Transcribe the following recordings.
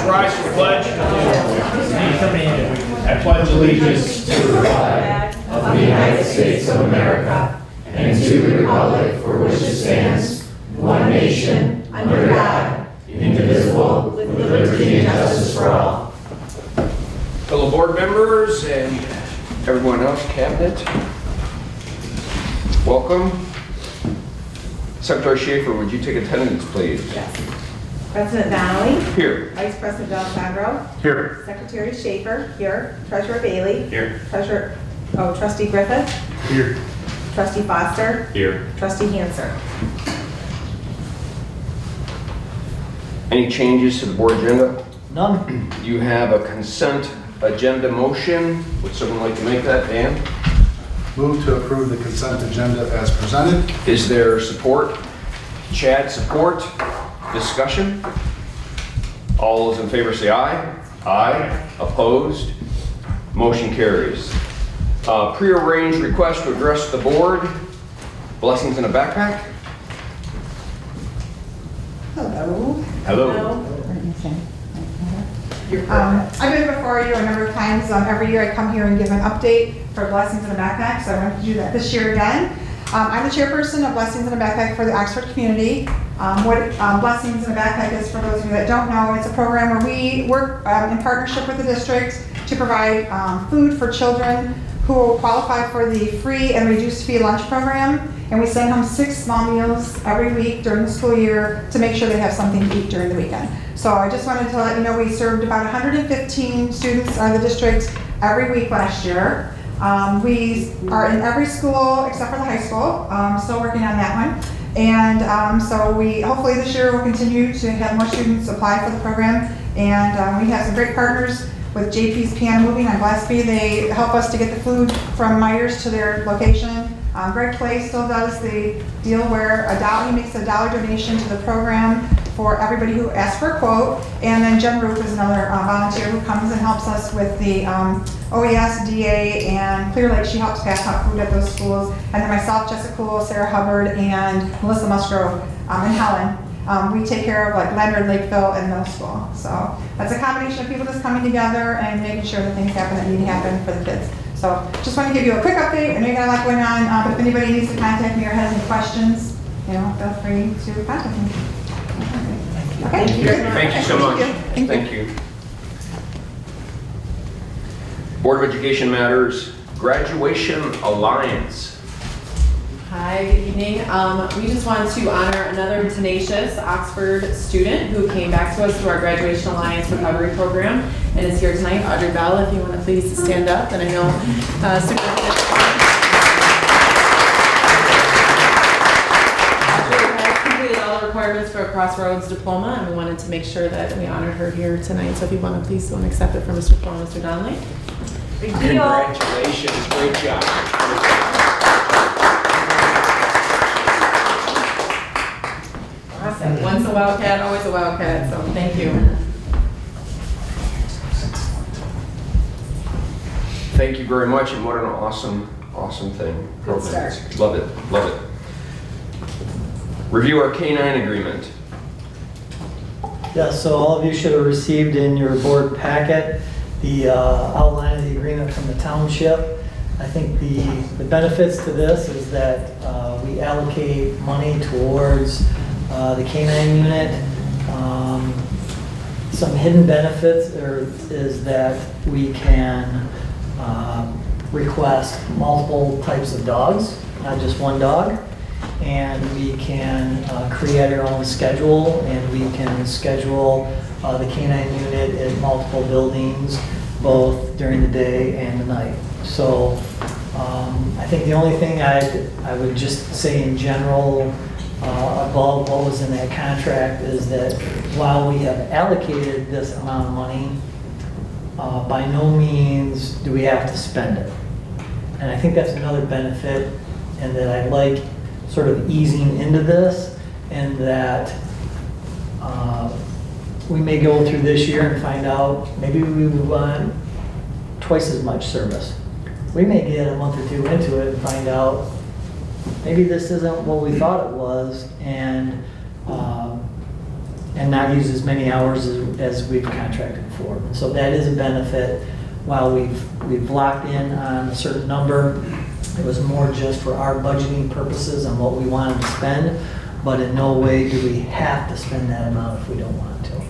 rise for the pledge. I pledge allegiance to the flag of the United States of America and to the republic for which it stands, one nation, under God, indivisible, with liberty and justice for all. Fellow board members and everyone else, cabinet, welcome. Secretary Schaefer, would you take attendance, please? Yes. President Donnelly. Here. Vice President D'Alessandro. Here. Secretary Schaefer. Here. Treasurer Bailey. Here. Trustee Griffith. Here. Trustee Foster. Here. Trustee Hanser. Any changes to the board agenda? None. You have a consent agenda motion. Would someone like to make that, Dan? Move to approve the consent agenda as presented. Is there support? Chad, support? Discussion? All those in favor say aye. Aye. Opposed? Motion carries. Prearranged request to address the board. Blessings in a backpack. Hello. Hello. I've been before you a number of times. Every year I come here and give an update for Blessings in a Backpack, so I wanted to do that this year again. I'm the chairperson of Blessings in a Backpack for the Oxford community. What Blessings in a Backpack is, for those of you that don't know, it's a program where we work in partnership with the district to provide food for children who will qualify for the free and reduced fee lunch program. And we send them 6 small meals every week during the school year to make sure they have something to eat during the weekend. So I just wanted to let you know we served about 115 students out of the district every week last year. We are in every school except for the high school. Still working on that one. And so we hopefully this year will continue to have more students apply for the program. And we have some great partners with JP's Piano Moving on Gillespie. They help us to get the food from Myers to their location. Greg Clay still does the deal where he makes a $1 donation to the program for everybody who asks for a quote. And then Jen Roof is another volunteer who comes and helps us with the OES, DA, and Clear Lake. She helps pass out food at those schools. And then myself, Jessica Cool, Sarah Hubbard, and Melissa Musgrove, and Helen. We take care of like Leonard, Lakeville, and middle school. So that's a combination of people just coming together and making sure that things happen that need to happen for the kids. So just want to give you a quick update. I know you got a lot going on, but if anybody needs to contact me or has any questions, feel free to contact me. Okay. Thank you so much. Thank you. Board of Education matters. Graduation Alliance. Hi, good evening. We just want to honor another tenacious Oxford student who came back to us through our Graduation Alliance Recovery Program and is here tonight. Audrey Bell, if you want to please stand up. And I know Superintendent Audrey has completed all the requirements for a Crossroads diploma, and we wanted to make sure that we honored her here tonight. So if you want to please go and accept it from Mr. Paul and Mr. Donnelly. Congratulations, great job. Awesome. Once a Wildcat, always a Wildcat, so thank you. Thank you very much, and what an awesome thing. Good start. Love it, love it. Review our K-9 agreement. Yes, so all of you should have received in your board packet the outline of the agreement from the township. I think the benefits to this is that we allocate money towards the K-9 unit. Some hidden benefits is that we can request multiple types of dogs, not just one dog. And we can create our own schedule, and we can schedule the K-9 unit at multiple buildings, both during the day and the night. So I think the only thing I would just say in general above what was in that contract is that while we have allocated this amount of money, by no means do we have to spend it. And I think that's another benefit, and that I like sort of easing into this, and that we may go through this year and find out maybe we would want twice as much service. We may get a month or two into it and find out maybe this isn't what we thought it was, and and not use as many hours as we've contracted for. And so that is a benefit. While we've locked in on a certain number, it was more just for our budgeting purposes on what we wanted to spend, but in no way do we have to spend that amount if we don't want to.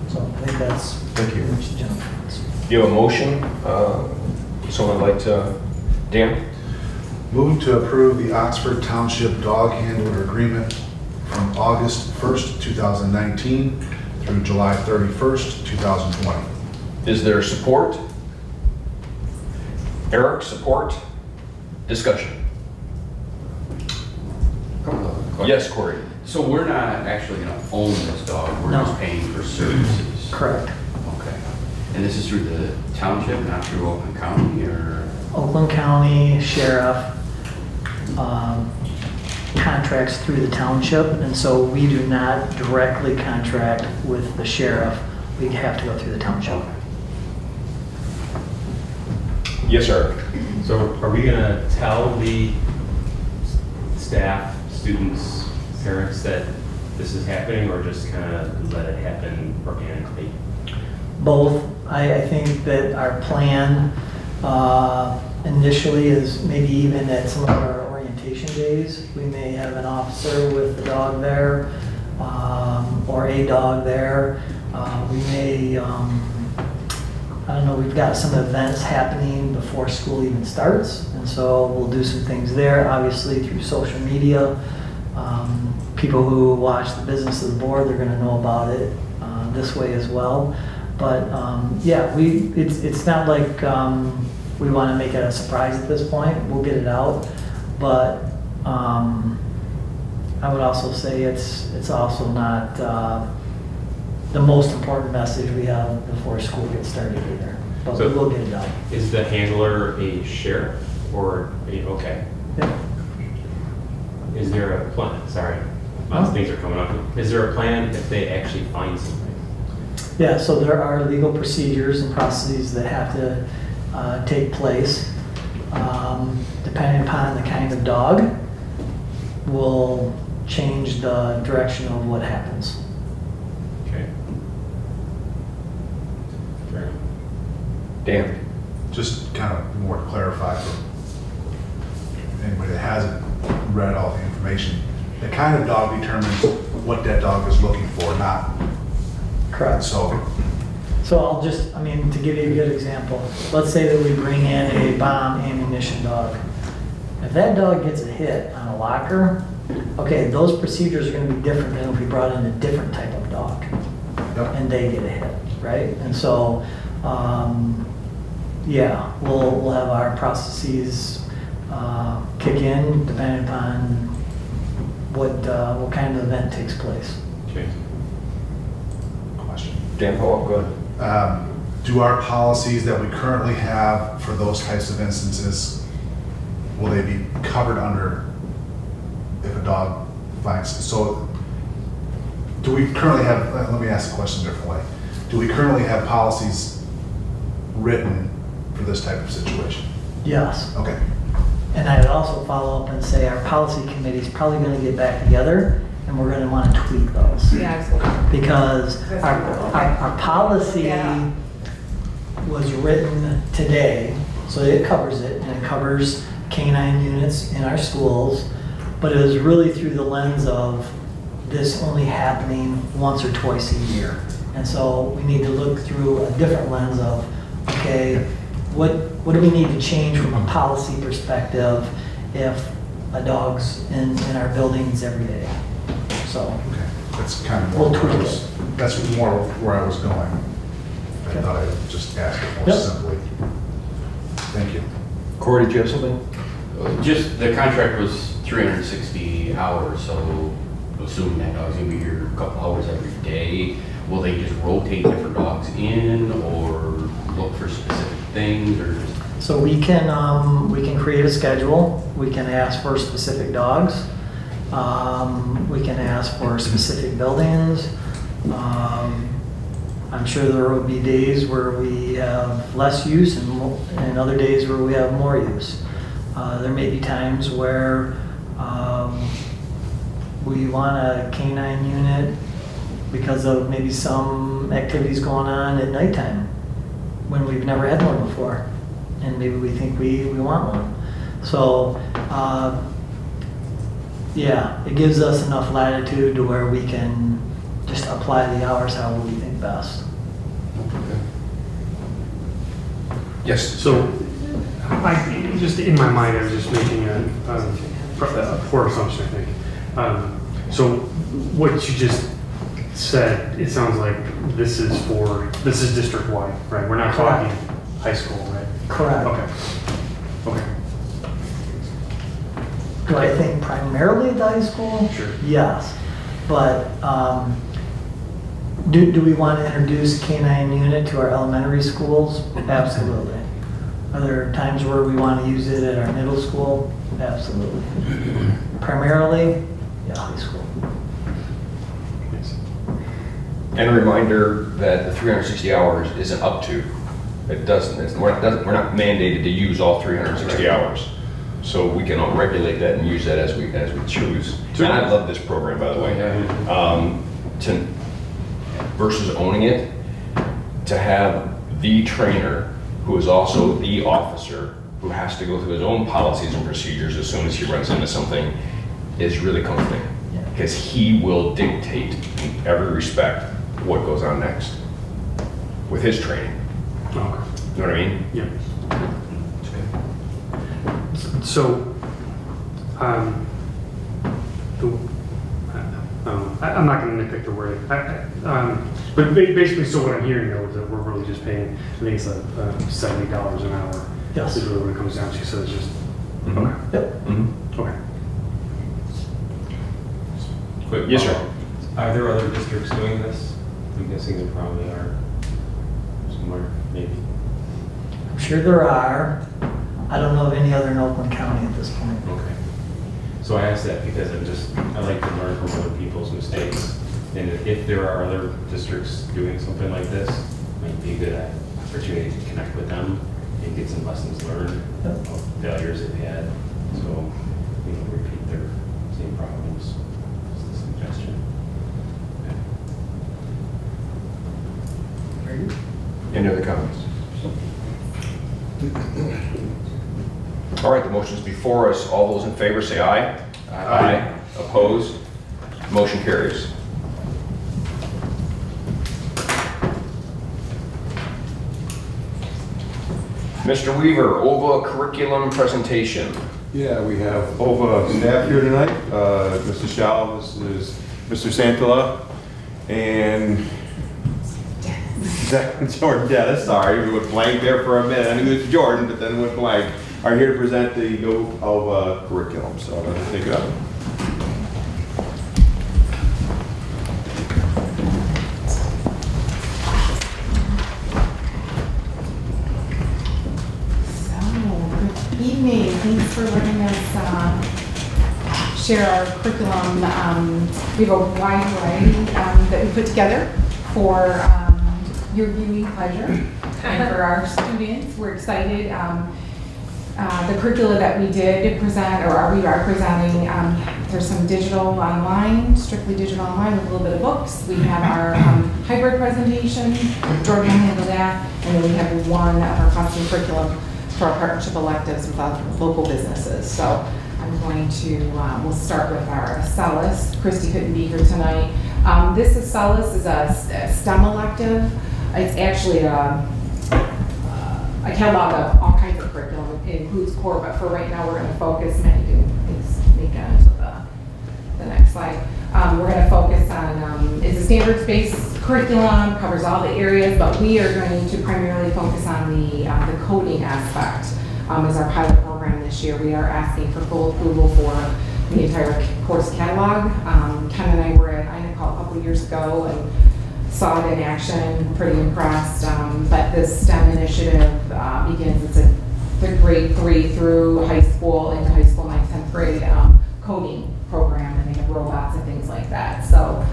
So I think that's Thank you. pretty much the general premise. Do you have a motion? Someone like to, Dan? Move to approve the Oxford Township Dog Handler Agreement from August 1st, 2019 through July 31st, 2020. Is there support? Eric, support? Discussion. Yes, Corey. So we're not actually gonna own this dog, we're No. just paying for services? Correct. Okay. And this is through the township, not through Oakland County, or? Oakland County Sheriff contracts through the township, and so we do not directly contract with the sheriff. We have to go through the township. Yes, sir. So are we gonna tell the staff, students, parents that this is happening, or just kind of let it happen organically? Both. I think that our plan initially is maybe even at some of our orientation days, we may have an officer with the dog there, or a dog there. We may, I don't know, we've got some events happening before school even starts, and so we'll do some things there, obviously through social media. People who watch the business of the board, they're gonna know about it this way as well. But yeah, it's not like we wanna make it a surprise at this point, we'll get it out. But I would also say it's also not the most important message we have before school gets started either. But we will get it out. Is the handler a sheriff or okay? Yeah. Is there a plan? Sorry, lots of things are coming up. Is there a plan if they actually find something? Yeah, so there are legal procedures and processes that have to take place. Depending upon the kind of dog, will change the direction of what happens. Okay. Fair enough. Dan? Just kind of more to clarify for anybody that hasn't read all the information, the kind of dog determines what that dog is looking for, not. Correct. So, So I mean, to give you a good example, let's say that we bring in a bomb ammunition dog. If that dog gets a hit on a locker, okay, those procedures are gonna be different than if we brought in a different type of dog yep. and they get a hit, right? And so, yeah, we'll have our processes kick in depending upon what kind of event takes place. Okay. Question. Dan, follow up, go ahead. Do our policies that we currently have for those types of instances, will they be covered under if a dog finds? So do we currently have, let me ask the question a different way. Do we currently have policies written for this type of situation? Yes. Okay. And I'd also follow up and say our policy committee is probably going to get back together and we're going to want to tweak those. Yeah, absolutely. Because our policy Yeah. was written today, so it covers it, and it covers canine units in our schools, but it was really through the lens of this only happening once or twice a year. And so we need to look through a different lens of, okay, what do we need to change from a policy perspective if a dog's in our buildings every day? So, Okay. That's kind of more We'll where I tweak was, that's more where I was going. I Okay. thought I'd just ask it more Yep. simply. Thank you. Corey, did you have something? Just, the contract was 360 hours, so assuming that dog's gonna be here a couple hours every day, will they just rotate different dogs in, or look for specific things, or just? so we can create a schedule. We can ask for specific dogs. We can ask for specific buildings. I'm sure there will be days where we have less use and other days where we have more use. There may be times where we want a canine unit because of maybe some activities going on at nighttime when we've never had one before. And maybe we think we want one. So, yeah, it gives us enough latitude to where we can just apply the hours however we think best. Yes. So, just in my mind, I was just making a poor assumption, I think. So, what you just said, it sounds like this is district-wide, right? We're not Correct. talking high school, right? Correct. Okay. Do I think primarily at the high school? Sure. Yes, but do we want to introduce K-9 unit to our elementary schools? Absolutely. Are there times where we want to use it at our middle school? Absolutely. Primarily, yeah, high school. Yes. And a reminder that the 360 hours isn't up to. It doesn't. We're not mandated to use all 360 hours. So we can regulate that and use that as we choose. And I love this program, by the way. Versus owning it, to have the trainer who is also the officer who has to go through his own policies and procedures as soon as he runs into something is really comforting. Because he will dictate in every respect what goes on next with his training. Okay. You know what I mean? Yeah. So, I'm not going to nitpick the word. But basically, so what I'm hearing though is that we're really just paying, I think it's $70 an hour. Yes. Is really what it comes down to. So it's just, Mhm. okay. Yep. Okay. Quick Yes, sir. follow-up. Are there other districts doing this? I'm guessing there probably are somewhere, maybe. I'm sure there are. I don't know of any other in Oakland County at this point. Okay. So I ask that because I like to learn from other people's mistakes. And if there are other districts doing something like this, it might be a good opportunity to connect with them and get some lessons learned of failures they've had. So we don't repeat their same problems. Just a suggestion. Okay. Any other comments? All right, the motion is before us. All those in favor say aye. Aye. Opposed? Motion carries. Mr. Weaver, OVA curriculum presentation. Yeah, we have OVA staff here tonight. Mr. Shaw, this is Mr. Santala, and Jordan Dennis, sorry, we went blank there for a minute. I knew it was Jordan, but then went blank. Are here to present the new OVA curriculum, so I'm going to take it up. Good evening. Thanks for letting us share our curriculum. We have a wide variety that we put together for your viewing pleasure and for our students. We're excited. The curricula that we did present, or we are presenting, there's some digital online, strictly digital online with a little bit of books. We have our hybrid presentation, Jordan will handle that, and then we have one of our custom curriculum for our partnership electives with local businesses. So I'm going to, we'll start with our Acellus. Christy couldn't be here tonight. This Acellus is a STEM elective. It's actually a catalog of all kinds of curriculum. It includes core, but for right now we're going to focus, Matt, you can sneak on to the next slide. We're going to focus on, it's a standards-based curriculum, covers all the areas, but we are going to primarily focus on the coding aspect as our pilot program this year. We are asking for full approval for the entire course catalog. Ken and I were at INACOL a couple of years ago and saw it in action, pretty impressed. But this STEM initiative begins, it's the grade 3 through high school, into high school 9th, 10th grade coding program, and they have robots and things like that. So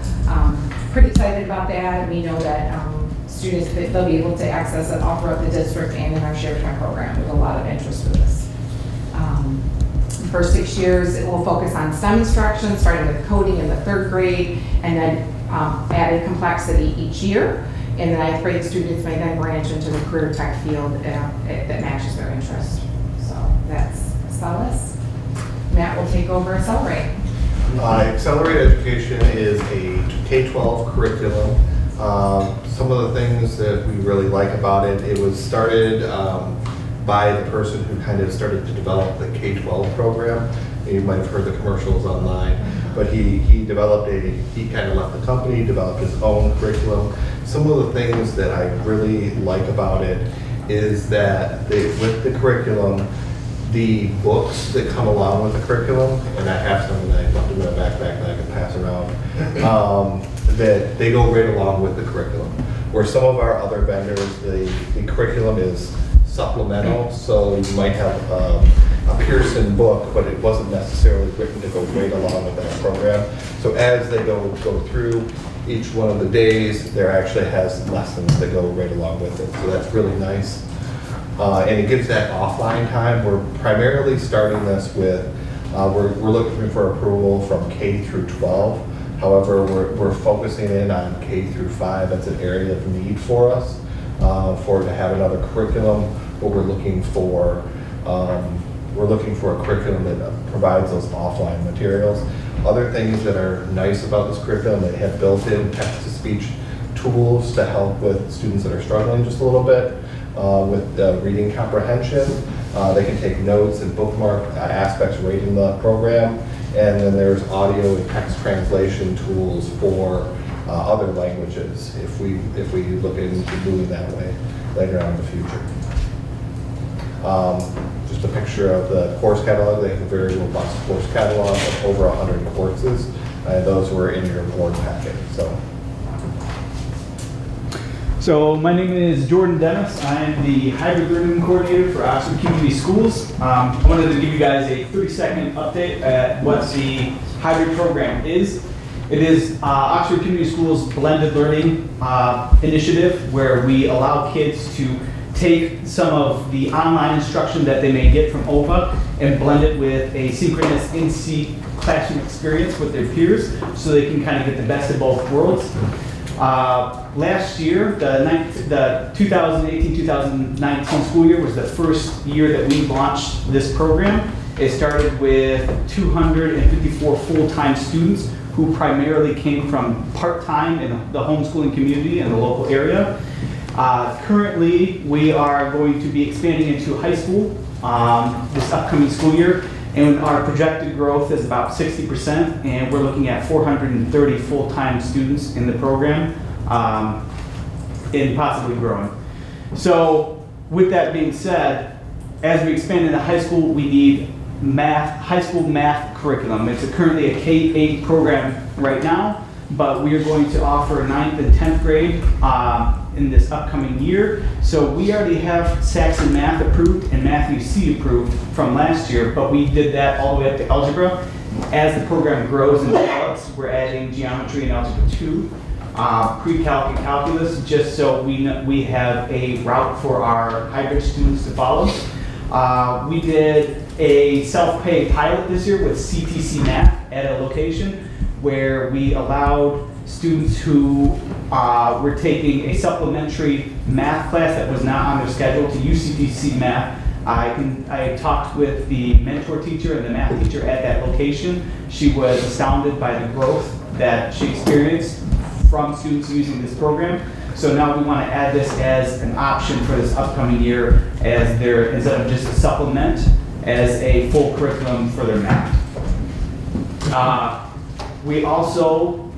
pretty excited about that. We know that students, they'll be able to access it all throughout the district and in our shared time program. There's a lot of interest for this. The first 6 years, it will focus on STEM instruction, starting with coding in the 3rd grade, and then added complexity each year. And the ninth grade students may then branch into the career tech field that matches their interest. So that's Accelis. Matt will take over Accelerate. Accelerate Education is a K-12 curriculum. Some of the things that we really like about it, it was started by the person who kind of started to develop the K-12 program. You might have heard the commercials online, but he kind of left the company, developed his own curriculum. Some of the things that I really like about it is that with the curriculum, the books that come along with the curriculum, and I have some that I left in my backpack that I can pass around, that they go right along with the curriculum. Where some of our other vendors, the curriculum is supplemental, so you might have a Pearson book, but it wasn't necessarily written to go right along with that program. So as they go through each one of the days, there actually has lessons that go right along with it. So that's really nice. And it gives that offline time. We're primarily starting this with, we're looking for approval from K through 12. However, we're focusing in on K through 5. That's an area of need for us, to have another curriculum. But we're looking for a curriculum that provides those offline materials. Other things that are nice about this curriculum, they have built-in text-to-speech tools to help with students that are struggling just a little bit with reading comprehension. They can take notes and bookmark aspects right in the program. And then there's audio and text translation tools for other languages if we look into moving that way later on in the future. Just a picture of the course catalog. They have a very robust course catalog of over 100 courses. And those were in your board packet. So my name is Jordan Dennis. I am the Hybrid Learning Coordinator for Oxford Community Schools. I wanted to give you guys a 30-second update at what the hybrid program is. It is Oxford Community Schools' blended learning initiative where we allow kids to take some of the online instruction that they may get from OVA and blend it with a synchronous in-seat classroom experience with their peers so they can kind of get the best of both worlds. Last year, the 2018-2019 school year was the first year that we launched this program. It started with 254 full-time students who primarily came from part-time in the homeschooling community in the local area. Currently, we are going to be expanding into high school this upcoming school year, and our projected growth is about 60%, and we're looking at 430 full-time students in the program, and possibly growing. So, with that being said, as we expand into high school, we need high school math curriculum. It's currently a K-8 program right now, but we are going to offer 9th and 10th grade in this upcoming year. So we already have Saxon Math approved and Matthew C approved from last year, but we did that all the way up to algebra. As the program grows and develops, we're adding geometry and algebra 2, pre-calc and calculus, just so we have a route for our hybrid students to follow. We did a self-pay pilot this year with CTC Math at a location where we allowed students who were taking a supplementary math class that was not on their schedule to use CTC Math. I talked with the mentor teacher and the math teacher at that location. She was astounded by the growth that she experienced from students using this program. So now we want to add this as an option for this upcoming year instead of just a supplement, as a full curriculum for their math. We also,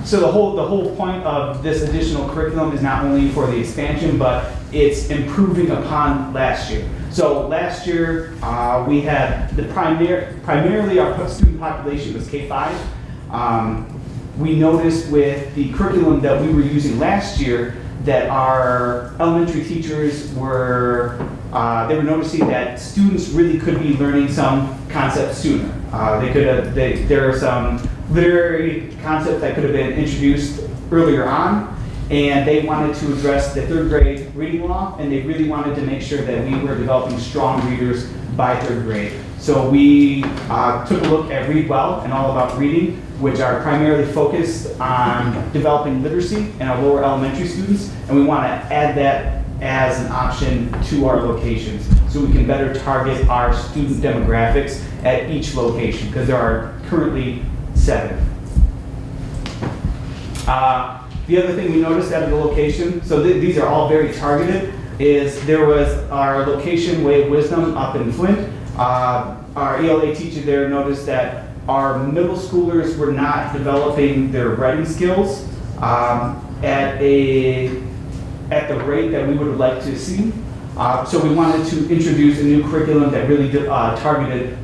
so the whole point of this additional curriculum is not only for the expansion, but it's improving upon last year. So last year, we had primarily our student population was K-5. We noticed with the curriculum that we were using last year that our elementary teachers were noticing that students really could be learning some concepts sooner. There are some literary concepts that could have been introduced earlier on, and they wanted to address the 3rd grade reading law, and they really wanted to make sure that we were developing strong readers by 3rd grade. So we took a look at Read Well and All About Reading, which are primarily focused on developing literacy in our lower elementary students, and we want to add that as an option to our locations so we can better target our student demographics at each location, because there are currently 7. The other thing we noticed out of the location, so these are all very targeted, is there was our location, Way of Wisdom, up in Flint. Our ELA teacher there noticed that our middle schoolers were not developing their writing skills at the rate that we would have liked to see. So we wanted to introduce a new curriculum that really targeted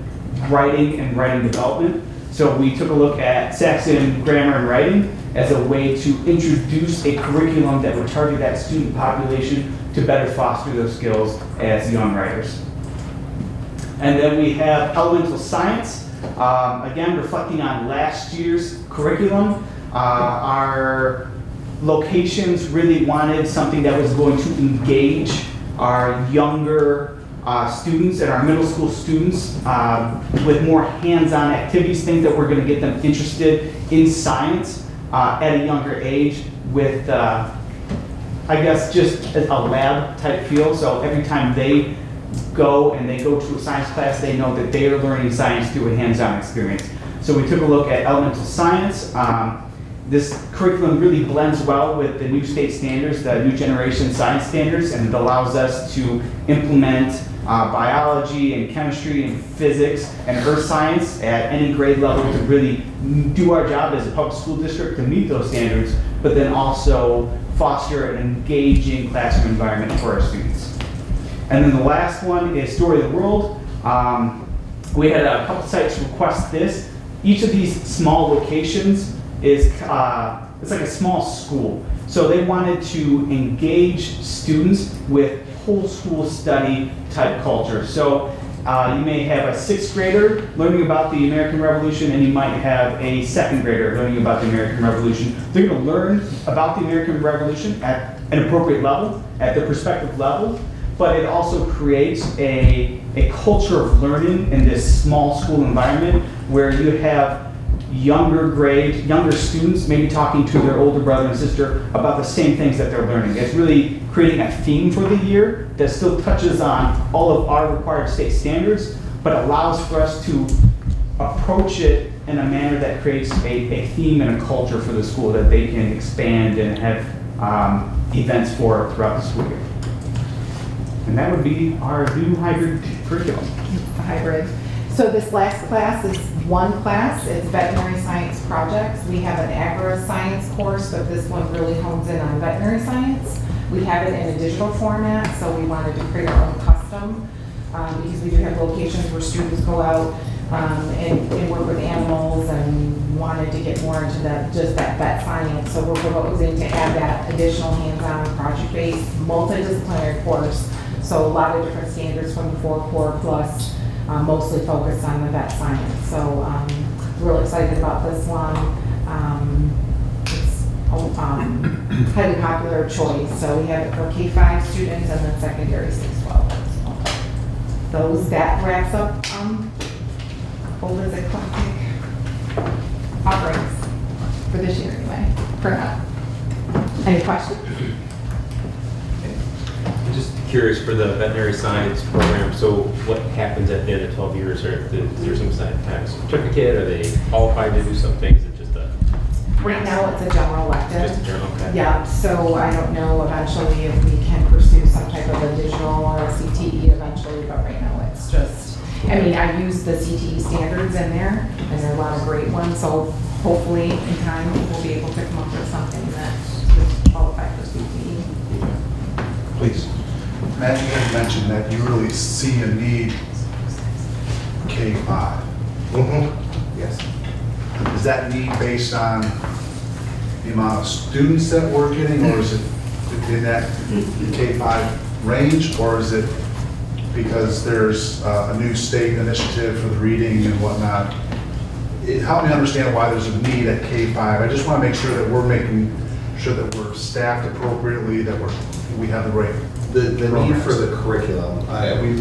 writing and writing development. So we took a look at Saxon grammar and writing as a way to introduce a curriculum that would target that student population to better foster those skills as young writers. And then we have elemental science, again reflecting on last year's curriculum. Our locations really wanted something that was going to engage our younger students and our middle school students with more hands-on activities, things that were going to get them interested in science at a younger age with, I guess, just a lab type feel. So every time they go to a science class, they know that they are learning science through a hands-on experience. So we took a look at elemental science. This curriculum really blends well with the new state standards, the new generation science standards, and it allows us to implement biology and chemistry and physics and earth science at any grade level to really do our job as a public school district to meet those standards, but then also foster an engaging classroom environment for our students. And then the last one is Story of the World. We had a couple sites request this. Each of these small locations is it's like a small school. So they wanted to engage students with whole school study type culture. So you may have a 6th grader learning about the American Revolution, and you might have a 2nd grader learning about the American Revolution. They're going to learn about the American Revolution at an appropriate level, at their perspective level, but it also creates a culture of learning in this small school environment where you have younger students maybe talking to their older brother and sister about the same things that they're learning. It's really creating a theme for the year that still touches on all of our required state standards, but allows for us to approach it in a manner that creates a theme and a culture for the school that they can expand and have events for throughout the school year. And that would be our new hybrid curriculum. Hybrid. So this last class is one class, it's veterinary science projects. We have an agri-science course, but this one really hones in on veterinary science. We have it in a digital format, so we wanted to create our own custom because we do have locations where students go out and work with animals and wanted to get more into that, just that vet science. So we're proposing to add that additional hands-on project-based multidisciplinary course. So a lot of different standards from the 4 core plus mostly focused on the vet science. So real excited about this one. It's a highly popular choice. So we have it for K-5 students and then secondary 6-12. So that wraps up Boulder's eclectic offerings for this year anyway, for now. Any questions? Just curious for the veterinary science program, so what happens at the end of 12 years? Is there some kind of certificate? Are they qualified to do something? Is it just a... Right now it's a general elective. Just a general, okay. Yeah, so I don't know eventually if we can pursue some type of additional or a CTE eventually, but right now it's just, I mean, I use the CTE standards in there, and there are a lot of great ones, so hopefully in time we'll be able to come up with something that would qualify for CTE. Please. Matt, you had mentioned that you really see a need K-5. Yes. Is that need based on the amount of students that we're getting, or is it in that K-5 range, or is it because there's a new state initiative for the reading and whatnot? Help me understand why there's a need at K-5. I just want to make sure that we're making sure that we're staffed appropriately, that we have the right. The need for the curriculum,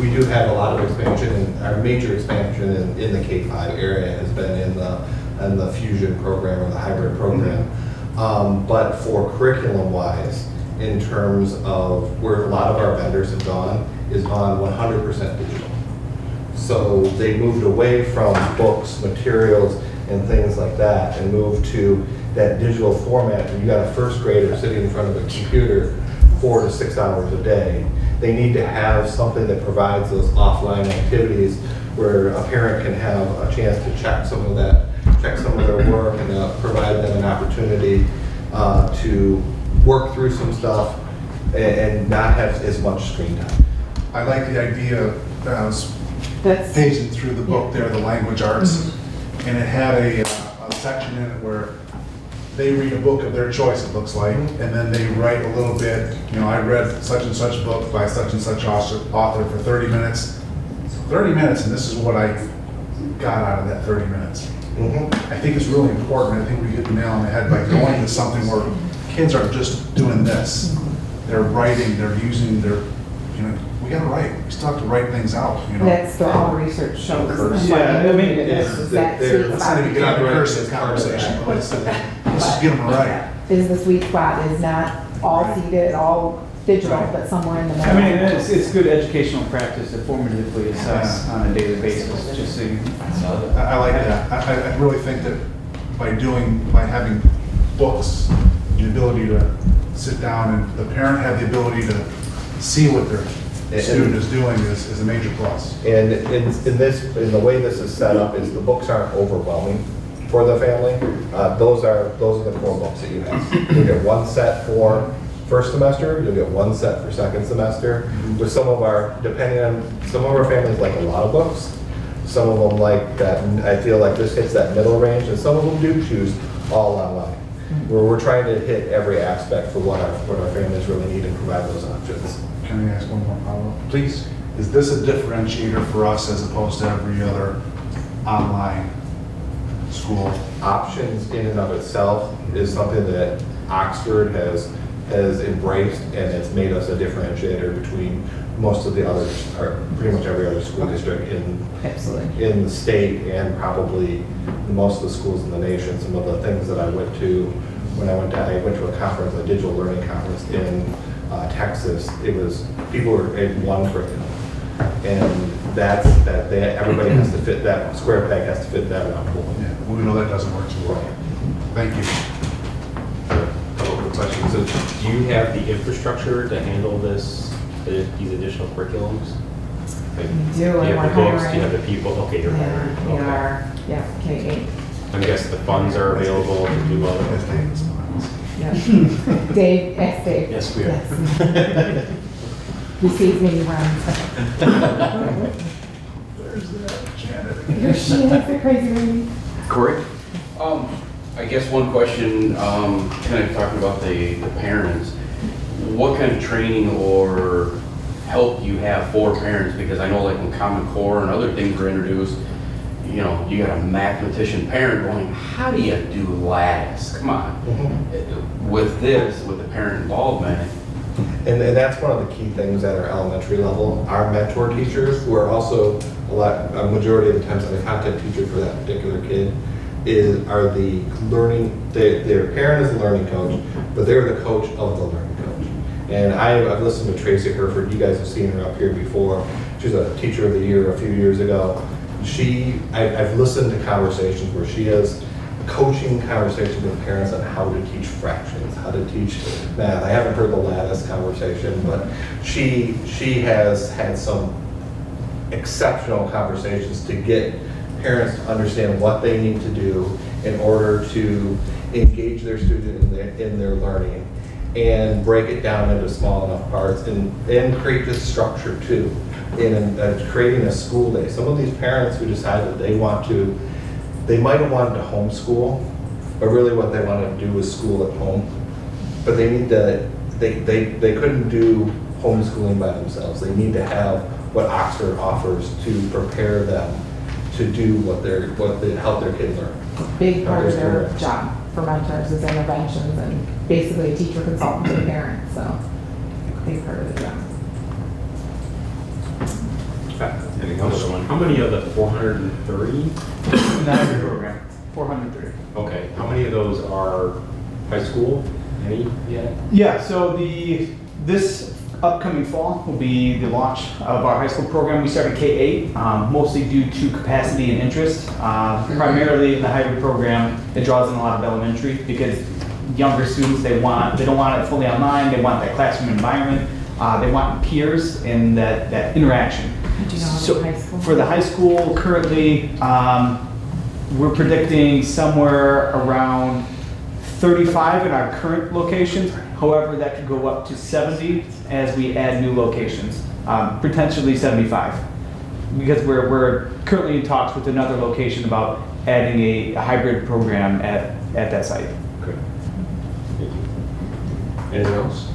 we do have a lot of expansion, and our major expansion in the K-5 area has been in the fusion program or the hybrid program. But for curriculum-wise, in terms of where a lot of our vendors have gone, is on 100% digital. So they moved away from books, materials, and things like that, and moved to that digital format. And you got a first grader sitting in front of a computer 4 to 6 hours a day. They need to have something that provides those offline activities where a parent can have a chance to check some of their work and provide them an opportunity to work through some stuff and not have as much screen time. I like the idea, I was paging through the book there, the language arts, and it had a section in it where they read a book of their choice, it looks like, and then they write a little bit, I read such and such book by such and such author for 30 minutes. 30 minutes, and this is what I got out of that 30 minutes. I think it's really important. I think we hit the nail on the head by going to something where kids are just doing this. They're writing, they're using their, we gotta write. We still have to write things out, That's the all research shows. Yeah, I mean, is that let's sweet not even get spot. on the cursive conversation, but let's just get them right. Is the sweet spot is not all seated, all digital, but somewhere in the middle. I mean, it's good educational practice to formatively assess on a daily basis, just so you. I like that. I really think that by having books, the ability to sit down and the parent have the ability to see what their student is doing is a major plus. And in the way this is set up is the books aren't overwhelming for the family. Those are the 4 books that you have. You'll get 1 set for first semester, you'll get 1 set for second semester. With some of our families like a lot of books. Some of them like that, I feel like this hits that middle range, and some of them do choose all online. Where we're trying to hit every aspect for what our families really need and provide those options. Can I ask one more follow-up? Please. Is this a differentiator for us as opposed to every other online school? Options in and of itself is something that Oxford has embraced, and it's made us a differentiator between most of the others, or pretty much every other school district in the state, and probably most of the schools in the nation. Some of the things that I went to when I went to a conference, a digital learning conference in Texas. It was people were in one curriculum, and everybody has to fit that square peg has to fit that around pool. Yeah, well, we know that doesn't work too well. Thank you. Question. So do you have the infrastructure to handle these additional curriculums? Like, We do, you and have we're the books, hiring. you have the people, okay, you're hiring. We Okay. are, K-8. I guess the funds are available to do all Yes, that. David smiles. Yep. Dave, yes, Dave. Yes, we are. Yes. He sees me, he runs. There's that Janet. Here she is, the crazy lady. Corey? I guess one question, kind of talking about the parents, what kind of training or help do you have for parents? Because I know like when Common Core and other things were introduced, you got a mathematician parent going, how do you do lattice? Come on. With the parent involvement. And that's one of the key things at our elementary level. Our mentor teachers, who are also a majority of the times the content teacher for that particular kid, are the learning. Their parent is the learning coach, but they're the coach of the learning coach. And I've listened to Tracy Herford. You guys have seen her up here before. She's a teacher of the year a few years ago. I've listened to conversations where she has coaching conversations with parents on how to teach fractions, how to teach math. I haven't heard the lattice conversation, but she has had some exceptional conversations to get parents to understand what they need to do in order to engage their student in their learning and break it down into small enough parts and create this structure too. In creating a school day. Some of these parents who decide that they might have wanted to homeschool, but really what they want to do is school at home. But they couldn't do homeschooling by themselves. They need to have what Oxford offers to prepare them to do what help their kids learn. Big part of their job. for mentors is interventions and basically a teacher consultant to the parents, so they've heard of it, yeah. Anything else? How many of the 430? In the hybrid program, 430. Okay, how many of those are high school? Any yet? Yeah, so this upcoming fall will be the launch of our high school program. We started K-8, mostly due to capacity and interest. Primarily in the hybrid program, it draws in a lot of elementary because younger students, they don't want it fully online, they want that classroom environment, they want peers and that interaction. Do you know how So many high school? for the high school, currently, we're predicting somewhere around 35 in our current locations. However, that could go up to 70 as we add new locations, potentially 75. Because we're currently in talks with another location about adding a hybrid program at that site. Okay. Thank you. Anything else?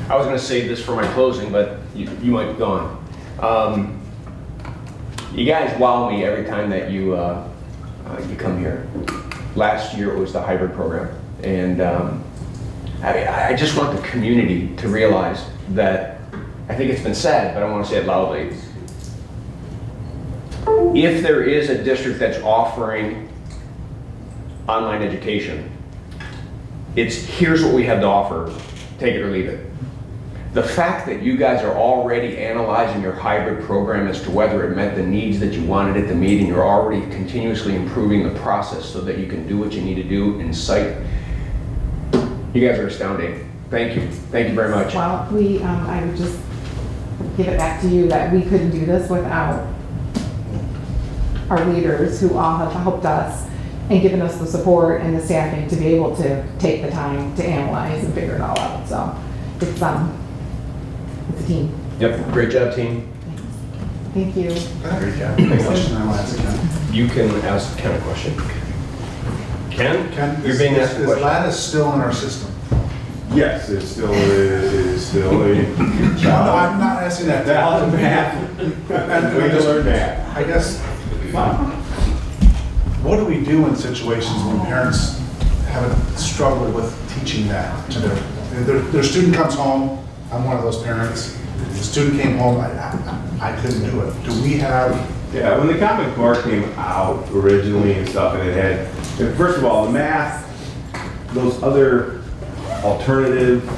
I was gonna save this for my closing, but you might be gone. You guys wow me every time that you come here. Last year it was the hybrid program, and I just want the community to realize that, I think it's been said, but I want to say it loudly. If there is a district that's offering online education, it's here's what we have to offer, take it or leave it. The fact that you guys are already analyzing your hybrid program as to whether it met the needs that you wanted it to meet, and you're already continuously improving the process so that you can do what you need to do in sight, you guys are astounding. Thank you. Thank you very much. Well, I would just give it back to you that we couldn't do this without our leaders who all have helped us and given us the support and the staffing to be able to take the time to analyze and figure it all out. So it's a team. Yep, great job, team. Thank you. Great job. Question I want to ask Ken. You can ask Ken a question. Ken? Ken, You're being asked a is question. Lattice still in our system? Yes, it still is still a. No, I'm not asking that. Valid math. Way to learn math. I guess, what do we do in situations when parents have struggled with teaching that to their student comes home, I'm one of those parents, the student came home, I couldn't do it. Do we have? Yeah, when the Common Core came out originally and stuff, and it had, first of all, the math, those other alternative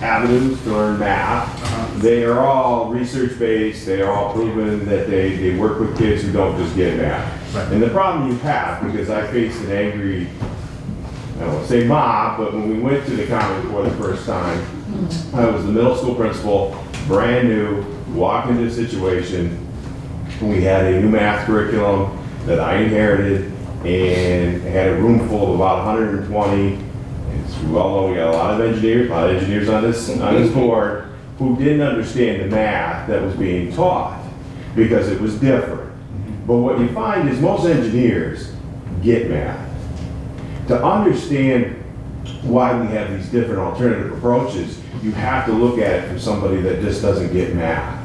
avenues to learn math, they are all research-based, they are all proven that they work with kids who don't just get math. Right. And the problem you have, because I faced an angry, I don't want to say mob, but when we went to the Common Core the first time, I was the middle school principal, brand new, walked into a situation, we had a new math curriculum that I inherited, and had a room full of about 120. As we all know, we got a lot of engineers on this board who didn't understand the math that was being taught because it was different. But what you find is most engineers get math. To understand why we have these different alternative approaches, you have to look at it from somebody that just doesn't get math.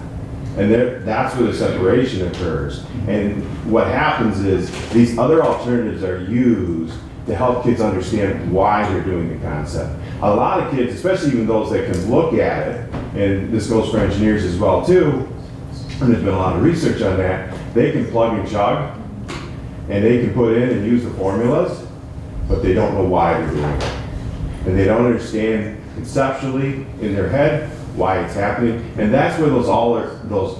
And that's where the separation occurs. And what happens is these other alternatives are used to help kids understand why they're doing the concept. A lot of kids, especially even those that can look at it, and this goes for engineers as well too, and there's been a lot of research on that, they can plug and chug, and they can put in and use the formulas, but they don't know why they're doing it. And they don't understand conceptually in their head why it's happening. And that's where those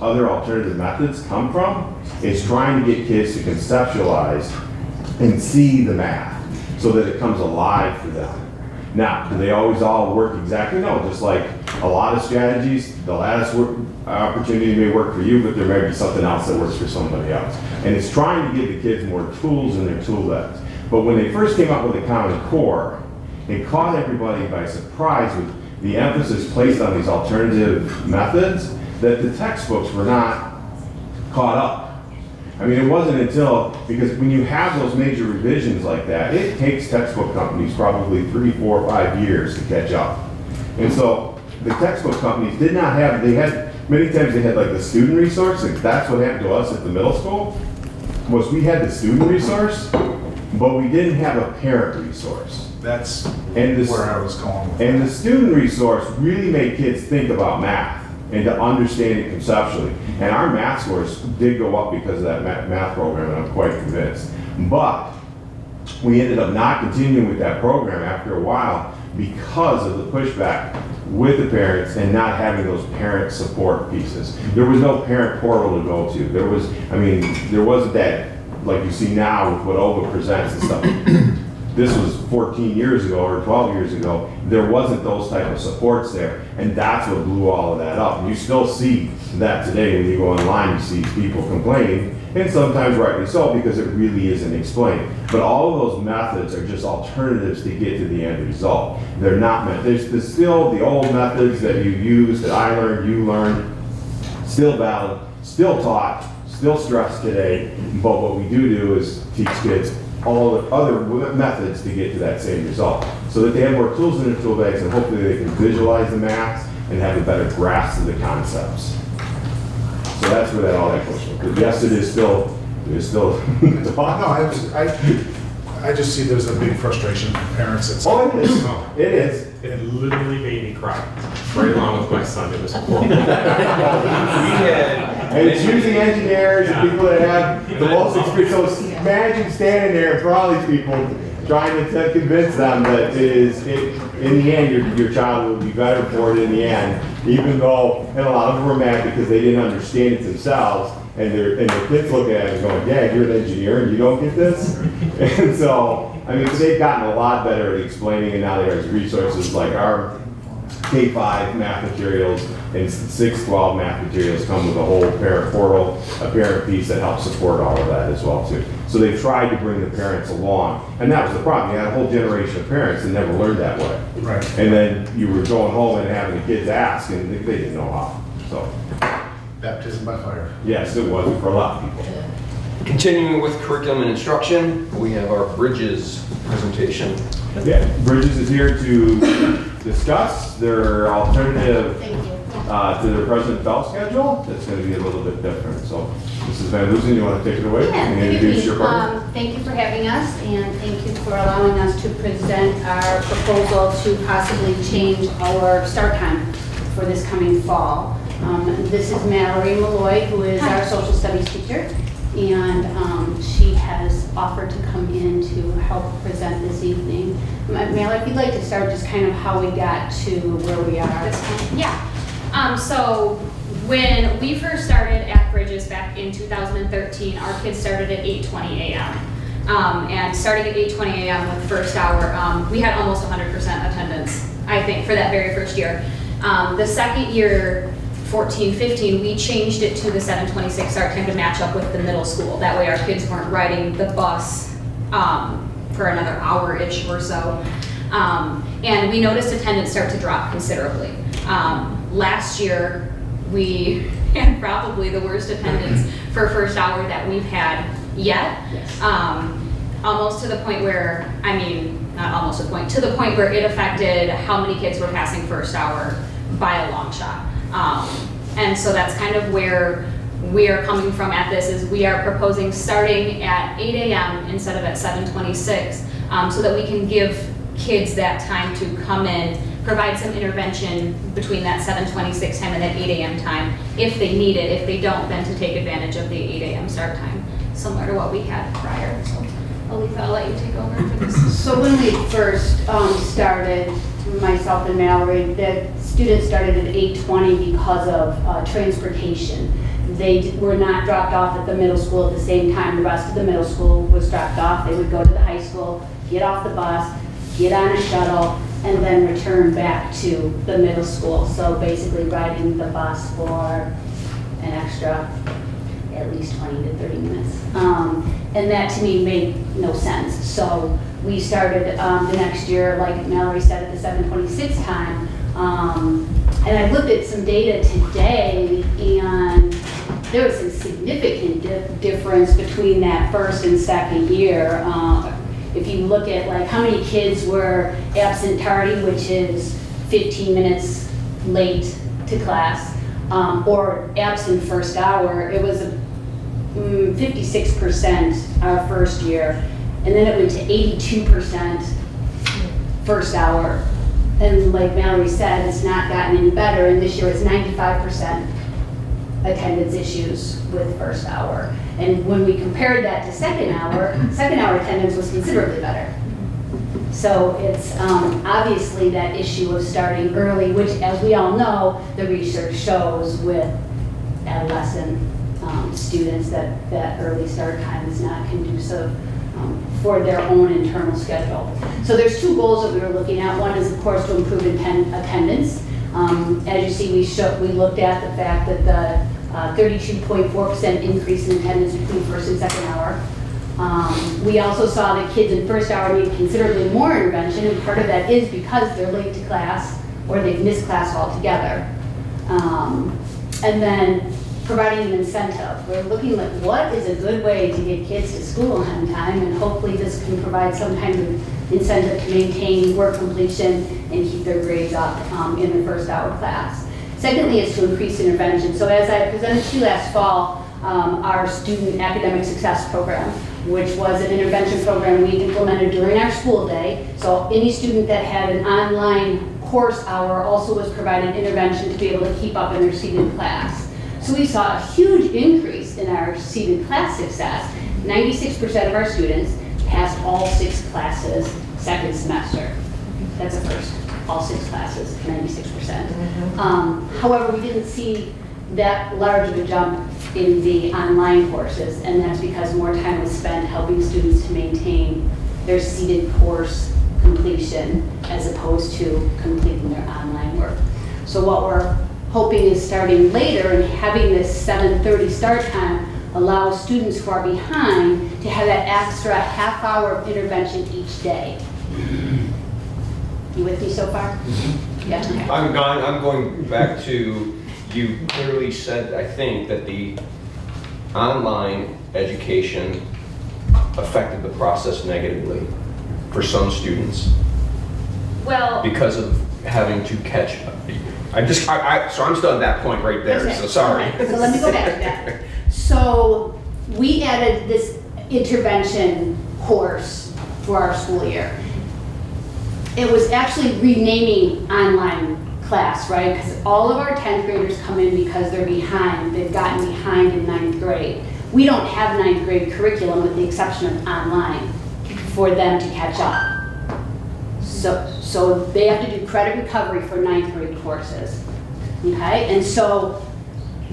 other alternative methods come from, is trying to get kids to conceptualize and see the math so that it comes alive for them. Now, do they always all work exactly? No, just like a lot of strategies, the lattice opportunity may work for you, but there may be something else that works for somebody else. And it's trying to give the kids more tools in their toolbox. But when they first came up with the Common Core, it caught everybody by surprise with the emphasis placed on these alternative methods that the textbooks were not caught up. I mean, it wasn't until, because when you have those major revisions like that, it takes textbook companies probably 3, 4, 5 years to catch up. And so the textbook companies did not have, many times they had like the student resource, like that's what happened to us at the middle school, was we had the student resource, but we didn't have a parent resource. That's And this, where I was going with and that. the student resource really made kids think about math and to understand it conceptually. And our math scores did go up because of that math program, and I'm quite convinced. But we ended up not continuing with that program after a while because of the pushback with the parents and not having those parent support pieces. There was no parent portal to go to. There wasn't that, like you see now with what OVA presents and stuff. This was 14 years ago or 12 years ago. There wasn't those type of supports there, and that's what blew all of that up. And you still see that today when you go online, you see people complaining, and sometimes rightly so, because it really isn't explained. But all of those methods are just alternatives to get to the end result. They're not meant, there's still the old methods that you use, that I learned, you learned, still valid, still taught, still stressed today. But what we do is teach kids all the other methods to get to that same result, so that they have more tools in their tool bags, and hopefully they can visualize the maths and have a better grasp of the concepts. So that's where that all that goes from. Because yes, it is still No, I just see there's a big frustration from parents. It's Oh, it is. It is. It literally made me cry. Right along with my son. It was horrible. And it's usually engineers and people that have the most experience. So imagine standing there for all these people trying to convince them that in the end, your child will be better for it in the end, even though, and a lot of them were mad because they didn't understand it themselves. And their kids look at it and going, Dad, you're an engineer and you don't get this? And so, I mean, they've gotten a lot better at explaining, and now there's resources like our K-5 math materials and 6-12 math materials come with a whole parent portal, a parent piece that helps support all of that as well too. So they've tried to bring the parents along, and that was the problem. You had a whole generation of parents that never learned that way. Right. And then you were going home and having the kids ask, and they didn't know how. So, Baptism by fire. yes, it was for a lot of people. Continuing with curriculum and instruction, we have our Bridges presentation. Yeah, Bridges is here to discuss their alternative to their present bell schedule. It's going to be a little bit different. So, Mrs. Van Loosen, you want to take it away and introduce your partner? Thank you for having us, and thank you for allowing us to present our proposal to possibly change our start time for this coming fall. This is Mallory Malloy, who is our social studies teacher, and she has offered to come in to help present this evening. Mallory, if you'd like to start just kind of how we got to where we are. Yeah. So when we first started at Bridges back in 2013, our kids started at 8:20 a.m. And starting at 8:20 a.m. with first hour, we had almost 100% attendance, I think, for that very first year. The second year, 14-15, we changed it to the 7:26 start time to match up with the middle school. That way our kids weren't riding the bus for another hour-ish or so. And we noticed attendance start to drop considerably. Last year, we had probably the worst attendance for first hour that we've had yet. Yes. Almost to the point where, I mean, not almost to the point, to the point where it affected how many kids were passing first hour by a long shot. And so that's kind of where we are coming from at this, is we are proposing starting at 8 a.m. instead of at 7:26, so that we can give kids that time to come in, provide some intervention between that 7:26 time and that 8 a.m. time if they need it. If they don't, then to take advantage of the 8 a.m. start time, similar to what we had prior. So Aletha, I'll let you take over for this. So when we first started, myself and Mallory, the students started at 8:20 because of transportation. They were not dropped off at the middle school at the same time the rest of the middle school was dropped off. They would go to the high school, get off the bus, get on a shuttle, and then return back to the middle school. So basically riding the bus for an extra at least 20 to 30 minutes. And that to me made no sense. So we started the next year, like Mallory said, at the 7:26 time. And I looked at some data today, and there was a significant difference between that first and second year. If you look at like how many kids were absent tardy, which is 15 minutes late to class, or absent first hour, it was 56% our first year, and then it went to 82% first hour. And like Mallory said, it's not gotten any better, and this year it's 95% attendance issues with first hour. And when we compared that to second hour attendance was considerably better. So it's obviously that issue of starting early, which, as we all know, the research shows with adolescent students that early start time is not conducive for their own internal schedule. So there's two goals that we were looking at. One is, of course, to improve attendance. As you see, we looked at the fact that the 32.4% increase in attendance between first and second hour. We also saw that kids in first hour need considerably more intervention, and part of that is because they're late to class or they've missed class altogether. And then providing an incentive. We're looking at what is a good way to get kids to school on time, and hopefully this can provide some kind of incentive to maintain work completion and keep their grades up in the first hour class. Secondly is to increase intervention. So as I presented to you last fall, our student academic success program, which was an intervention program we implemented during our school day. So any student that had an online course hour also was provided intervention to be able to keep up in their seated class. So we saw a huge increase in our seated class success. 96% of our students passed all 6 classes second semester. That's a first, all 6 classes, 96%. However, we didn't see that large of a jump in the online courses, and that's because more time was spent helping students to maintain their seated course completion as opposed to completing their online work. So what we're hoping is starting later and having this 7:30 start time allows students who are behind to have that extra half hour of intervention each day. You with me so far? Yeah. Okay. I'm going back to, you clearly said, I think, that the online education affected the process negatively for some students Well, because of having to catch up. So I'm still at that point right there, Okay. so sorry. So let me go back to that. So we added this intervention course for our school year. It was actually renaming online class, right? Because all of our 10th graders come in because they're behind. They've gotten behind in 9th grade. We don't have 9th grade curriculum with the exception of online for them to catch up. So they have to do credit recovery for 9th grade courses, okay? And so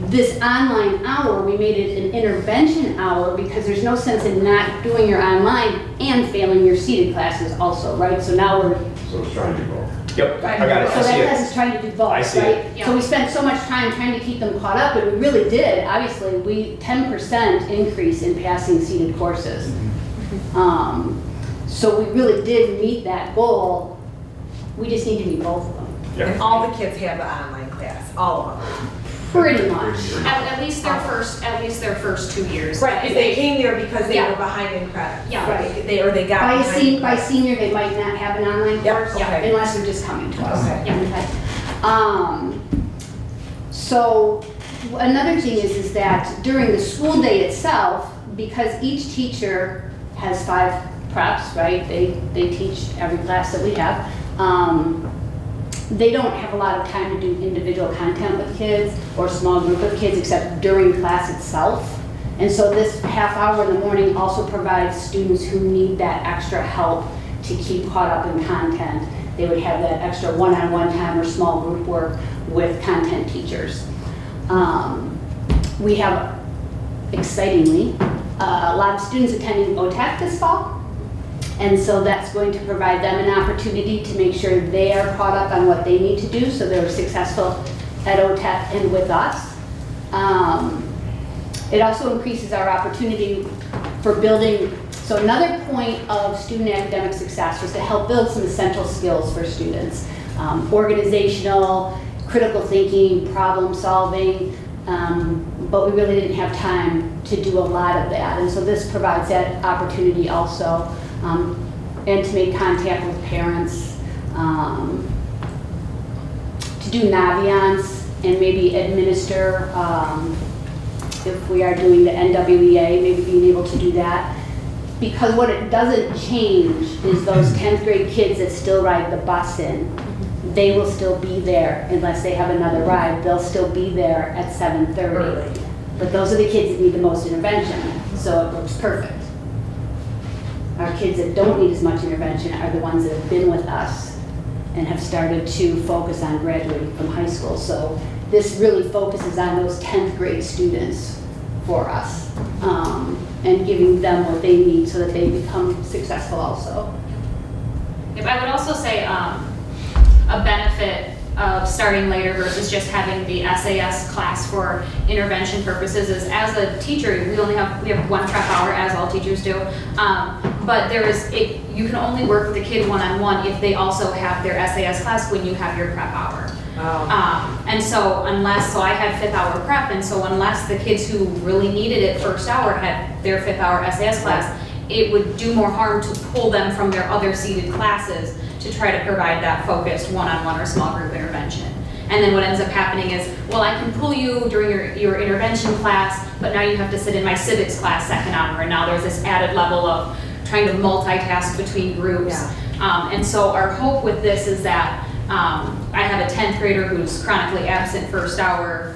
this online hour, we made it an intervention hour because there's no sense in not doing your online and failing your seated classes also, right? So now we're... So it's trying to go. Yep, I got it, So I see that it. class is trying to do both, I see right? it. So we spent so much time trying to keep them caught up, and we really did. Obviously, we 10% increase in passing seated courses. So we really did meet that goal. We just need to meet both of them. And all the kids have the online class, all of them. Pretty much. at least their first 2 years. Right, if they came there because they Yeah. were behind in credit. Yeah. Right. They got By behind. by senior, they might not have an online Yep, course, okay. unless they're just coming to us. Okay. Okay. So another thing is that during the school day itself, because each teacher has 5 preps, right? They teach every class that we have. They don't have a lot of time to do individual content with kids or small group of kids except during class itself. And so this half hour in the morning also provides students who need that extra help to keep caught up in content. They would have that extra one-on-one time or small group work with content teachers. We have, excitingly, a lot of students attending OTAC this fall. And so that's going to provide them an opportunity to make sure they are caught up on what they need to do so they're successful at OTEP and with us. It also increases our opportunity for building. So another point of student academic success was to help build some essential skills for students. Organizational, critical thinking, problem solving, but we really didn't have time to do a lot of that. And so this provides that opportunity also. And to make contact with parents, to do Naviance and maybe administer, if we are doing the NWEA, maybe being able to do that. because what it doesn't change is those 10th grade kids that still ride the bus in, they will still be there unless they have another ride. They'll still be there at 7:30. But those are the kids that need the most intervention, so it works perfect. Our kids that don't need as much intervention are the ones that have been with us and have started to focus on graduating from high school. So this really focuses on those 10th grade students for us, and giving them what they need so that they become successful also. Yep, I would also say a benefit of starting later versus just having the SAS class for intervention purposes is, as a teacher, we have 1 prep hour, as all teachers do, but you can only work with a kid one-on-one if they also have their SAS class when you have your prep hour. And so I had 5th hour prep, and so unless the kids who really needed it first hour had their 5th hour SAS class, it would do more harm to pull them from their other seated classes to try to provide that focused one-on-one or small group intervention. And then what ends up happening is, well, I can pull you during your intervention class, but now you have to sit in my civics class 2nd hour, and now there's this added level of trying to multitask between groups. And so our hope with this is that I have a 10th grader who's chronically absent first hour,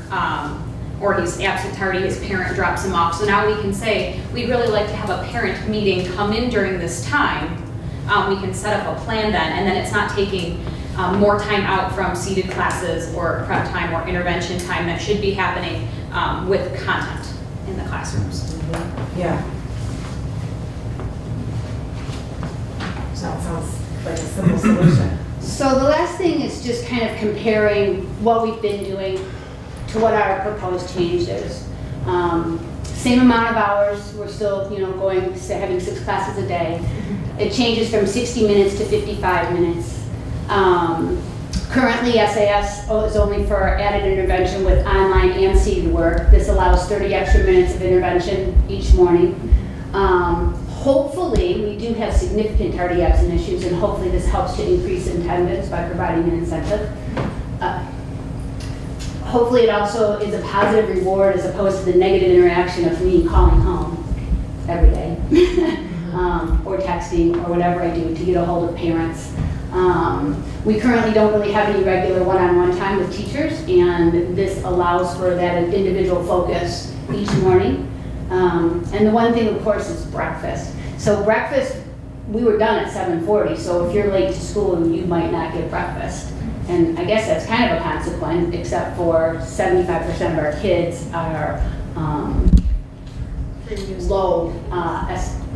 or he's absent tardy, his parent drops him off. So now we can say, we'd really like to have a parent meeting come in during this time. We can set up a plan then, and then it's not taking more time out from seated classes or prep time or intervention time that should be happening with content in the classrooms. Yeah. That sounds like a simple solution. So the last thing is just kind of comparing what we've been doing to what our proposed change is. Same amount of hours, we're still, having 6 classes a day. It changes from 60 minutes to 55 minutes. Currently, SAS is only for added intervention with online and seated work. This allows 30 extra minutes of intervention each morning. Hopefully, we do have significant tardy absent issues, and hopefully this helps to increase attendance by providing an incentive. Hopefully it also is a positive reward as opposed to the negative interaction of me calling home every day or texting or whatever I do to get a hold of parents. We currently don't really have any regular one-on-one time with teachers, and this allows for that individual focus each morning. And the one thing, of course, is breakfast. So breakfast, we were done at 7:40, so if you're late to school, you might not get breakfast. And I guess that's kind of a consequence, except for 75% of our kids are low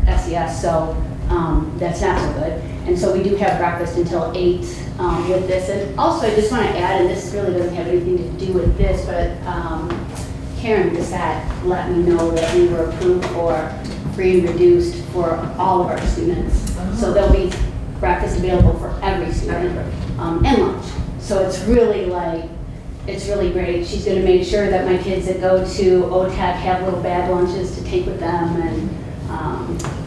SES, so that's not so good. And so we do have breakfast until 8 with this. And also, I just want to add, and this really doesn't have anything to do with this, but Karen Bissett let me know that we were approved for free and reduced for all of our students. So there'll be breakfast available for every student, and lunch. So it's really great. She's going to make sure that my kids that go to OTAC have little bag lunches to take with them, and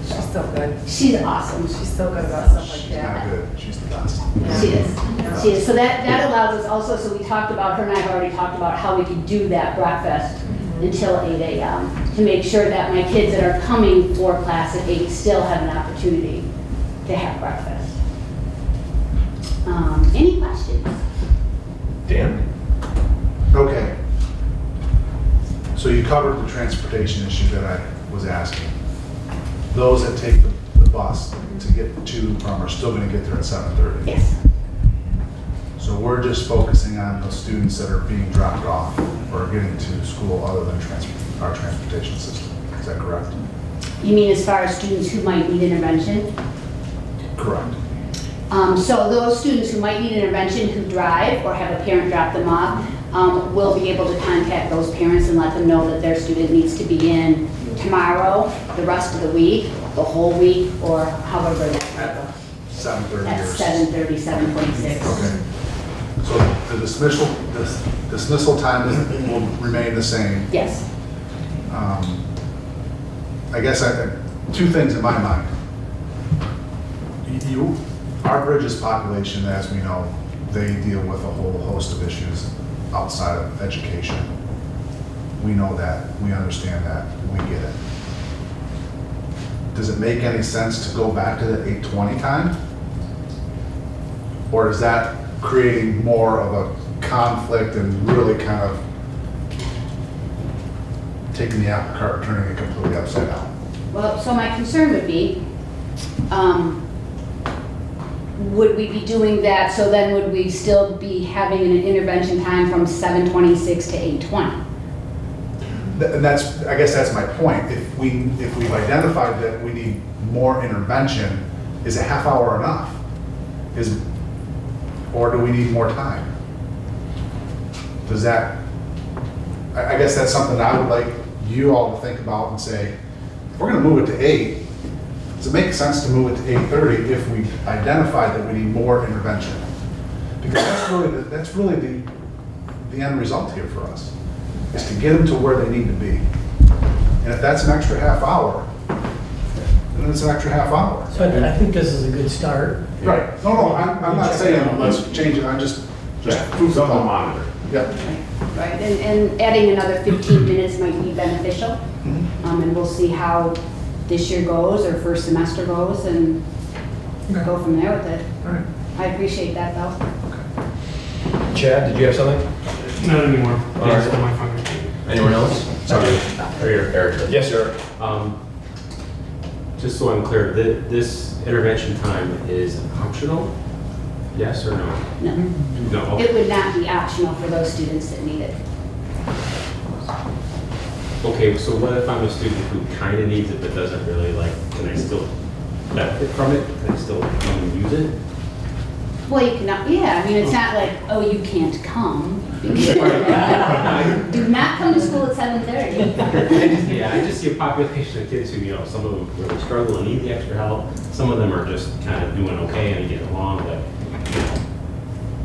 she's so good. She's awesome. She's so good about stuff like She's that. not good, she's the best. She is. She is. So that allows us also, so we talked about, her and I have already talked about how we could do that breakfast until 8 a.m. to make sure that my kids that are coming for class at 8 still have an opportunity to have breakfast. Any questions? Dan? Okay. So you covered the transportation issue that I was asking. Those that take the bus to get to and from are still going to get there at 7:30? Yes. So we're just focusing on those students that are being dropped off or getting to school other than our transportation system. Is that correct? You mean as far as students who might need intervention? Correct. So those students who might need intervention who drive or have a parent drop them off will be able to contact those parents and let them know that their student needs to be in tomorrow, the rest of the week, the whole week, or however that's At 7:30 at or 7:30, 7:26. Okay. So the dismissal time will remain the same. Yes. I guess two things in my mind. Our Bridges population, as we know, they deal with a whole host of issues outside of education. We know that, we understand that, we get it. does it make any sense to go back to the 8:20 time? Or is that creating more of a conflict and really kind of taking the apple cart and turning it completely upside down? Well, so my concern would be, would we be doing that, so then would we still be having an intervention time from 7:26 to 8:20? And that's, I guess that's my point. If we've identified that we need more intervention, is a half hour enough? Or do we need more time? Does that, I guess that's something I would like you all to think about and say, if we're gonna move it to 8, does it make sense to move it to 8:30 if we identified that we need more intervention? Because that's really the end result here for us, is to get them to where they need to be. And if that's an extra half hour, then it's an extra half hour. So I think this is a good start. Right. No, I'm not saying let's change it, I'm just food for Something to thought. monitor. Yep. Right, and adding another 15 minutes might be beneficial. And we'll see how this year goes or first semester goes and go from there with it. All right. I appreciate that though. Chad, did you have something? Not anymore. All right. That's my fun. Anyone else? Sorry, right here. Eric. Yes, sir. Just so I'm clear, this intervention time is optional? Yes or no? No, No, okay. it would not be optional for those students that need it. Okay, so what if I'm a student who kind of needs it but doesn't really like, can I still benefit from it? Can I still come and use it? Well, you cannot, yeah, I mean, it's not like, oh, you can't come. Do not come to school at 7:30. I just see a population of kids who, some of them really struggle and need the extra help. Some of them are just kind of doing okay and getting along, but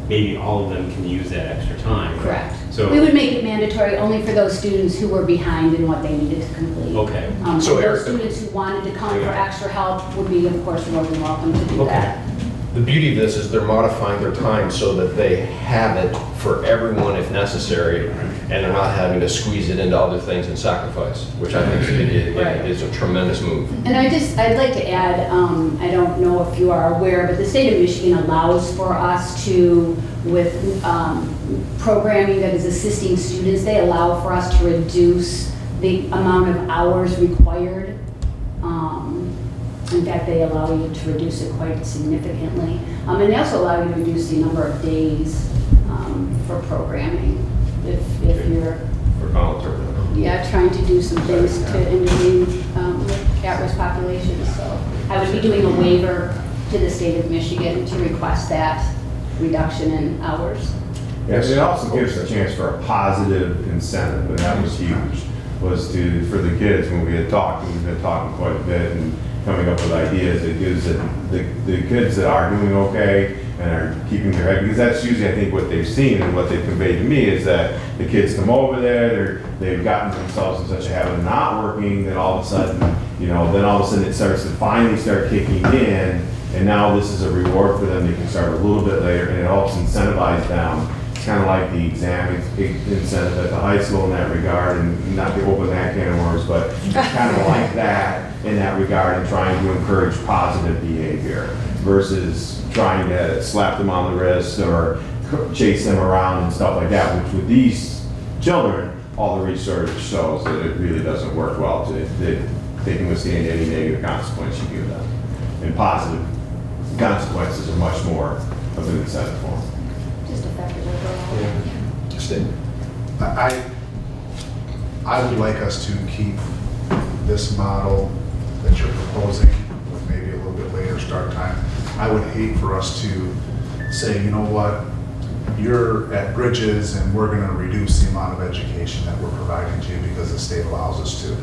maybe all of them can use that extra time. Correct. So We would make it mandatory only for those students who were behind in what they needed to complete. Okay. So And Eric- those students who wanted to come for extra help would be, of course, more than welcome to do Okay. that. The beauty of this is they're modifying their time so that they have it for everyone if necessary, and they're not having to squeeze it into other things and sacrifice, which I think is a tremendous move. And I'd like to add, I don't know if you are aware, but the state of Michigan allows for us to, with programming that is assisting students, they allow for us to reduce the amount of hours required. In fact, they allow you to reduce it quite significantly. And they also allow you to reduce the number of days for programming if you're For voluntary. trying to do some things to intervene with at-risk populations. So I would be doing a waiver to the state of Michigan to request that reduction in hours. Yes, it also gives a chance for a positive incentive, and that was huge, was for the kids, when we had talked, and we've been talking quite a bit and coming up with ideas, it gives the kids that are doing okay and are keeping their head, because that's usually, I think, what they've seen and what they've conveyed to me is that the kids come over there, they've gotten themselves in such a habit of not working, that all of a sudden, then all of a sudden it starts to finally start kicking in, and now this is a reward for them. They can start a little bit later, and it helps incentivize them. It's kind of like the exam incentive at the high school in that regard, and not to open that can of worms, but kind of like that in that regard, and trying to encourage positive behavior versus trying to slap them on the wrist or chase them around and stuff like that, which with these children, all the research shows that it really doesn't work well. They can withstand any negative consequence you give them. And positive consequences are much more of an incentive for them. Just effective overall. I would like us to keep this model that you're proposing with maybe a little bit later start time. I would hate for us to say, you know what, you're at Bridges and we're going to reduce the amount of education that we're providing to you because the state allows us to.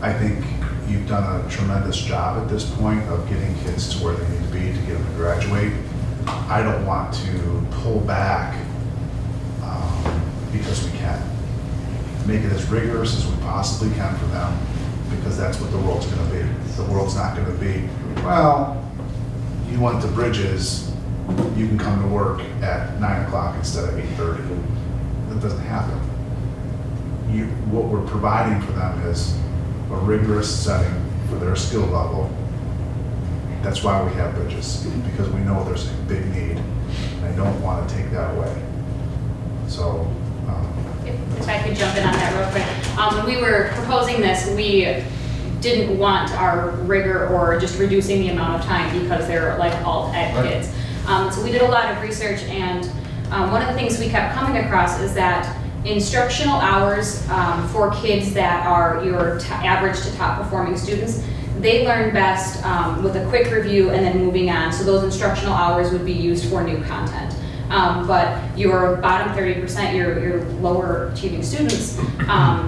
I think you've done a tremendous job at this point of getting kids to where they need to be to get them to graduate. I don't want to pull back because we can. Make it as rigorous as we possibly can for them, because that's what the world's going to be. The world's not going to be, well, you went to Bridges, you can come to work at 9 o'clock instead of 8:30. That doesn't happen. What we're providing for them is a rigorous setting for their skill level. That's why we have bridges, because we know there's a big need, and I don't want to take that away. So, If I could jump in on that real quick. When we were proposing this, we didn't want our rigor or just reducing the amount of time because they're like alt ed kids. So we did a lot of research, and one of the things we kept coming across is that instructional hours for kids that are your average to top performing students, they learn best with a quick review and then moving on. So those instructional hours would be used for new content. But your bottom 30%, your lower achieving students,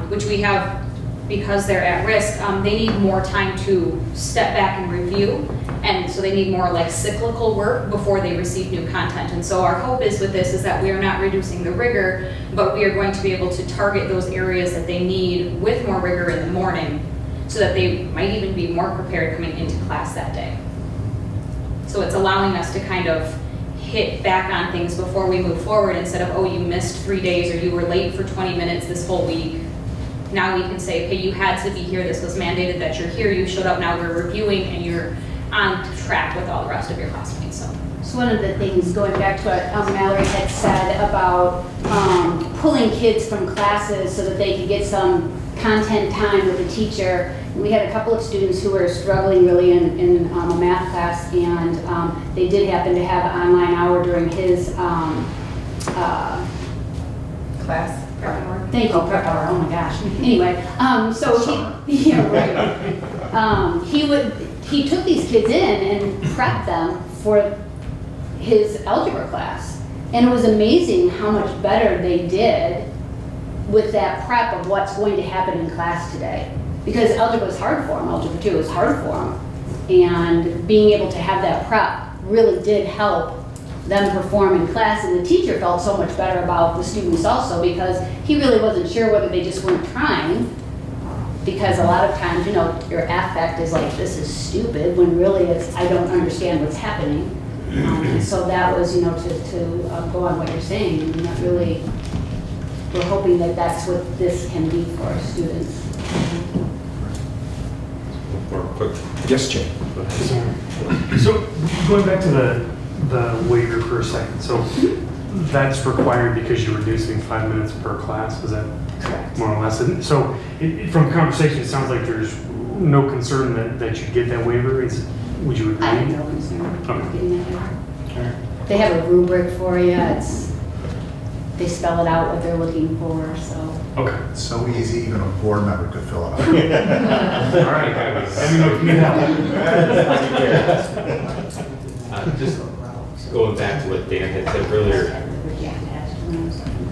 which we have because they're at risk, they need more time to step back and review. And so they need more like cyclical work before they receive new content. And so our hope is with this is that we are not reducing the rigor, but we are going to be able to target those areas that they need with more rigor in the morning so that they might even be more prepared coming into class that day. So it's allowing us to kind of hit back on things before we move forward instead of, oh, you missed 3 days or you were late for 20 minutes this whole week. Now we can say, okay, you had to be here, this was mandated that you're here, you showed up, now we're reviewing and you're on track with all the rest of your classmates. So one of the things, going back to what Mallory had said about pulling kids from classes so that they could get some content time with the teacher. We had a couple of students who were struggling really in a math class, and they did happen to have an online hour during his Class. Thank you, prep hour. Oh my gosh. Anyway, so he, yeah, right. He took these kids in and prepped them for his algebra class, and it was amazing how much better they did with that prep of what's going to happen in class today. Because algebra is hard for them. Algebra 2 is hard for them, and being able to have that prep really did help them perform in class, and the teacher felt so much better about the students also because he really wasn't sure whether they just weren't trying, because a lot of times, you know, your affect is like, this is stupid, when really it's, I don't understand what's happening. So that was, you know, to go on what you're saying, and that really, we're hoping that that's what this can be for our students. Yes, Jay. So going back to the waiver for a second, so that's required because you're reducing 5 minutes per class, is that correct? More or less? And so from conversation, it sounds like there's no concern that you get that waiver. Would you agree? I have no concern Okay. getting that waiver. They have a rubric for you. They spell it out what they're looking for, so. Okay. it's so easy, even a board member could fill it out. All right, guys. Let me know if you need help. Just going back to what Dan had said earlier,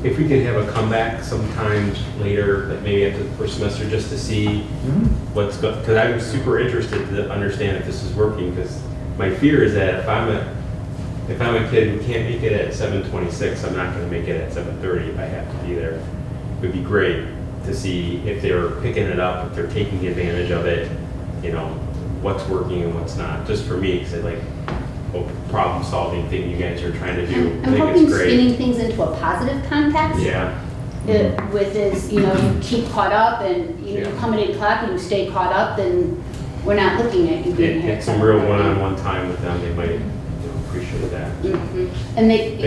if we could have a comeback sometime later, like maybe after the first semester, just to see what's going, because I'm super interested to understand if this is working, because my fear is that if I'm a kid who can't make it at 7:26, I'm not going to make it at 7:30 if I have to be there. It would be great to see if they're picking it up, if they're taking advantage of it, you know, what's working and what's not, just for me, because I like problem-solving thing you guys are trying to do. I'm I think hoping it's great. spinning things into a positive context. Yeah. With this, you know, you keep caught up and you come in 8 o'clock and you stay caught up, then we're not looking at you being here. Get some real one-on-one time with them, they might appreciate that. Mhm. And they do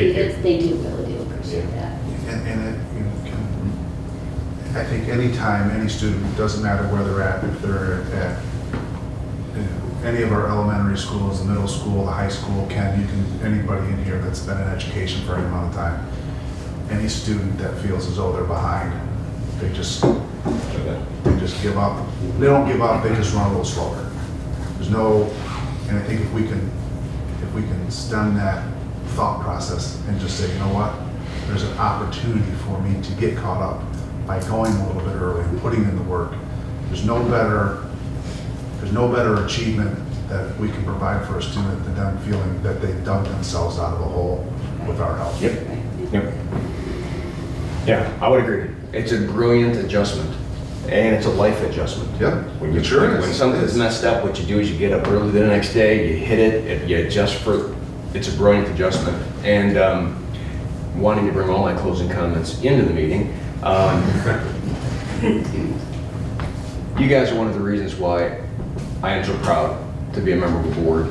really do appreciate Yeah. that. And it, I think anytime, any student, doesn't matter where they're at, if they're at any of our elementary schools, the middle school, the high school, anybody in here that's been in education for any amount of time, any student that feels as though they're behind, they just give up. They don't give up, they just run a little slower. And I think if we can stem that thought process and just say, you know what, there's an opportunity for me to get caught up by going a little bit early and putting in the work. There's no better achievement that we can provide for a student than them feeling that they've dug themselves out of a hole with our help. Yep. Yeah, I would agree. It's a brilliant adjustment, and it's a life adjustment. Yep. When something's messed up, what you do is you get up early the next day, you hit it, you adjust it's a brilliant adjustment. And wanting to bring all my closing comments into the meeting, you guys are one of the reasons why I am so proud to be a member of the board.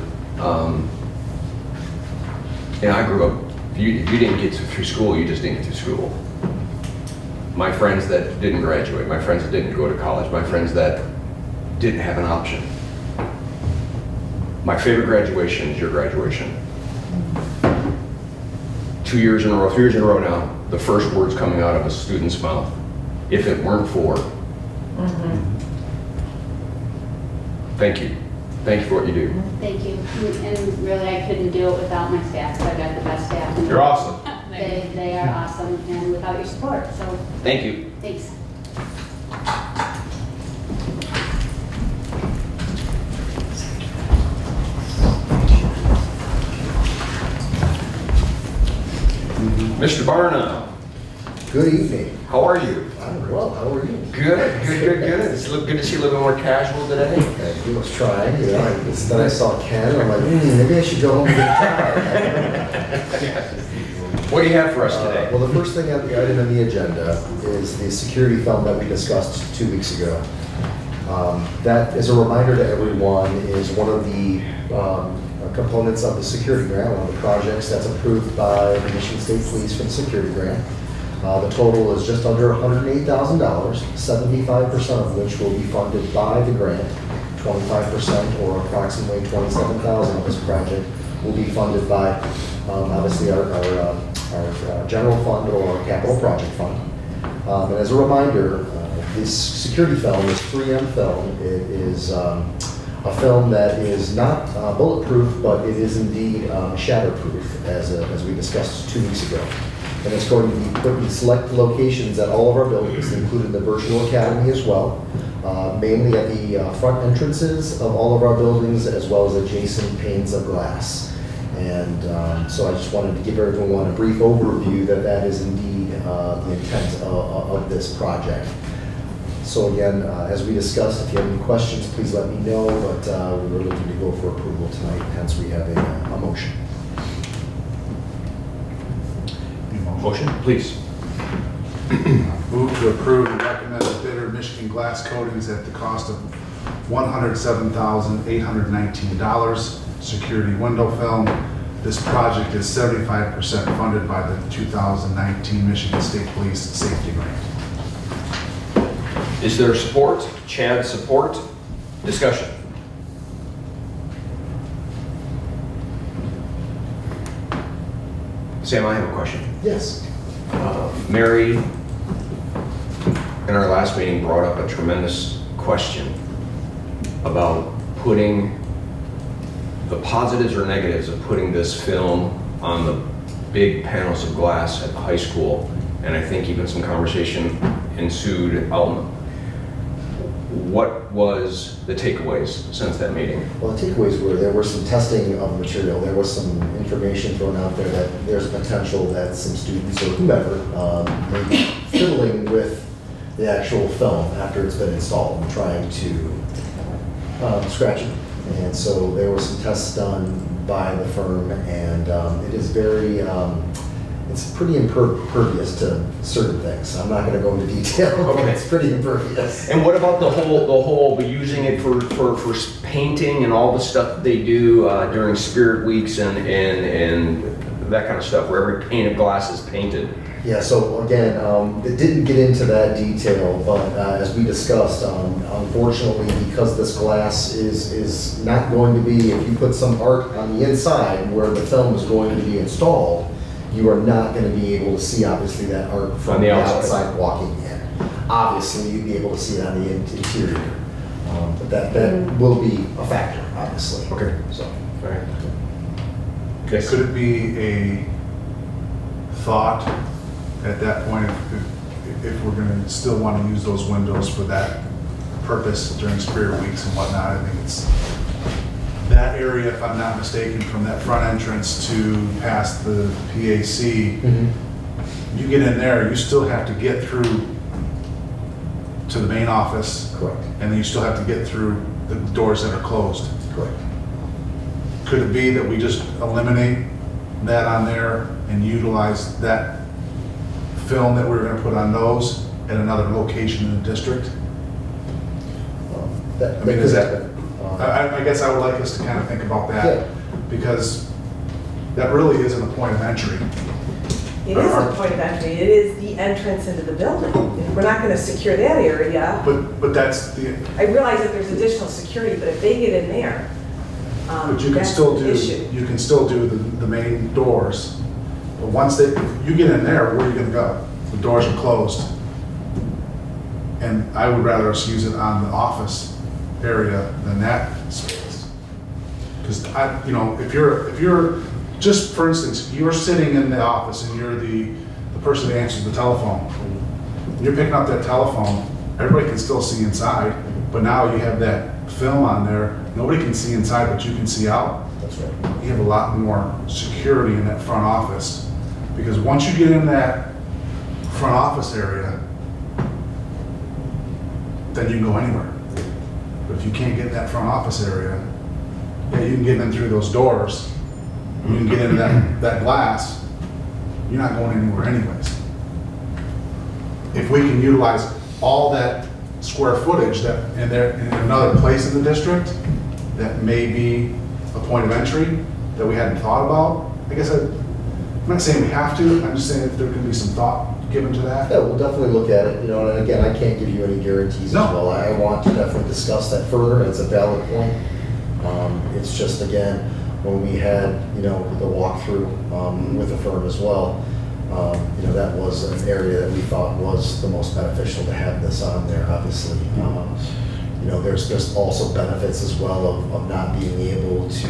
And I grew up, if you didn't get through school, you just didn't get through school. My friends that didn't graduate, my friends that didn't go to college, my friends that didn't have an option. My favorite graduation is your graduation. 2 years in a row, 3 years in a row now, the first words coming out of a student's mouth, if it weren't for. Thank you. Thank you for what you do. Thank you. And really, I couldn't do it without my staff. I've got the best staff. You're awesome. They are awesome, and without your support, so Thank you. thanks. Mr. Barna, Good evening. how are you? I'm well. How are you? Good. It's good to see you a little more casual today. Thank you. I was trying. You know, then I saw Ken. And I'm like, maybe I should go home and get tired. What do you have for us today? Well, the first thing on the item on the agenda is the security film that we discussed 2 weeks ago. That, as a reminder to everyone, is one of the components of the security grant, one of the projects that's approved by the Michigan State Police for the security grant. The total is just under $108,000, 75% of which will be funded by the grant. 25%, or approximately $27,000 of this project, will be funded by obviously our general fund or our capital project fund. And as a reminder, this security film, this 3M film, it is a film that is not bulletproof, but it is indeed shatterproof, as we discussed 2 weeks ago. And it's going to be put in select locations at all of our buildings, including the virtual academy as well, mainly at the front entrances of all of our buildings, as well as adjacent panes of glass. And so I just wanted to give everyone a brief overview that is indeed the intent of this project. So again, as we discussed, if you have any questions, please let me know, but we're looking to go for approval tonight, hence we have a motion. Motion, please. Move to approve the recommended bidder Michigan Glass Coatings at the cost of $107,819. Security window film. This project is 75% funded by the 2019 Michigan State Police Safety Grant. Is there support? Chad, support? Discussion. Sam, I have a question. Yes. Mary, in our last meeting, brought up a tremendous question about putting the positives or negatives of putting this film on the big panels of glass at the high school, and I think even some conversation ensued. What was the takeaways since that meeting? Well, the takeaways were there was some testing of material. There was some information thrown out there that there's potential that some students or whomever may be fiddling with the actual film after it's been installed and trying to scratch it. And so there were some tests done by the firm, and it is very, it's pretty impervious to certain things. I'm not going to go into detail, but it's pretty impervious. And what about the whole using it for painting and all the stuff that they do during Spirit Weeks and that kind of stuff, where every pane of glass is painted? Yeah, so again, it didn't get into that detail, but as we discussed, unfortunately, because this glass is not going to be, if you put some art on the inside where the film is going to be installed, you are not going to be able to see, obviously, that art from the outside walking in. Obviously, you'd be able to see it on the interior, but that will be a factor, obviously. Okay. So. All right. Could it be a thought at that point if we're going to still want to use those windows for that purpose during Spirit Weeks and whatnot? I think it's that area, if I'm not mistaken, from that front entrance to past the PAC, you get in there, you still have to get through to the main office. Correct. And then you still have to get through the doors that are closed. Correct. Could it be that we just eliminate that on there and utilize that film that we're going to put on those at another location in the district? Is that? I guess I would like us to kind of think about that, because that really isn't a point of entry. It is a point of entry. It is the entrance into the building. We're not going to secure that area. But that's the, I realize that there's additional security, but if they get in there, but you can that's still the do, issue. you can still do the main doors. But once they, you get in there, where are you gonna go? The doors are closed. And I would rather us use it on the office area than that space. Because if you're, just for instance, you're sitting in the office and you're the person that answers the telephone. You're picking up that telephone, everybody can still see inside, but now you have that film on there. Nobody can see inside, but you can see out. That's right. You have a lot more security in that front office. Because once you get in that front office area, then you can go anywhere. But if you can't get in that front office area, yeah, you can get in through those doors, you can get into that glass, you're not going anywhere anyways. If we can utilize all that square footage that in another place in the district, that may be a point of entry that we hadn't thought about, I guess I'm not saying we have to, I'm just saying if there can be some thought given to that. Yeah, we'll definitely look at it, and again, I can't give you any guarantees as well. I want to definitely discuss that further, and it's a valid point. It's just, again, when we had, the walkthrough with the firm as well, that was an area that we thought was the most beneficial to have this on there, obviously. There's also benefits as well of not being able to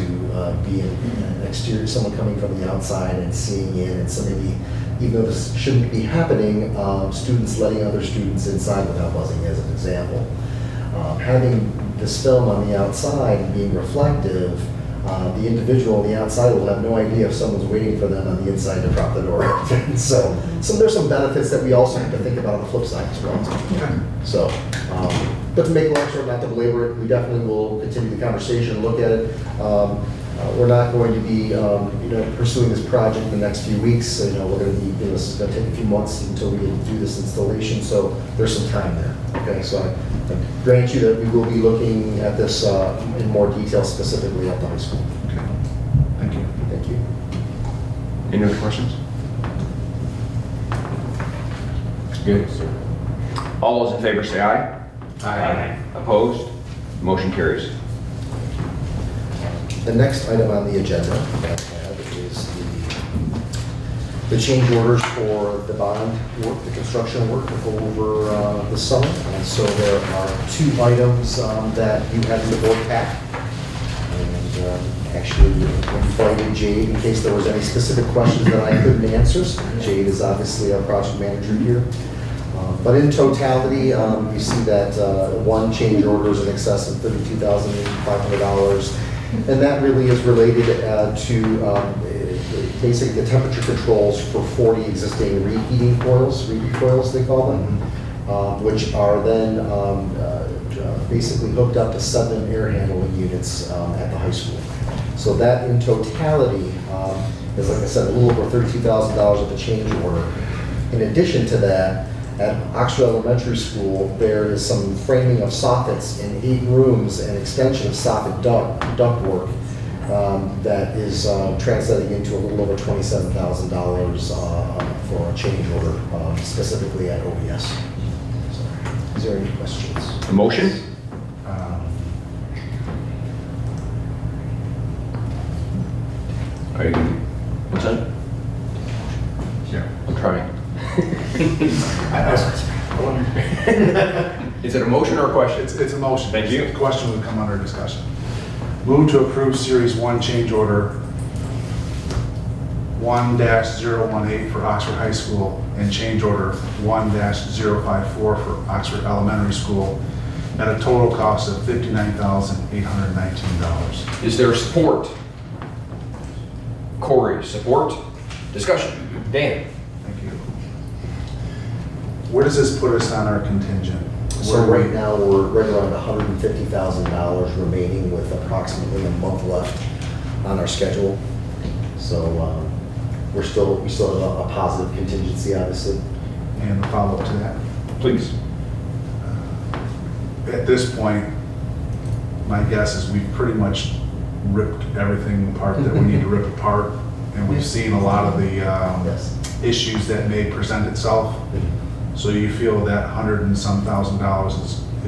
be in an exterior, someone coming from the outside and seeing in, and so maybe, even though this shouldn't be happening, students letting other students inside without buzzing, as an example. Having this film on the outside and being reflective, the individual on the outside will have no idea if someone's waiting for them on the inside to prop the door open. So there's some benefits that we also have to think about on the flip side as well. So, but to make a long story, not to belabor it, we definitely will continue the conversation, look at it. We're not going to be, pursuing this project in the next few weeks. We're going to be, this is going to take a few months until we get to do this installation. So there's some time there. Okay, so I grant you that we will be looking at this in more detail, specifically at the high school. Okay. Thank you. Thank you. Any other questions? Good. All those in favor say aye. Aye. Opposed? Motion carries. The next item on the agenda that I have is the change orders for the bond work, the construction work over the summer. And so there are two items that you have in the board pack. And actually, we invited Jade in case there was any specific questions that I couldn't answer. So Jade is obviously our project manager here. But in totality, you see that one change order is in excess of $32,500. And that really is related to basically the temperature controls for 40 existing reheat coils they call them, which are then basically hooked up to 7 air handling units at the high school. So that in totality is, like I said, a little over $32,000 of the change order. In addition to that, at Oxford Elementary School, there is some framing of soffits in 8 rooms and extension of soffit ductwork that is translating into a little over $27,000 for a change order, specifically at OBS. So, is there any questions? A motion? Are you, what's that? Yeah. I'm trying. Is it a motion or a question? It's a motion. Thank you. The question would come under discussion. Move to approve Series 1 change order 1-018 for Oxford High School and change order 1-054 for Oxford Elementary School at a total cost of $59,819. Is there support? Corey, support? Discussion? Dan? Thank you. Where does this put us on our contingent? So right now, we're right around $150,000 remaining with approximately a month left on our schedule. So we still have a positive contingency, obviously. And a follow-up to that? Please. At this point, my guess is we've pretty much ripped everything apart that we need to rip apart, and we've seen a lot of the issues that may present itself. So you feel that $100 and some thousand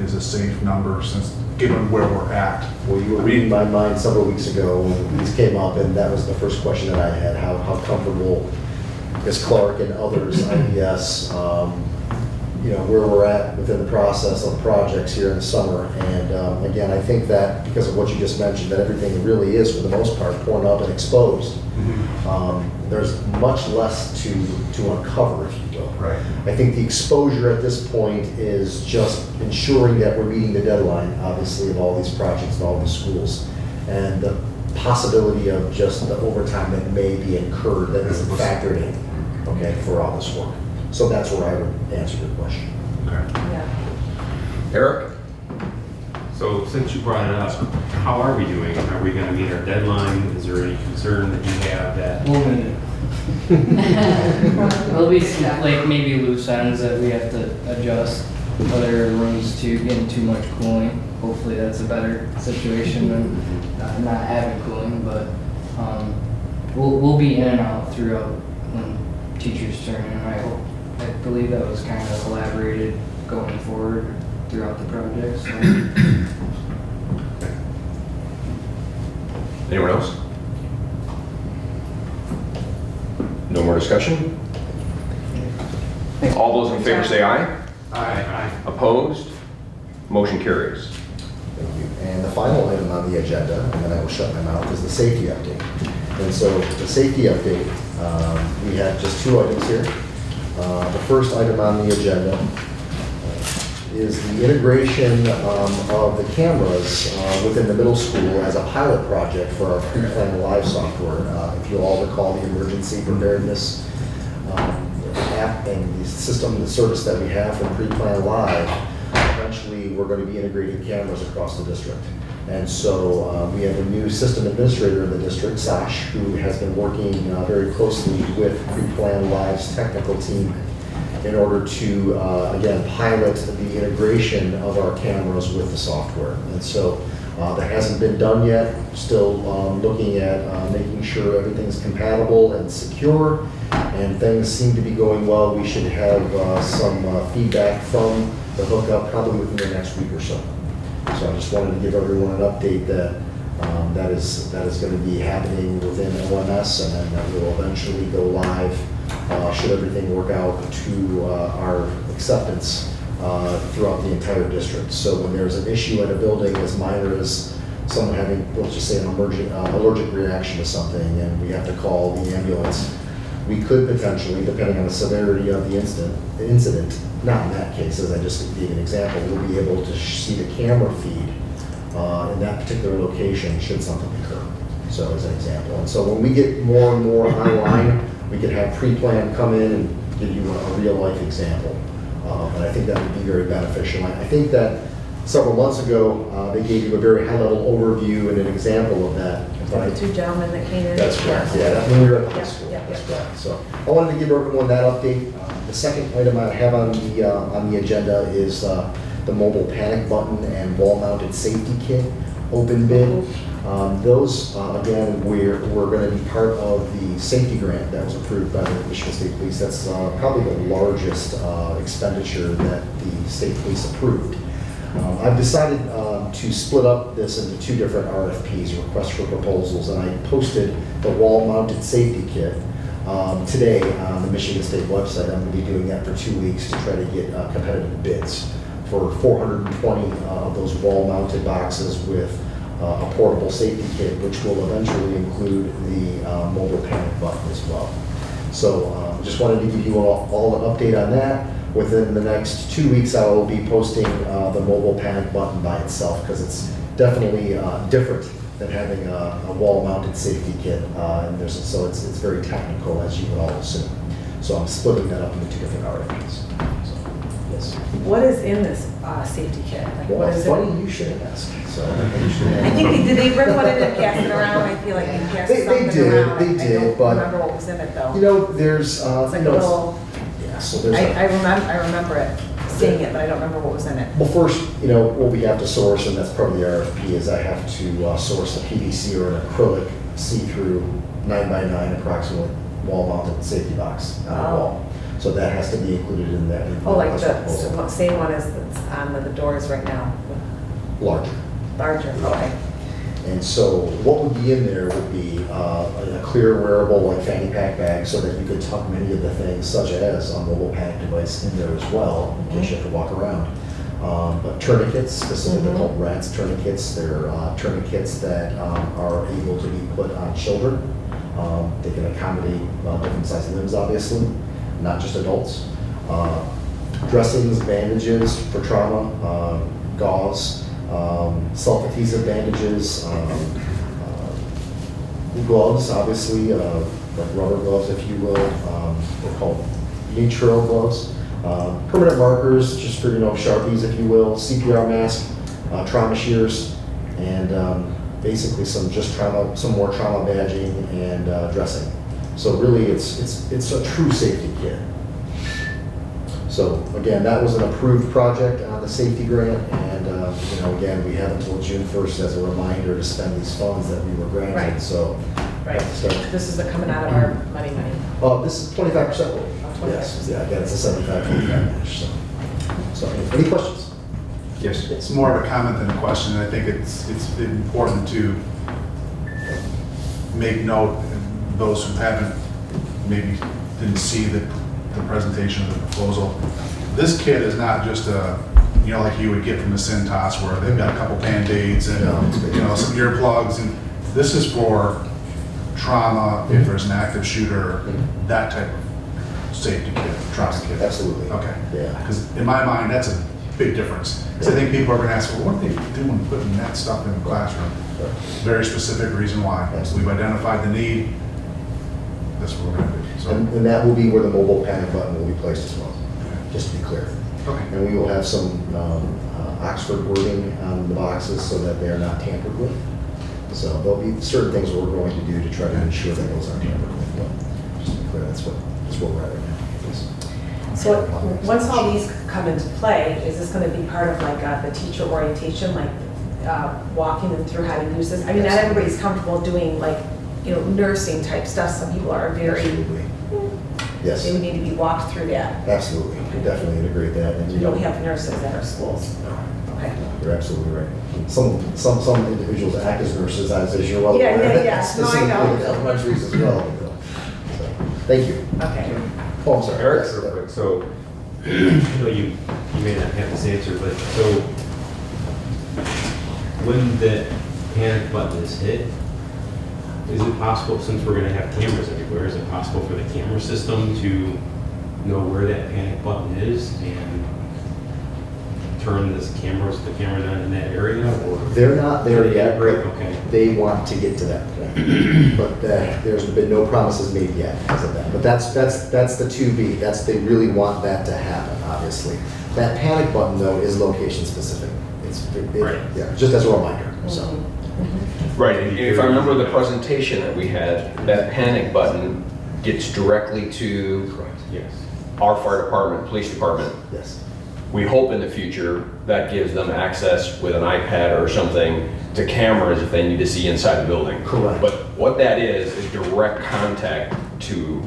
is a safe number, since given where we're at? Well, you were reading my mind several weeks ago when these came up, and that was the first question that I had. How comfortable is Clark and others, IBS, where we're at within the process of projects here in the summer. And again, I think that because of what you just mentioned, that everything really is, for the most part, torn up and exposed. There's much less to uncover, if you will. Right. I think the exposure at this point is just ensuring that we're meeting the deadline, obviously, of all these projects and all these schools. And the possibility of just the overtime that may be incurred that isn't factored in, okay, for all this work. So that's where I would answer your question. Okay. Eric? So since you brought it up, how are we doing? Are we gonna meet our deadline? Is there any concern that you have that? We'll meet it. There'll be some, like, maybe loose ends that we have to adjust. Other rooms to getting too much cooling. Hopefully that's a better situation than not having cooling, but we'll be in and out throughout when teachers turn in. I believe that was kind of elaborated going forward throughout the project. So. Anyone else? No more discussion? All those in favor say aye. Aye. Opposed? Motion carries. Thank you. And the final item on the agenda, and then I will shut my mouth, is the safety update. And so the safety update, we have just two items here. The first item on the agenda is the integration of the cameras within the middle school as a pilot project for our pre-planned live software. If you all recall the emergency preparedness app and the system, the service that we have from pre-planned live, eventually we're going to be integrating cameras across the district. And so we have a new system administrator in the district, Sash, who has been working very closely with pre-planned live's technical team in order to, again, pilot the integration of our cameras with the software. And so that hasn't been done yet. Still looking at making sure everything's compatible and secure, and things seem to be going well. We should have some feedback from the hookup probably within the next week or so. So I just wanted to give everyone an update that that is going to be happening within OMS, and then that will eventually go live should everything work out to our acceptance throughout the entire district. So when there's an issue at a building as minor as someone having, let's just say, an allergic reaction to something, and we have to call the ambulance, we could potentially, depending on the severity of the incident, not in that case, as I just gave an example, we'll be able to see the camera feed in that particular location should something occur. So as an example. And so when we get more and more online, we could have pre-plan come in and give you a real life example. And I think that would be very beneficial. I think that several months ago, they gave you a very high level overview and an example of that. The two gentlemen that came in. That's correct, yeah, that's when we were at high school. Yeah. That's correct. So I wanted to give everyone that update. The second item I have on the agenda is the mobile panic button and wall-mounted safety kit open bid. Those, again, we're going to be part of the safety grant that was approved by the Michigan State Police. That's probably the largest expenditure that the state police approved. I've decided to split up this into two different RFPs, requests for proposals, and I posted the wall-mounted safety kit today on the Michigan State website. I'm going to be doing that for 2 weeks to try to get competitive bids for 420 of those wall-mounted boxes with a portable safety kit, which will eventually include the mobile panic button as well. So just wanted to give you all an update on that. Within the next 2 weeks, I will be posting the mobile panic button by itself, because it's definitely different than having a wall-mounted safety kit. And so it's very technical, as you would all assume. So I'm splitting that up into two different RFPs. So, yes. What is in this safety kit? Like, Well, what is funny it? you should ask. So I think did they bring one in and pass it around? I feel like they passed something around. They did, I don't but remember what was in it though. you know, there's It's like a little. yeah. So there's I remember it. seeing it, but I don't remember what was in it. Well, first, what we have to source, and that's part of the RFP, is I have to source a PVC or an acrylic see-through 9x9 approximately wall-mounted safety box on the wall. So that has to be included in that. Oh, like the same one as that's on the doors right now? Larger. Larger, okay. And so what would be in there would be a clear wearable like fanny pack bag so that you could tuck many of the things such as a mobile panic device in there as well in case you have to walk around. But tourniquets, specifically called RATS tourniquets, they're tourniquets that are able to be put on children. They can accommodate different sized limbs obviously, not just adults. Dressings, bandages for trauma, gauze, self-adhesive bandages, gloves, obviously, like rubber gloves, if you will. They're called neutral gloves. Permanent markers, just for, Sharpies, if you will. CPR mask, trauma shears, and basically some more trauma badging and dressing. So really, it's a true safety kit. So again, that was an approved project on the safety grant, and again, we have until June 1st as a reminder to spend these funds that we were granted. Right. So Right. This is coming out of our money. this is 25%. Yes. Yeah. Again, it's a 75-25 match. So any questions? Yes. It's more of a comment than a question, and I think it's important to make note, and those who maybe didn't see the presentation of the proposal. This kit is not just like you would get from the Cintas where they've got a couple Band-Aids and some earplugs, and this is for trauma, if there's an active shooter, that type of safety kit, trauma kit. Absolutely. Okay. Yeah. Because in my mind, that's a big difference. Because I think people are going to ask, well, what are they doing putting that stuff in the classroom? Very specific reason why. So we've identified the need. That's what we're going to do. So. And that will be where the mobile panic button will be placed as well, just to be clear. Okay. And we will have some Oxford wording on the boxes so that they are not tampered with. So there'll be certain things we're going to do to try to ensure that those aren't tampered with. But just to be clear, that's where we're at right now. Yes. So once all these come into play, is this going to be part of like the teacher orientation, like walking them through how to use this? I mean, not everybody's comfortable doing like, nursing type stuff. Some people are very, yes. They would need to be walked through that. Absolutely, we definitely integrate that. And We don't have nurses at our schools. Okay. You're absolutely right. Some individuals act as nurses, as you're well aware. Yeah. No, I know. Elementaries as well. So, thank you. Okay. Oh, I'm sorry. Eric, real quick. So, you may not have this answer, but so when the panic button is hit, is it possible, since we're going to have cameras everywhere, is it possible for the camera system to know where that panic button is and turn the cameras on in that area? Or they're not there yet. Okay. They want to get to that point, but there's been no promises made yet because of that. But that's the 2B. They really want that to happen. Obviously, that panic button though is location specific. Right. Yeah, just as a reminder. So. Right, and if I remember the presentation that we had, that panic button gets directly to our fire department, police department. Yes. We hope in the future that gives them access with an iPad or something to cameras if they need to see inside the building. Correct. But what that is direct contact to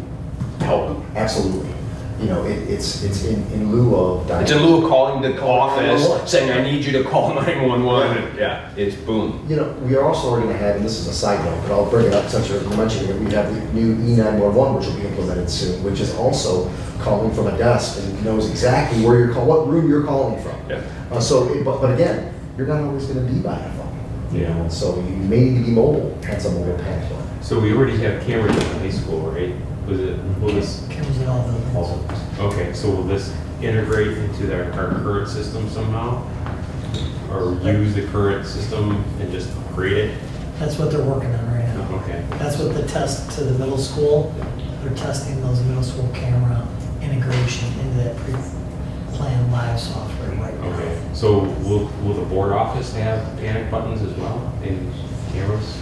help them. Absolutely. It's in lieu of. It's in lieu of calling the office, saying I need you to call 911. Yeah, it's boom. We are also already going to have, and this is a side note, but I'll bring it up since you're mentioning it. We have the new E911, which will be implemented soon, which is also calling from a desk and knows exactly where you're calling, what room you're calling from. Yeah. But again, you're not always going to be by a phone. Yeah. So you may need to be mobile, hence a mobile panic button. So we already have cameras in high school, right? Will this? Cameras in all buildings. Okay, so will this integrate into our current system somehow? Or use the current system and just upgrade it? That's what they're working on right now. Okay. That's what the test to the middle school, they're testing those middle school camera integration into that pre-planned live software right now. Okay, so will the board office have panic buttons as well in cameras?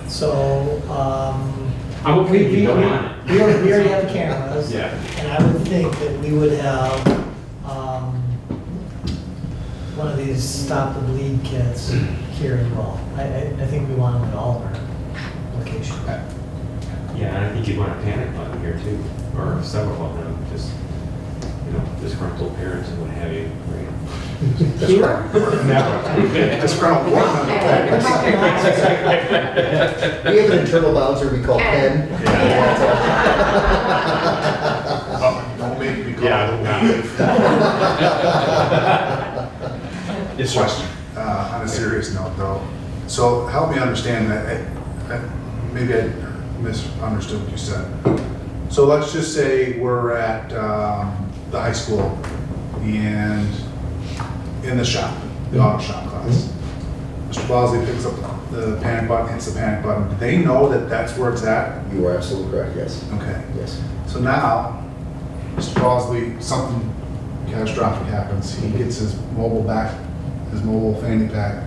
So, I'm okay if you don't want it. we already have cameras. Yeah. And I would think that we would have one of these stop the bleed kits here as well. I think we want them at all of our locations. Yeah, and I think you'd want a panic button here too, or several of them, just, disgruntled parents and what have you, right? Disgruntled board member. We have an internal bouncer we call Ken. Don't make me call. Yes, sir. Question, on a serious note though. So help me understand that, maybe I misunderstood what you said. So let's just say we're at the high school and in the shop, the auto shop class. Mr. Bosley picks up the panic button, hits the panic button. Do they know that that's where it's at? You are absolutely correct, yes. Okay. Yes. So now, Mr. Bosley, something catastrophic happens. He gets his mobile fanny pack,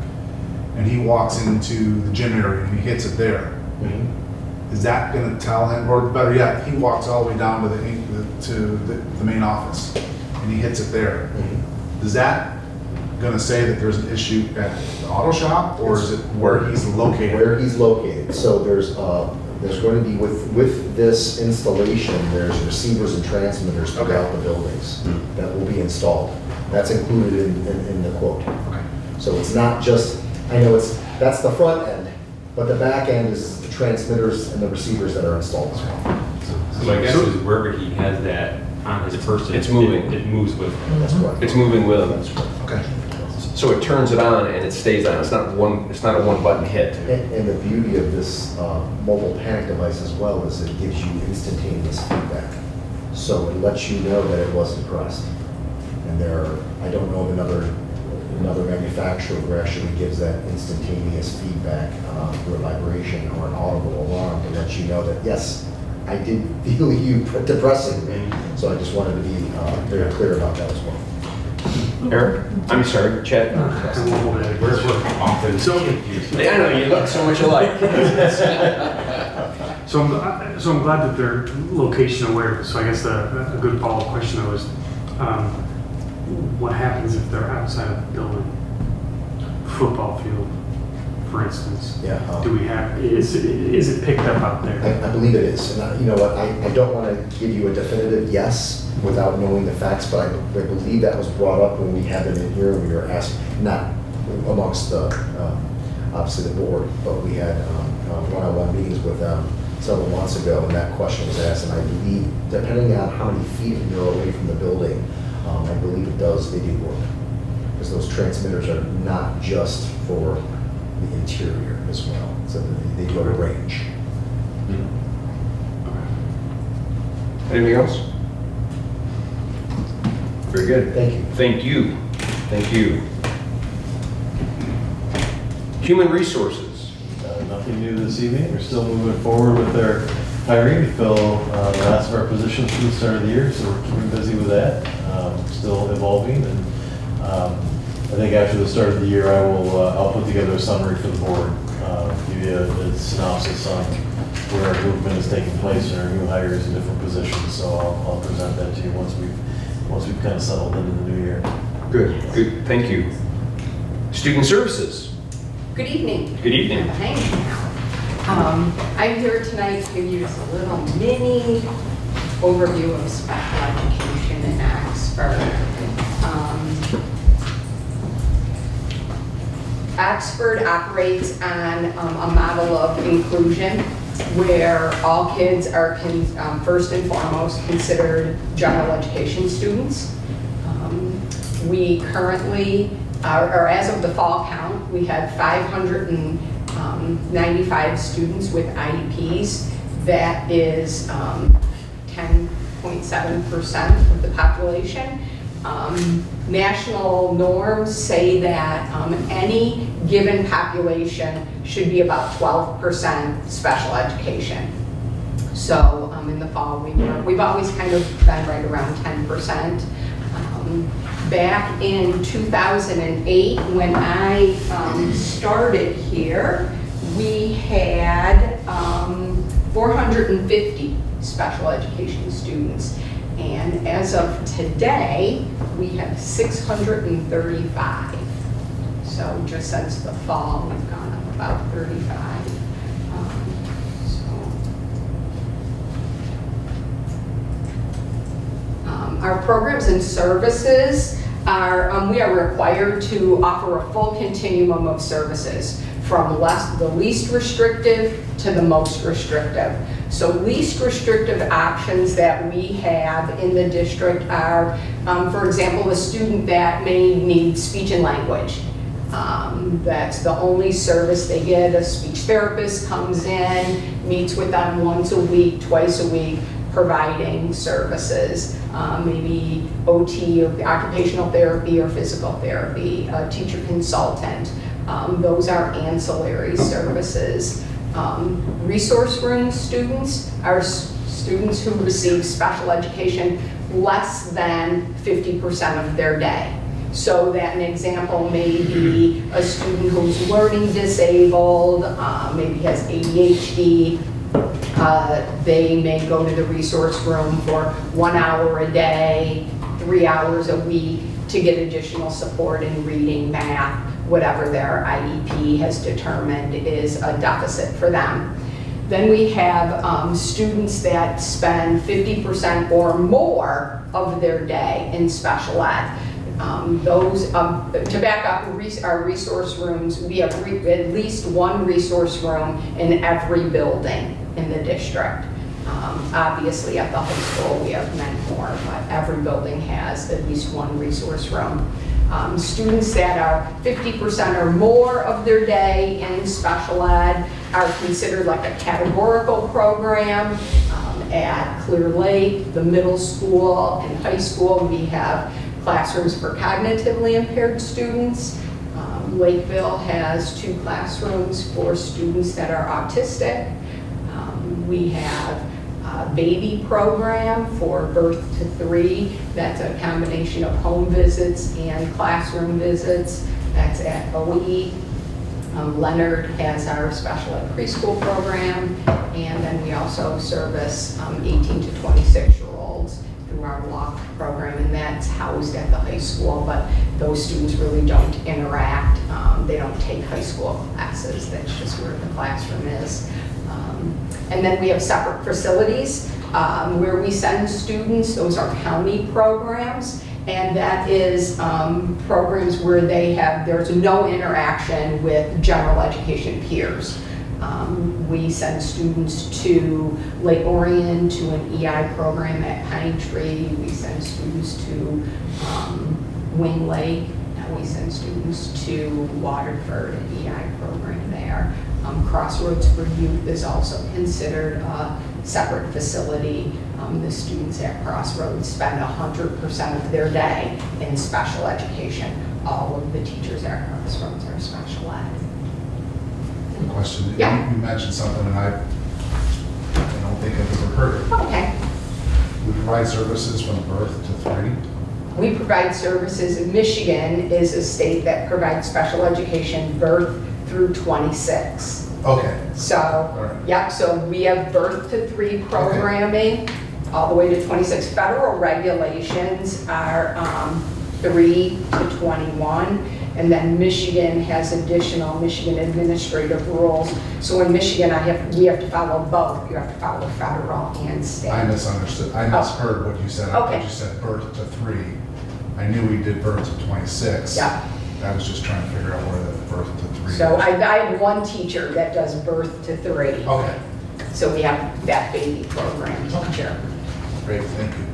and he walks into the gym area and he hits it there. Is that going to tell him, or better yet, he walks all the way down to the main office and he hits it there. Is that going to say that there's an issue at the auto shop, or is it where he's located? Where he's located. So there's going to be, with this installation, there's receivers and transmitters throughout the buildings that will be installed. That's included in the quote. Okay. So it's not just, that's the front end, but the back end is the transmitters and the receivers that are installed as well. So my guess is wherever he has that on his person, It's moving. It moves with him. That's correct. It's moving with them. Okay. So it turns it on and it stays on. It's not a one button hit. And the beauty of this mobile panic device as well is it gives you instantaneous feedback. So it lets you know that it wasn't pressed. And I don't know of another manufacturer who actually gives that instantaneous feedback through a vibration or an audible alarm to let you know that, yes, I did feel you depressing me. So I just wanted to be very clear about that as well. Eric? I'm sorry, Chad? We're often So- I know, you look so much alike. So I'm glad that they're location aware. So I guess a good follow-up question though is, what happens if they're outside of the building? Football field, for instance. Yeah. Do we have, is it picked up out there? I believe it is. And you know what, I don't want to give you a definitive yes without knowing the facts, but I believe that was brought up when we had it in here and we were asked, not amongst the, obviously the board, but we had one-on-one meetings with them several months ago, and that question was asked, and I believe, depending on how many feet you're away from the building, I believe they do work. Because those transmitters are not just for the interior as well, so they do have a range. Anything else? Very good. Thank you. Thank you. Thank you. Human resources. Nothing new this evening. We're still moving forward with our hiring to fill the last of our positions from the start of the year, so we're keeping busy with that. Still evolving, and I think after the start of the year, I'll put together a summary for the board, give you a synopsis on where our movement is taking place and our new hires in different positions. So I'll present that to you once we've kind of settled into the new year. Good. Good. Thank you. Student services. Good evening. Good evening. Thank you. I'm here tonight to give you just a little mini overview of special education in Oxford. Oxford operates on a model of inclusion where all kids are first and foremost considered general education students. We currently, or as of the fall count, we had 595 students with IEPs. That is 10.7% of the population. National norms say that any given population should be about 12% special education. So in the fall, we've always kind of been right around 10%. Back in 2008, when I started here, we had 450 special education students. And as of today, we have 635. So just since the fall, we've gone up about 35. Our programs and services are, we are required to offer a full continuum of services from the least restrictive to the most restrictive. So least restrictive options that we have in the district are, for example, a student that may need speech and language. That's the only service they get. A speech therapist comes in, meets with them once a week, twice a week, providing services, maybe OT or occupational therapy or physical therapy, a teacher consultant. Those are ancillary services. Resource room students are students who receive special education less than 50% of their day. So that an example may be a student who's learning disabled, maybe has ADHD. They may go to the resource room for 1 hour a day, 3 hours a week to get additional support in reading, math, whatever their IEP has determined is a deficit for them. Then we have students that spend 50% or more of their day in special ed. To back up, our resource rooms, we have at least one resource room in every building in the district. Obviously at the high school we have many more, but every building has at least one resource room. Students that are 50% or more of their day in special ed are considered like a categorical program. At Clear Lake, the middle school and high school, we have classrooms for cognitively impaired students. Lakeville has 2 classrooms for students that are autistic. We have a baby program for birth to 3. That's a combination of home visits and classroom visits. That's at OE. Leonard has our special ed preschool program, and then we also service 18 to 26-year-olds through our LOFT program, and that's housed at the high school, but those students really don't interact. They don't take high school classes. That's just where the classroom is. And then we have separate facilities where we send students. Those are county programs, and that is programs where there's no interaction with general education peers. We send students to Lake Orion to an EI program at Pine Tree. We send students to Wing Lake. And we send students to Waterford, an EI program there. Crossroads for Youth is also considered a separate facility. The students at Crossroads spend 100% of their day in special education. All of the teachers at Crossroads are special ed. Good question. Yeah. You mentioned something and I don't think I've ever heard it. Okay. We provide services from birth to 3. We provide services. Michigan is a state that provides special education birth through 26. Okay. So, right. Yep, so we have birth to 3 programming, all the way to 26. Federal regulations are 3 to 21, and then Michigan has additional Michigan administrative rules. So in Michigan, we have to follow both. You have to follow federal and state. I misunderstood. I misheard what you said. I Okay. thought you said birth to 3. I knew we did birth to 26. Yeah. I was just trying to figure out where the birth to 3 So is. I have one teacher that does birth to 3. Okay. So we have that baby program teacher. Great, thank you.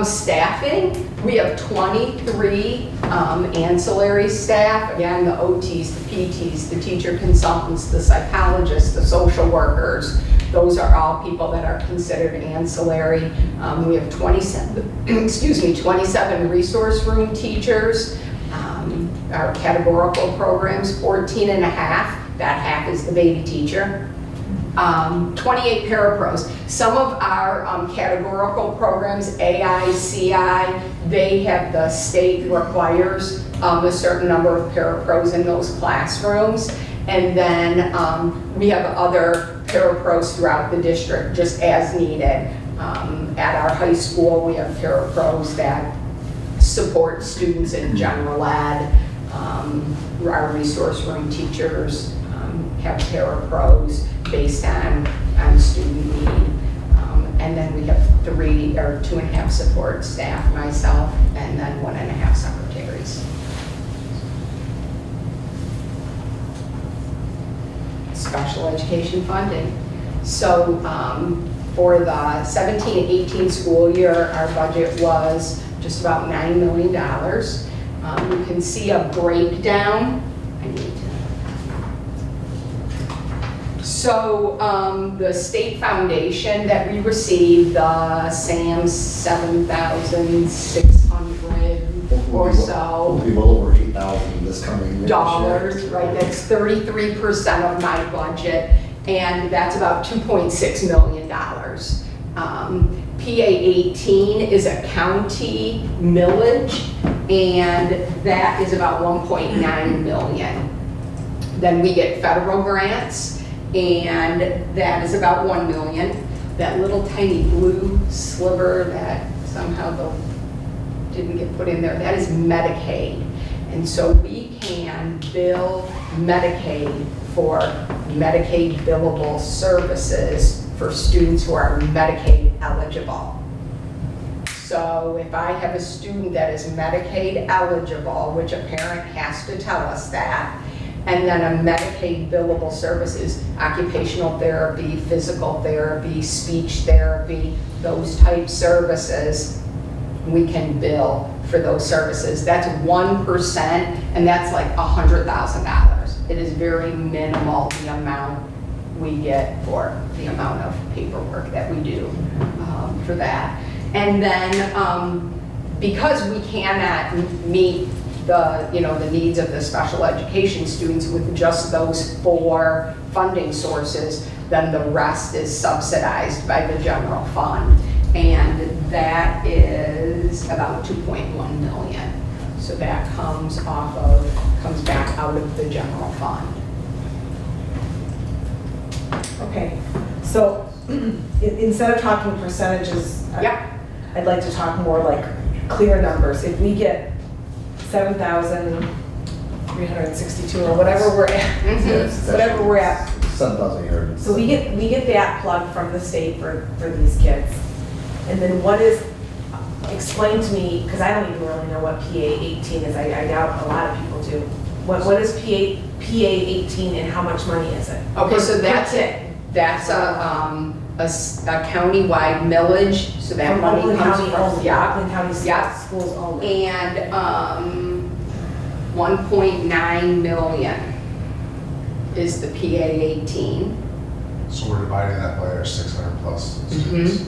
Staffing, we have 23 ancillary staff. Again, the OTs, the PTs, the teacher consultants, the psychologists, the social workers. Those are all people that are considered ancillary. We have 27 resource room teachers. Our categorical programs, 14 and a half. That half is the baby teacher. 28 parapros. Some of our categorical programs, AI, CI, they have the state requires a certain number of parapros in those classrooms. And then we have other parapros throughout the district, just as needed. At our high school, we have parapros that support students in general ed. Our resource room teachers have parapros based on student need. And then we have 2.5 support staff, myself, and then 1.5 secretaries. Special education funding. So for the 17-18 school year, our budget was just about $9 million. You can see a breakdown. So the state foundation that we received, the SAM 7,600 or so. Will be well over 8,000 this coming dollars, right? That's 33% of my budget, and that's about $2.6 million. PA 18 is a county millage, and that is about 1.9 million. Then we get federal grants, and that is about 1 million. That little tiny blue sliver that somehow didn't get put in there, that is Medicaid. And so we can bill Medicaid for Medicaid billable services for students who are Medicaid eligible. So if I have a student that is Medicaid eligible, which a parent has to tell us that, and then a Medicaid billable services, occupational therapy, physical therapy, speech therapy, those type services, we can bill for those services. That's 1%, and that's like $100,000. It is very minimal, the amount we get for the amount of paperwork that we do for that. And then because we cannot meet the needs of the special education students with just those 4 funding sources, then the rest is subsidized by the general fund. And that is about 2.1 million. So that comes back out of the general fund. Okay, so instead of talking percentages, I'd like to talk more like clear numbers. If we get 7,362 or whatever we're at, whatever we're at. 7,800. So we get that plug from the state for these kids. And then explain to me, because I don't even really know what PA 18 is. I doubt a lot of people do. What is PA 18 and how much money is it? Okay, so that's a county-wide millage, so that money comes from Oakland County schools only. And 1.9 million is the PA 18. So we're dividing that by our 600 plus students.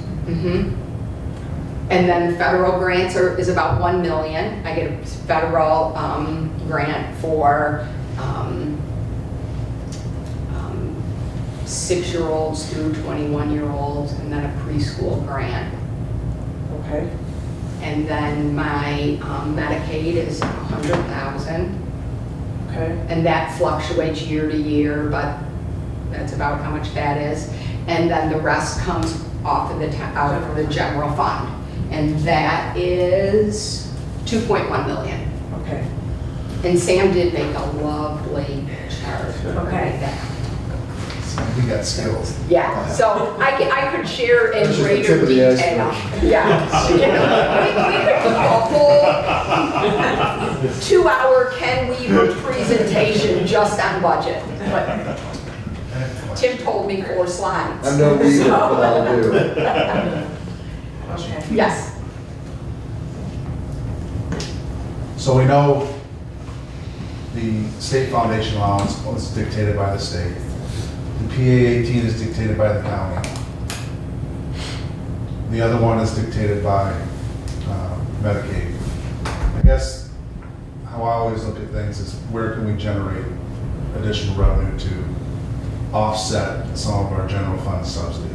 And then federal grants is about 1 million. I get a federal grant for 6-year-olds through 21-year-olds, and then a preschool grant. Okay. And then my Medicaid is 100,000. Okay. And that fluctuates year to year, but that's about how much that is. And then the rest comes off of out of the general fund. And that is 2.1 million. Okay. And Sam did make a lovely chart. Okay. We got skills. Yeah, so I could share in That's just the tip greater of the detail. Yeah, we could do a whole 2-hour Ken Weaver presentation just on budget. But Tim told me 4 slides. I'm no reader, but I'll do. Okay. Yes. So we know the state foundation allowance is dictated by the state. The PA 18 is dictated by the county. The other one is dictated by Medicaid. I guess how I always look at things is where can we generate additional revenue to offset some of our general fund subsidy.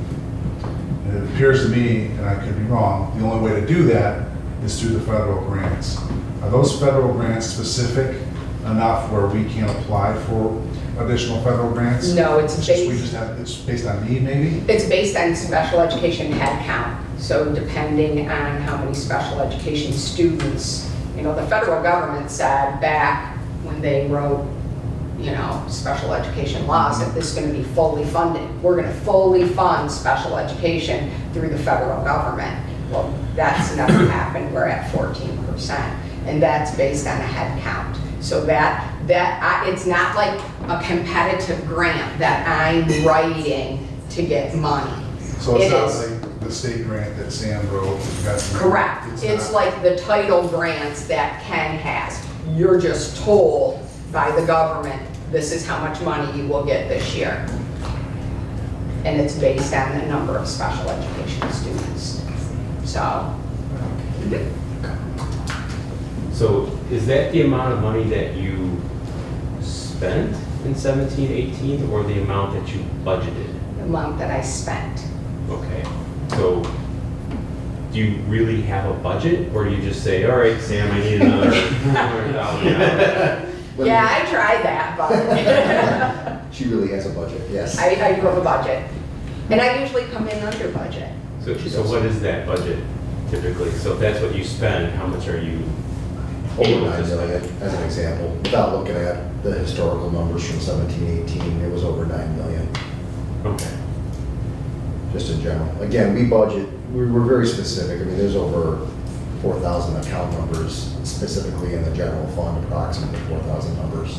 And it appears to me, and I could be wrong, the only way to do that is through the federal grants. Are those federal grants specific enough where we can apply for additional federal grants? No, it's Just we based, just have, it's based on need maybe? it's based on special education head count. So depending on how many special education students, you know, the federal government said back when they wrote, you know, special education laws, that this is going to be fully funded. We're going to fully fund special education through the federal government. Well, that's never happened. We're at 14%, and that's based on a head count. So it's not like a competitive grant that I'm writing to get money. So it's It not is. like the state grant that Sam wrote? that got some- Correct. It's not- like the title grants that Ken has. You're just told by the government, this is how much money you will get this year. And it's based on the number of special education students. So, So is that the amount of money that you spent in 17, 18, or the amount that you budgeted? the amount that I spent. Okay, so do you really have a budget, or do you just say, all right, Sam, I need another $400,000? Yeah, I tried that, but She really has a budget, yes. I do have a budget. And I usually come in under budget. So what is that budget typically? So if that's what you spend, how much are you Over able 9 to spend? million, as an example, without looking at the historical numbers from 17, 18, it was over 9 million, Okay. just in general. Again, we budget, we're very specific, I mean, there's over 4,000 account numbers specifically in the general fund, approximately 4,000 numbers.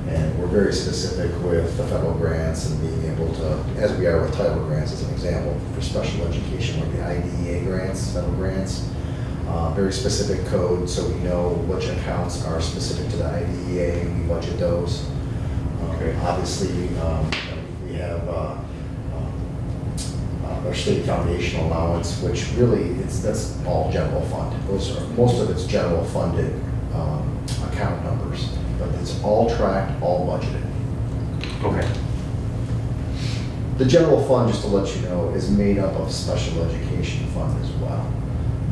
And we're very specific with the federal grants and being able to, as we are with title grants as an example, for special education, like the IDEA grants, federal grants, very specific code, so we know which accounts are specific to the IDEA, and we budget those. Okay. Obviously, we have our state foundation allowance, which really, that's all general fund. Most of it's general funded account numbers, but it's all tracked, all budgeted. Okay. The general fund, just to let you know, is made up of special education fund as well.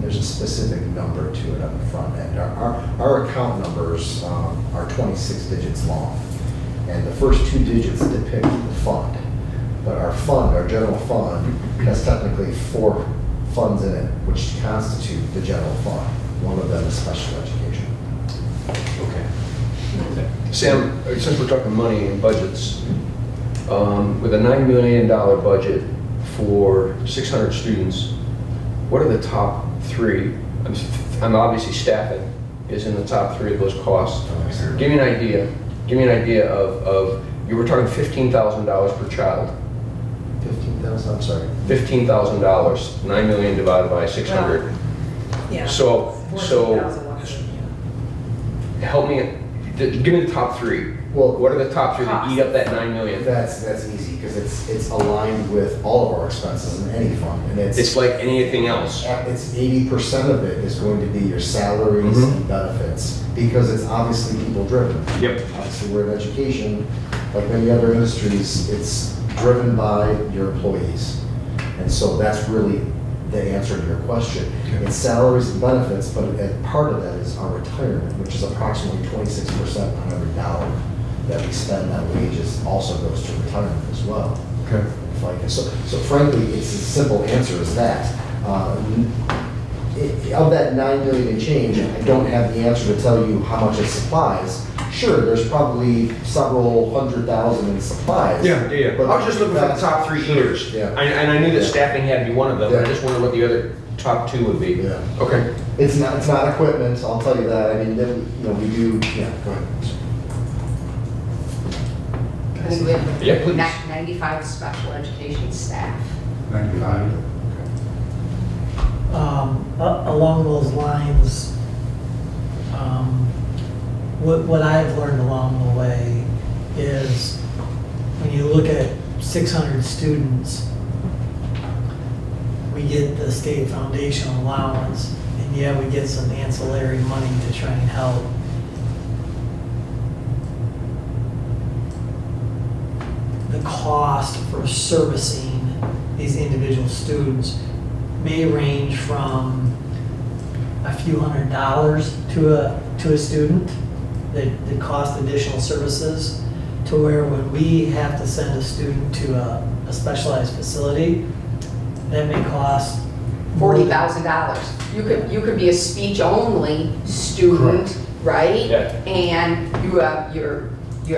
There's a specific number to it on the front end. Our account numbers are 26 digits long, and the first 2 digits depict the fund. But our fund, our general fund, has technically 4 funds in it, which constitute the general fund. One of them is special education. Okay. Sam, since we're talking money and budgets, with a $9 million budget for 600 students, what are the top 3? I'm obviously staffing is in the top 3 of those costs. Give me an idea. Give me an idea of you were talking $15,000 per child. 15,000, I'm sorry. $15,000, $9 million divided by 600. Yeah. So 14,000. help me, give me the top 3. Well, what are the top 3 that eat up that $9 million? That's easy because it's aligned with all of our expenses in any fund, and It's like anything else. It's 80% of it is going to be your salaries and benefits because it's obviously people driven. Yep. Obviously, we're in education, like many other industries, it's driven by your employees, and so that's really the answer to your question. It's salaries and benefits, but part of that is our retirement, which is approximately 26% on every dollar that we spend on wages also goes to retirement as well. Okay. So frankly, it's as simple answer as that. Of that 9 million and change, I don't have the answer to tell you how much it supplies. Sure, there's probably several 100,000 in supplies. Yeah. But I was just looking for the top 3 eaters. Yeah. And I knew that staffing had to be one of them. Yeah. I just wondered what the other top 2 would be. Yeah. Okay. It's not equipment, I'll tell you that. I mean, then, we do, yeah, go ahead. And we have Yeah, please. 95 special education staff. 95. Along those lines, what I've learned along the way is when you look at 600 students, we get the state foundation allowance, and yeah, we get some ancillary money to try and help. The cost for servicing these individual students may range from a few $100s to a student that cost additional services to where when we have to send a student to a specialized facility, that may cost $40,000. You could be a speech-only student, Correct. right? Yeah. And you have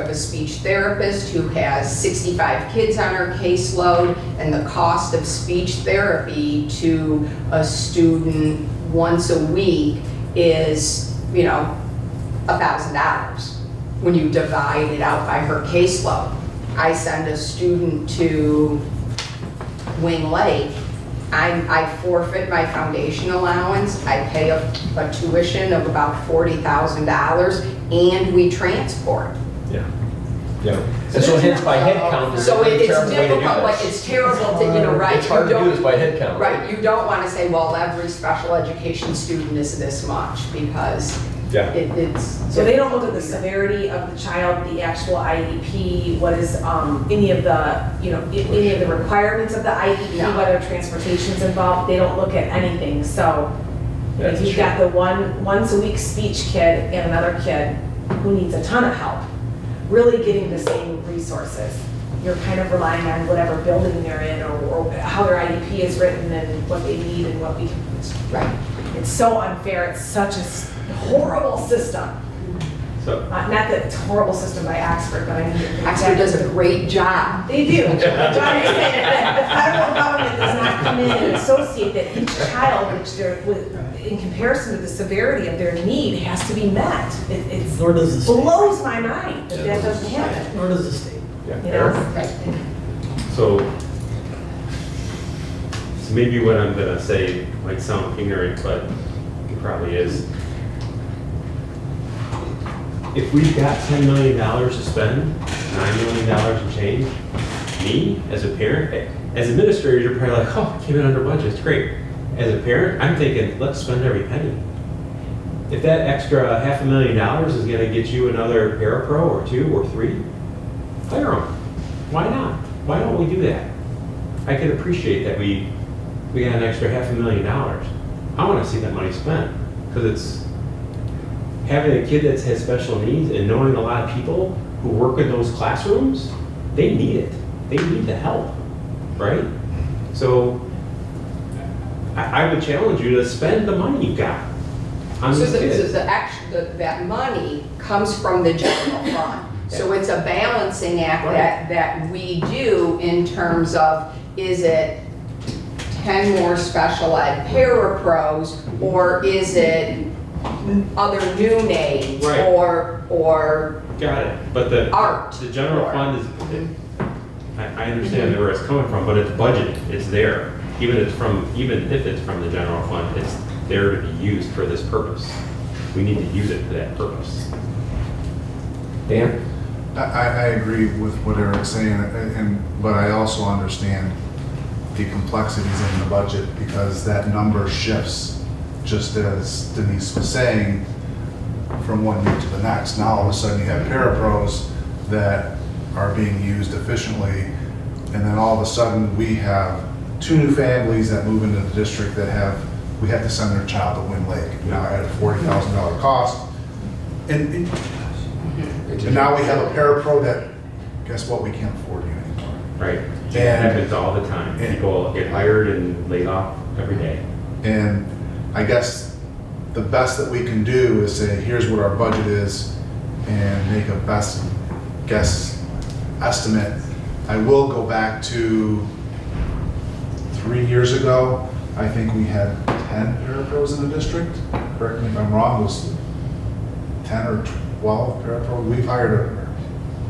a speech therapist who has 65 kids on her caseload, and the cost of speech therapy to a student once a week is, $1,000 when you divide it out by her caseload. I send a student to Wing Lake, I forfeit my foundation allowance, I pay a tuition of about $40,000, and we transport. Yeah. And so hence by head count is a So really it's terrible way to do difficult, like, this. it's terrible to, right? It's hard You to do don't- this by head count. Right, you don't want to say, well, every special education student is this much, because Yeah. it's. So they don't look at the severity of the child, the actual IEP, what is any of the, any of the requirements of the IEP, No. whether transportation's involved, they don't look at anything. So That's if you've true. got the once a week speech kid and another kid who needs a ton of help, really getting the same resources, you're kind of relying on whatever building they're in or how their IEP is written and what they need and what we can. Right. It's so unfair. It's such a horrible system. So, Not that it's a horrible system by Oxford, but I mean. Oxford does a great job. They do. But I'm just saying that the federal government does not come in and associate that each child, which they're, in comparison to the severity of their need, has to be met. It's Nor does the state. blows my mind that that doesn't happen. Nor does the state. You know? so maybe what I'm gonna say might sound ignorant, but it probably is. If we've got $10 million to spend, $9 million and change, me, as a parent, as administrators, you're probably like, oh, came in under budget, it's great. As a parent, I'm thinking, let's spend every penny. If that extra $500,000 is gonna get you another parapro or 2 or 3, hire them. Why not? Why don't we do that? I can appreciate that we got an extra $500,000. I wanna see that money spent, because it's, having a kid that has special needs and knowing a lot of people who work in those classrooms, they need it. They need the help, right? So I would challenge you to spend the money you've got on So these kids. that money comes from the general fund. So it's a balancing act that we do in terms of, is it 10 more special ed parapros, or is it other new names, Right. or Got it, but the art. the general fund is, I understand where it's coming from, but it's budgeted, it's there. Even if it's from the general fund, it's there to be used for this purpose. We need to use it for that purpose. Dan? I agree with what Eric's saying, but I also understand the complexities in the budget, because that number shifts, just as Denise was saying, from one year to the next. Now all of a sudden you have parapros that are being used efficiently, and then all of a sudden we have 2 new families that move into the district that we have to send their child to Win Lake, now at a $40,000 cost. And now we have a parapro that, guess what, we can't afford you anymore. Right. It happens all the time. People get hired and laid off every day. And I guess the best that we can do is say, here's what our budget is, and make a best guess estimate. I will go back to 3 years ago. I think we had 10 parapros in the district. Correct me if I'm wrong, it was 10 or 12 parapros. We've hired a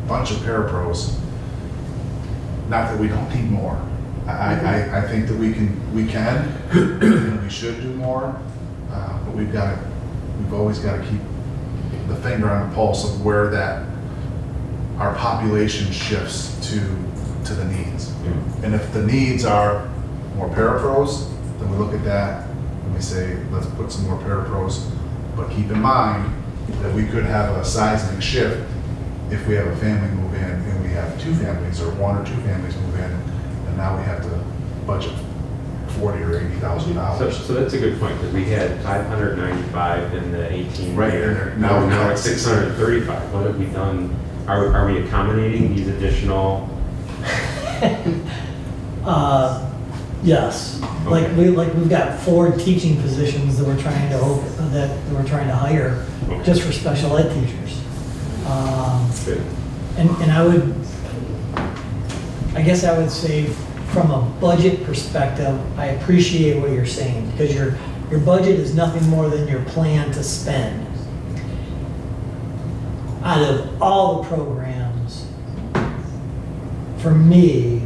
bunch of parapros. Not that we don't need more. I think that we can, and we should do more, but we've always got to keep the finger on the pulse of where our population shifts to the needs. And if the needs are more parapros, then we look at that and we say, let's put some more parapros, but keep in mind that we could have a seismic shift if we have a family move in and we have 2 families or 1 or 2 families move in, and now we have to budget $40,000 or $80,000. So that's a good point, because we had 595 in the 18 Right, year. and now we Now got it's 635. What have we done are we accommodating these additional? Yes, like we've got 4 teaching positions that we're trying to hire just for special ed teachers. And I guess I would say from a budget perspective, I appreciate what you're saying, because your budget is nothing more than your plan to spend. Out of all the programs, for me,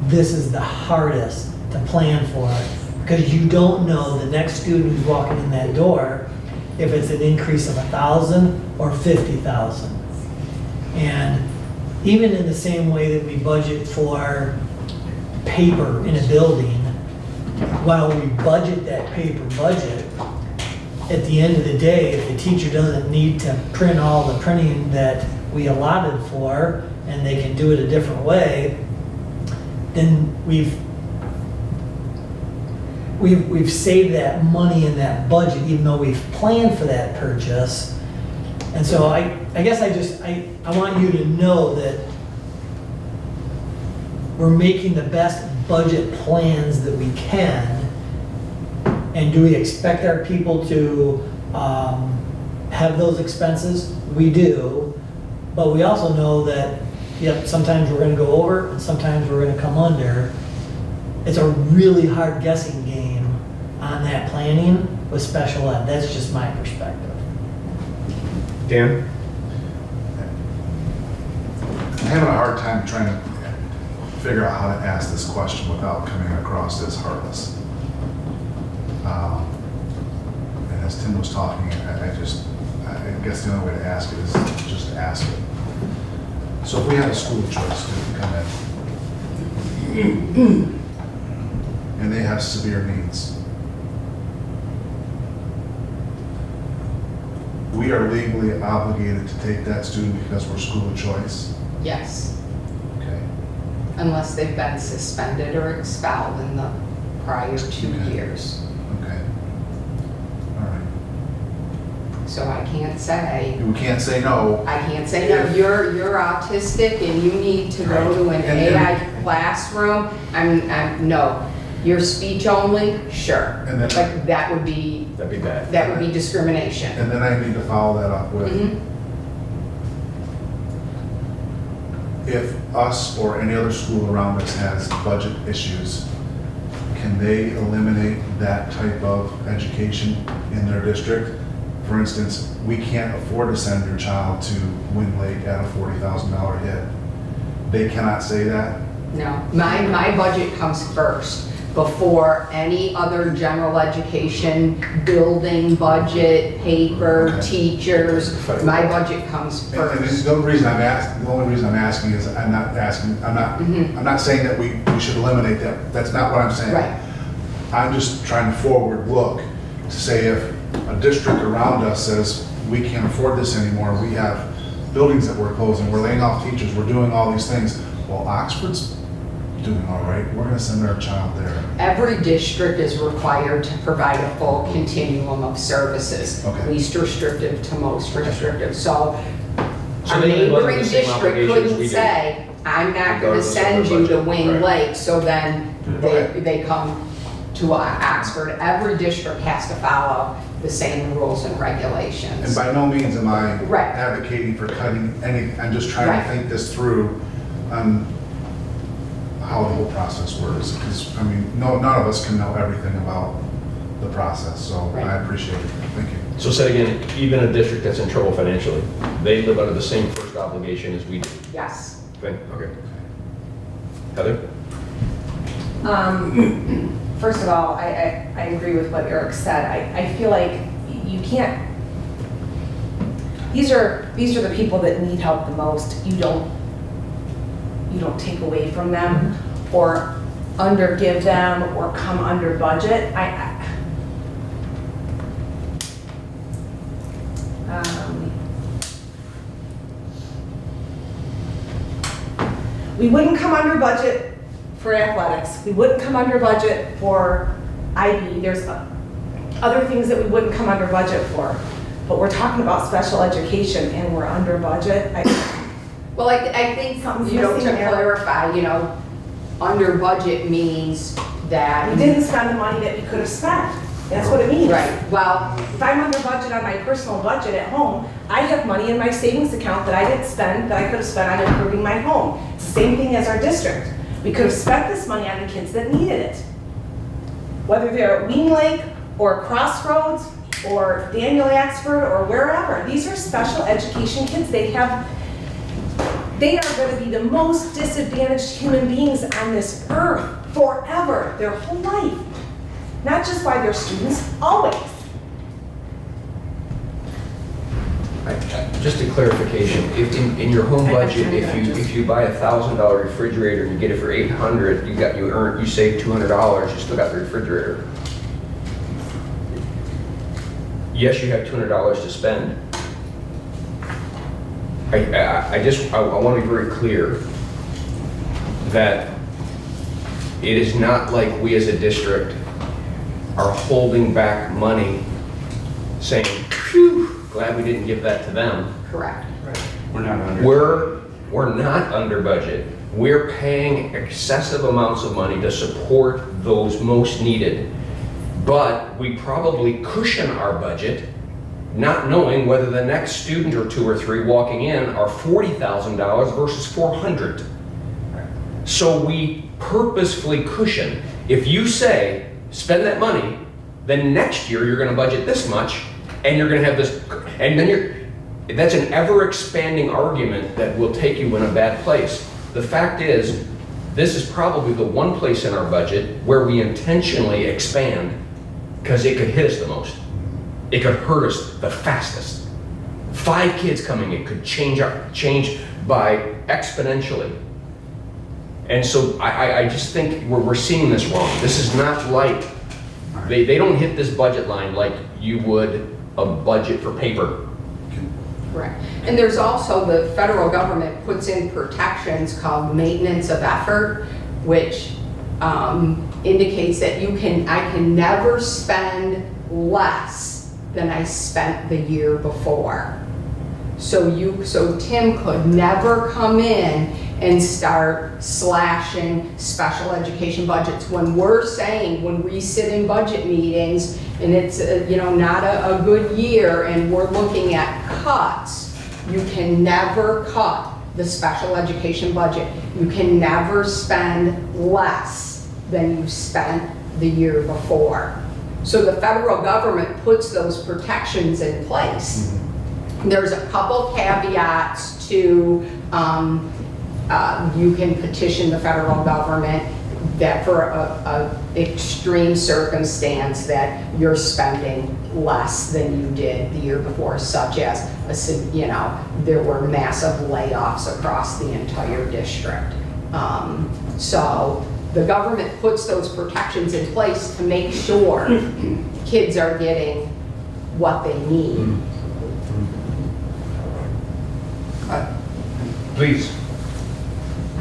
this is the hardest to plan for, because you don't know the next student who's walking in that door if it's an increase of 1,000 or 50,000. And even in the same way that we budget for paper in a building, while we budget that paper budget, at the end of the day, if the teacher doesn't need to print all the printing that we allotted for, and they can do it a different way, then we've saved that money in that budget, even though we've planned for that purchase. And so I guess I want you to know that we're making the best budget plans that we can. And do we expect our people to have those expenses? We do, but we also know that, yep, sometimes we're gonna go over and sometimes we're gonna come under. It's a really hard guessing game on that planning with special ed. That's just my perspective. Dan? I'm having a hard time trying to figure out how to ask this question without coming across as heartless. And as Tim was talking, I guess the only way to ask it is just to ask it. So if we had a school of choice student come in and they have severe needs, we are legally obligated to take that student because we're school of choice? Yes. Okay. Unless they've been suspended or expelled in the prior 2 years. Okay. All right. So I can't say. We can't say no. I can't say no. You're autistic and you need to go to an AI classroom. No. Your speech only, sure. And then, but that'd be bad. That would be discrimination. And then I need to follow that up with, if us or any other school around us has budget issues, can they eliminate that type of education in their district? For instance, we can't afford to send your child to Win Lake at a $40,000 hit. They cannot say that? No, my budget comes first before any other general education, building budget, paper, teachers. My budget comes first. And the only reason I'm asking is I'm not saying that we should eliminate that. That's not what I'm saying. Right. I'm just trying to forward look to say if a district around us says we can't afford this anymore, we have buildings that we're closing, we're laying off teachers, we're doing all these things. Well, Oxford's doing all right, we're gonna send our child there. Every district is required to provide a full continuum of services, least restrictive to most restrictive. So a neighboring district couldn't say, I'm not gonna send you to Wing Lake, so then they come to Oxford. Every district has to follow the same rules and regulations. And by no means am I advocating for cutting any, I'm just trying to think this through on how the whole process works. Because, I mean, none of us can know everything about the process, so I appreciate it. Thank you. So say again, even a district that's in trouble financially, they live under the same first obligation as we do? Yes. Okay. Heather? First of all, I agree with what Eric said. I feel like you can't, these are the people that need help the most. You don't take away from them or undergive them or come under budget. We wouldn't come under budget for athletics. We wouldn't come under budget for IB. There's other things that we wouldn't come under budget for. But we're talking about special education and we're under budget. Well, I think, Something's you know, to missing there. clarify, you know, under budget means that. We didn't spend the money that we could have spent. That's what it means. Right, well, If I'm under budget on my personal budget at home, I have money in my savings account that I didn't spend, that I could have spent on improving my home. It's the same thing as our district. We could have spent this money on the kids that needed it. Whether they're at Ween Lake, or Crossroads, or Daniel Axford, or wherever. These are special education kids. They are going to be the most disadvantaged human beings on this earth forever, their whole life. Not just while they're students, always. Just a clarification, if in your home budget, if you buy a $1,000 refrigerator and you get it for $800, you save $200, you still got the refrigerator. Yes, you have $200 to spend. I want to be very clear that it is not like we as a district are holding back money saying, phew, glad we didn't give that to them. correct. We're not under. We're not under budget. We're paying excessive amounts of money to support those most needed. But we probably cushion our budget, not knowing whether the next student or two or three walking in are $40,000 versus $400. So we purposefully cushion. If you say, spend that money, then next year you're going to budget this much, and you're going to have this, and then that's an ever-expanding argument that will take you in a bad place. The fact is, this is probably the one place in our budget where we intentionally expand because it could hit us the most. It could hurt us the fastest. 5 kids coming in could change by exponentially. And so I just think we're seeing this wrong. This is not like, they don't hit this budget line like you would a budget for paper. Correct. And there's also the federal government puts in protections called maintenance of effort, which indicates that I can never spend less than I spent the year before. So Tim could never come in and start slashing special education budgets. When we sit in budget meetings and it's not a good year and we're looking at cuts, you can never cut the special education budget. You can never spend less than you spent the year before. So the federal government puts those protections in place. There's a couple caveats to you can petition the federal government that for a extreme circumstance that you're spending less than you did the year before, such as there were massive layoffs across the entire district. So the government puts those protections in place to make sure kids are getting what they need. Please.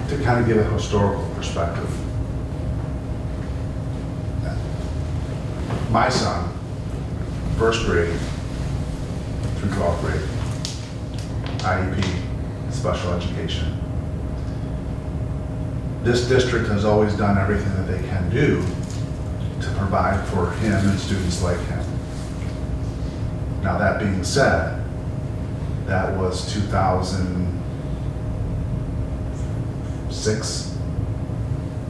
To kind of give a historical perspective. My son, first grade through 12th grade, IEP, special education. This district has always done everything that they can do to provide for him and students like him. Now that being said, that was 2006.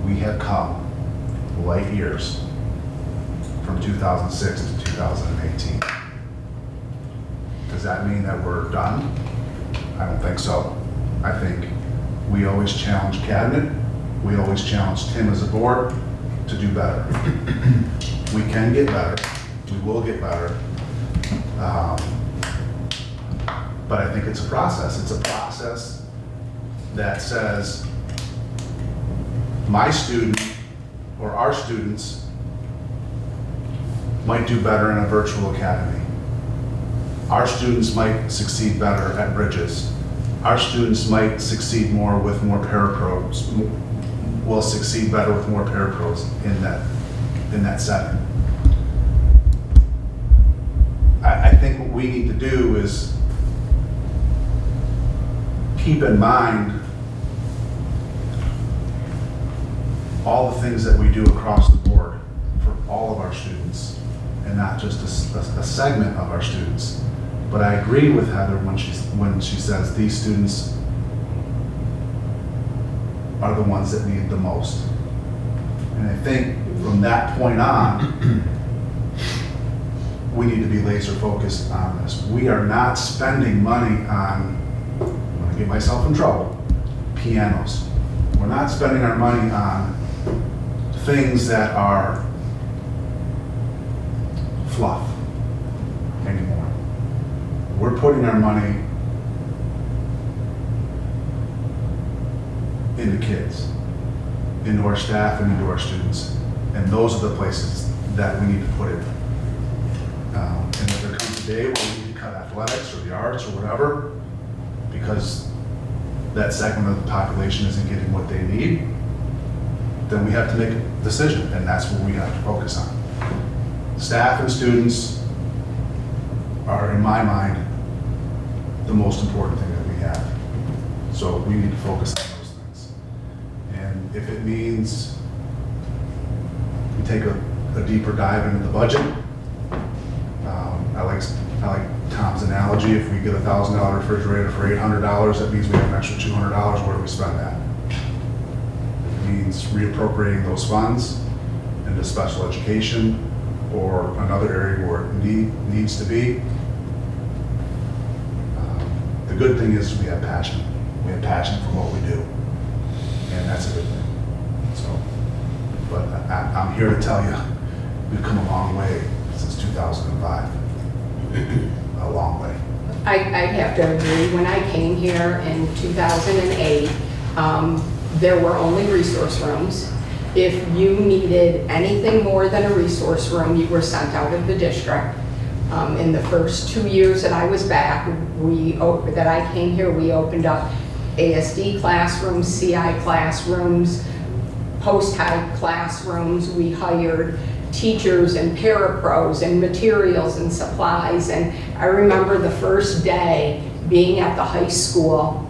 We have come light years from 2006 to 2018. Does that mean that we're done? I don't think so. I think we always challenge cabinet, we always challenge Tim as a board to do better. We can get better, we will get better. But I think it's a process. It's a process that says my student or our students might do better in a virtual academy. Our students might succeed better at Bridges. Our students might succeed more with more parapros, will succeed better with more parapros in that setting. I think what we need to do is keep in mind all the things that we do across the board for all of our students, and not just a segment of our students. But I agree with Heather when she says these students are the ones that need the most. And I think from that point on, we need to be laser focused on this. We are not spending money on, I'm gonna get myself in trouble, pianos. We're not spending our money on things that are fluff anymore. We're putting our money into kids, into our staff and into our students. And those are the places that we need to put it. And if there comes a day where we need to cut athletics or the arts or whatever, because that segment of the population isn't getting what they need, then we have to make a decision, and that's what we have to focus on. Staff and students are, in my mind, the most important thing that we have. So we need to focus on those things. And if it means we take a deeper dive into the budget, I like Tom's analogy. If we get a $1,000 refrigerator for $800, that means we have an extra $200. Where do we spend that? If it means reappropriating those funds into special education or another area where it needs to be. The good thing is we have passion. We have passion for what we do, and that's a good thing. So, but I'm here to tell you, we've come a long way since 2005. A long way. I have to agree. When I came here in 2008, there were only resource rooms. If you needed anything more than a resource room, you were sent out of the district. In the first 2 years that I was back, that I came here, we opened up ASD classrooms, CI classrooms, post-high classrooms. We hired teachers and parapros and materials and supplies. And I remember the first day being at the high school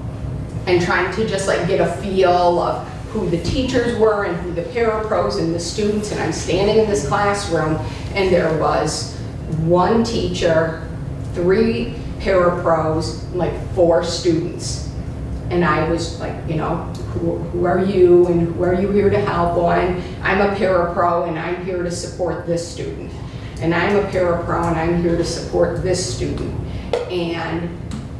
and trying to just like get a feel of who the teachers were and who the parapros and the students. And I'm standing in this classroom and there was one teacher, 3 parapros, like 4 students. And I was like, you know, who are you and who are you here to help? Well, I'm a parapro and I'm here to support this student. And I'm a parapro and I'm here to support this student. And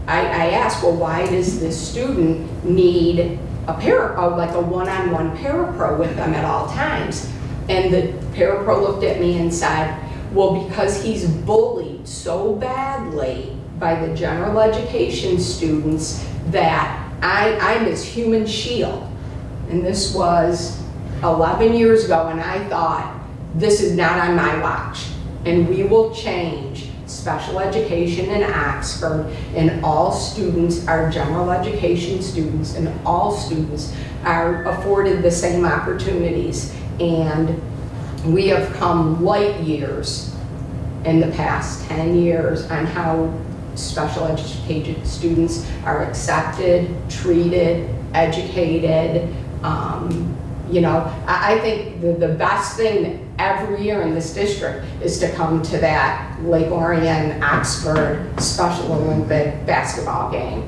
I asked, well, why does this student need a parapro, like a one-on-one parapro with them at all times? And the parapro looked at me and said, well, because he's bullied so badly by the general education students that I'm his human shield. And this was 11 years ago, and I thought, this is not on my watch. And we will change special education in Oxford, and all students are general education students, and all students are afforded the same opportunities. And we have come light years in the past 10 years on how special educated students are accepted, treated, educated. You know, I think the best thing every year in this district is to come to that Lake Orion Oxford Special Olympic basketball game,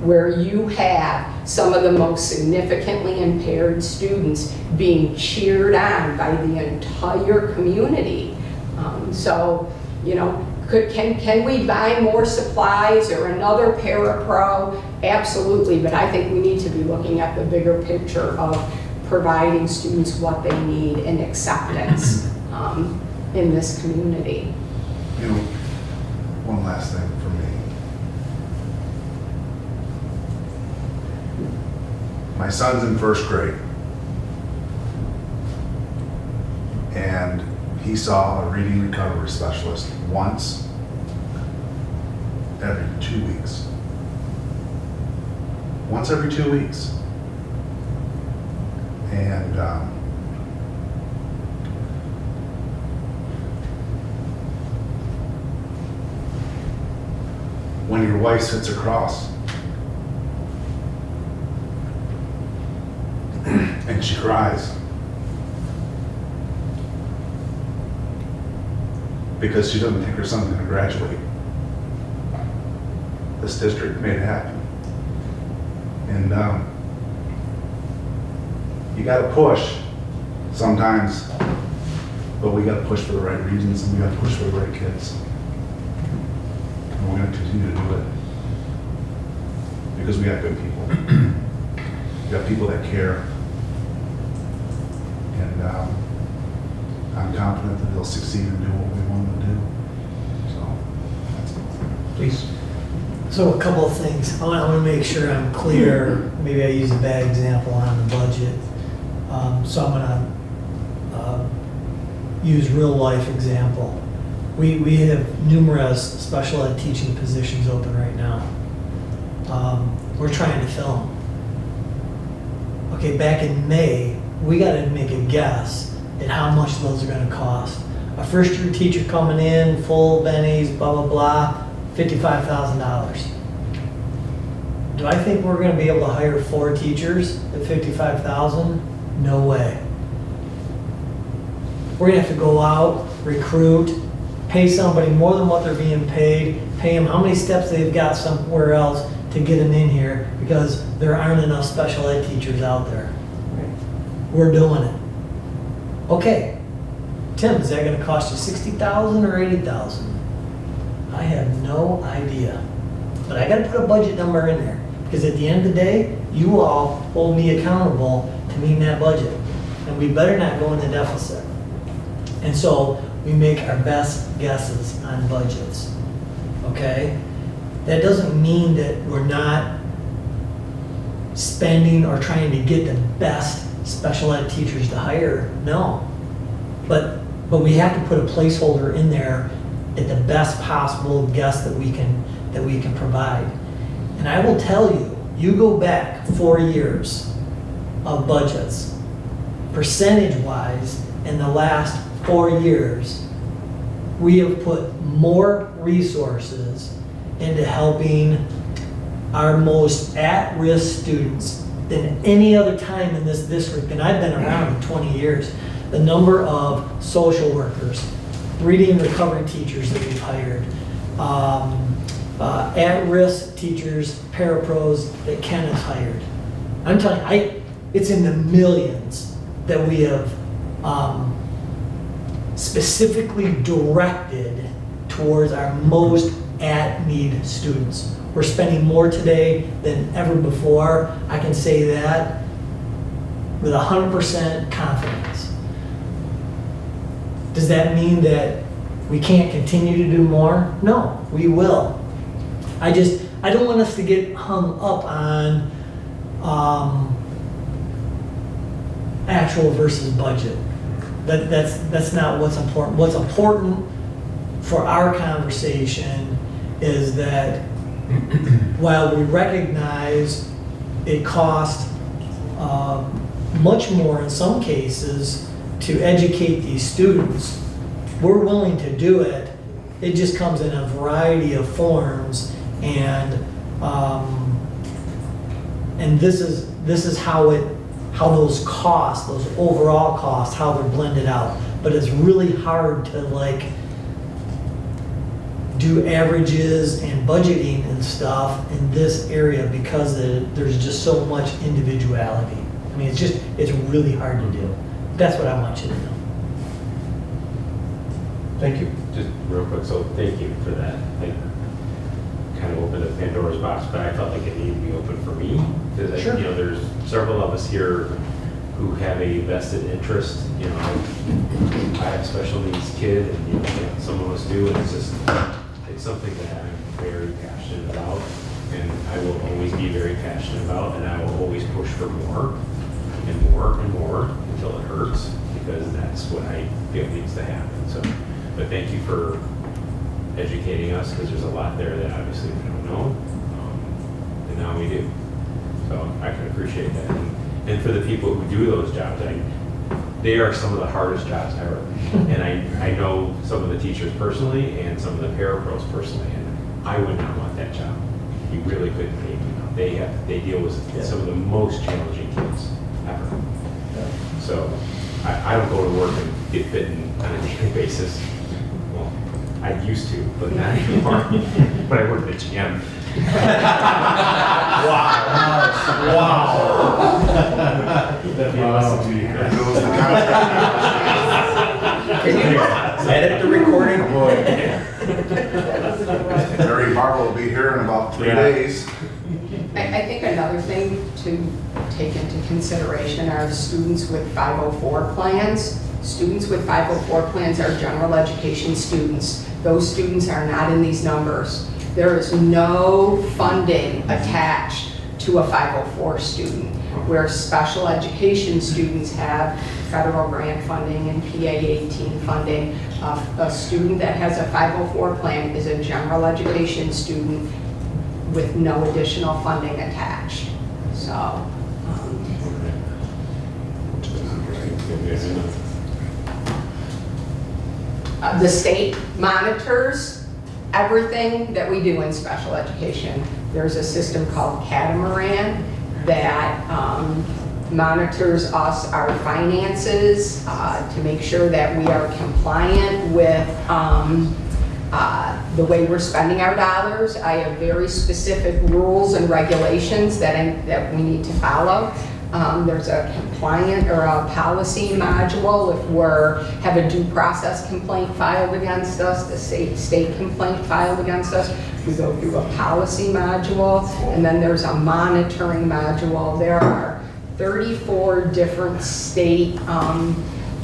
where you have some of the most significantly impaired students being cheered on by the entire community. So, you know, can we buy more supplies or another parapro? Absolutely, but I think we need to be looking at the bigger picture of providing students what they need and acceptance in this community. You know, one last thing for me. My son's in 1st grade, and he saw a reading recovery specialist once every 2 weeks. Once every 2 weeks. And when your wife sits across and she cries. Because she doesn't think her son's gonna graduate. This district made it happen. And you gotta push sometimes, but we gotta push for the right reasons and we gotta push for the right kids. And we're gonna continue to do it. Because we got good people. We got people that care. And I'm confident that they'll succeed and do what we want them to do. So, that's it. Please. So a couple of things. I want to make sure I'm clear. Maybe I use a bad example on the budget. So I'm going to use real life example. We have numerous special ed teaching positions open right now. We're trying to fill them. Okay, back in May, we got to make a guess at how much those are going to cost. A first year teacher coming in, full bennies, blah, blah, blah, $55,000. Do I think we're going to be able to hire 4 teachers at $55,000? No way. We're going to have to go out, recruit, pay somebody more than what they're being paid, pay them how many steps they've got somewhere else to get them in here because there aren't enough special ed teachers out there. We're doing it. Okay, Tim, is that going to cost you $60,000 or $80,000? I have no idea. But I got to put a budget number in there because at the end of the day, you all hold me accountable to meeting that budget. And we better not go into deficit. And so we make our best guesses on budgets. Okay? That doesn't mean that we're not spending or trying to get the best special ed teachers to hire. No. But we have to put a placeholder in there at the best possible guess that we can provide. And I will tell you, you go back 4 years of budgets, percentage-wise, in the last 4 years, we have put more resources into helping our most at-risk students than any other time in this district, and I've been around 20 years. The number of social workers, reading and recovery teachers that we've hired, at-risk teachers, parapros that Ken has hired. I'm telling you, it's in the millions that we have specifically directed towards our most at-need students. We're spending more today than ever before. I can say that with 100% confidence. Does that mean that we can't continue to do more? No, we will. I don't want us to get hung up on actual versus budget. That's not what's important. What's important for our conversation is that while we recognize it costs much more in some cases to educate these students, we're willing to do it. It just comes in a variety of forms, and this is how those costs, those overall costs, how they're blended out. But it's really hard to do averages and budgeting and stuff in this area because there's just so much individuality. I mean, it's really hard to do. That's what I want you to know. Thank you. Just real quick, so thank you for that. I kind of opened a Pandora's box, but I felt like it needed to be open for me. Because Sure. There's several of us here who have a vested interest. I have a special needs kid, and some of us do, and it's something that I'm very passionate about, and I will always be very passionate about, and I will always push for more and more and more until it hurts, because that's what I feel needs to happen. So, but thank you for educating us, because there's a lot there that obviously we don't know, and now we do. So I can appreciate that. And for the people who do those jobs, they are some of the hardest jobs ever. And I know some of the teachers personally and some of the parapros personally, and I would not want that job. You really couldn't pay me. They deal with some of the most challenging kids ever. So I don't go to work and get bitten on a daily basis. Well, I used to, but not anymore. But I work at GM. Wow. That'd be a lesson to you guys. Can you edit the recording? Mary Barr will be here in about 3 days. I think another thing to take into consideration are students with 504 plans. Students with 504 plans are general education students. Those students are not in these numbers. There is no funding attached to a 504 student, where special education students have federal grant funding and PA 18 funding. A student that has a 504 plan is a general education student with no additional funding attached. So, the state monitors everything that we do in special education. There's a system called Catamaran that monitors us, our finances, to make sure that we are compliant with the way we're spending our dollars. I have very specific rules and regulations that we need to follow. There's a compliant or a policy module if we have a due process complaint filed against us, the state complaint filed against us. We go through a policy module, and then there's a monitoring module. There are 34 different state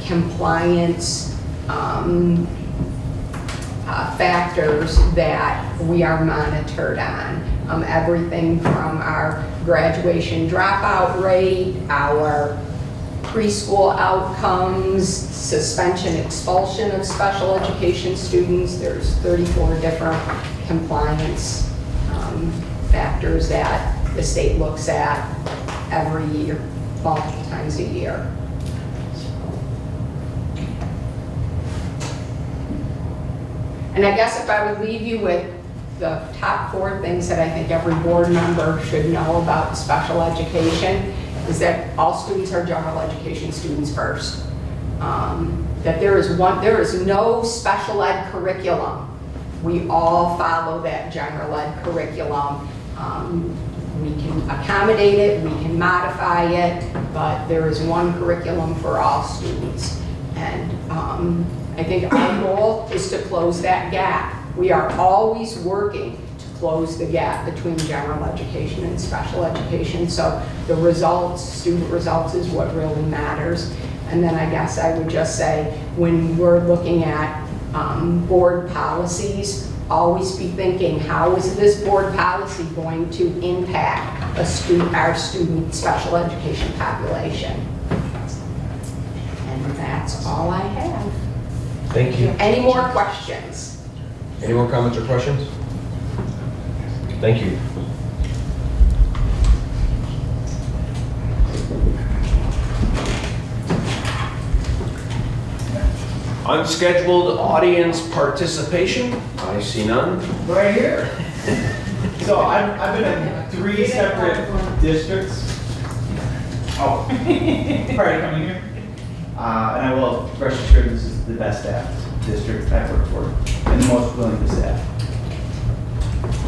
compliance factors that we are monitored on. Everything from our graduation dropout rate, our preschool outcomes, suspension, expulsion of special education students. There's 34 different compliance factors that the state looks at every year, multiple times a year. And I guess if I would leave you with the top 4 things that I think every board member should know about special education is that all students are general education students first. That there is no special ed curriculum. We all follow that general ed curriculum. We can accommodate it, we can modify it, but there is one curriculum for all students. And I think our goal is to close that gap. We are always working to close the gap between general education and special education. So the results, student results, is what really matters. And then I guess I would just say, when we're looking at board policies, always be thinking, how is this board policy going to impact our student special education population? And that's all I have. Thank you. Any more questions? Any more comments or questions? Thank you. Unscheduled audience participation. I see none. Right here. So I've been in 3 separate districts. Oh, prior to coming here. And I will rest assured this is the best staffed district I've worked for and the most willing to staff.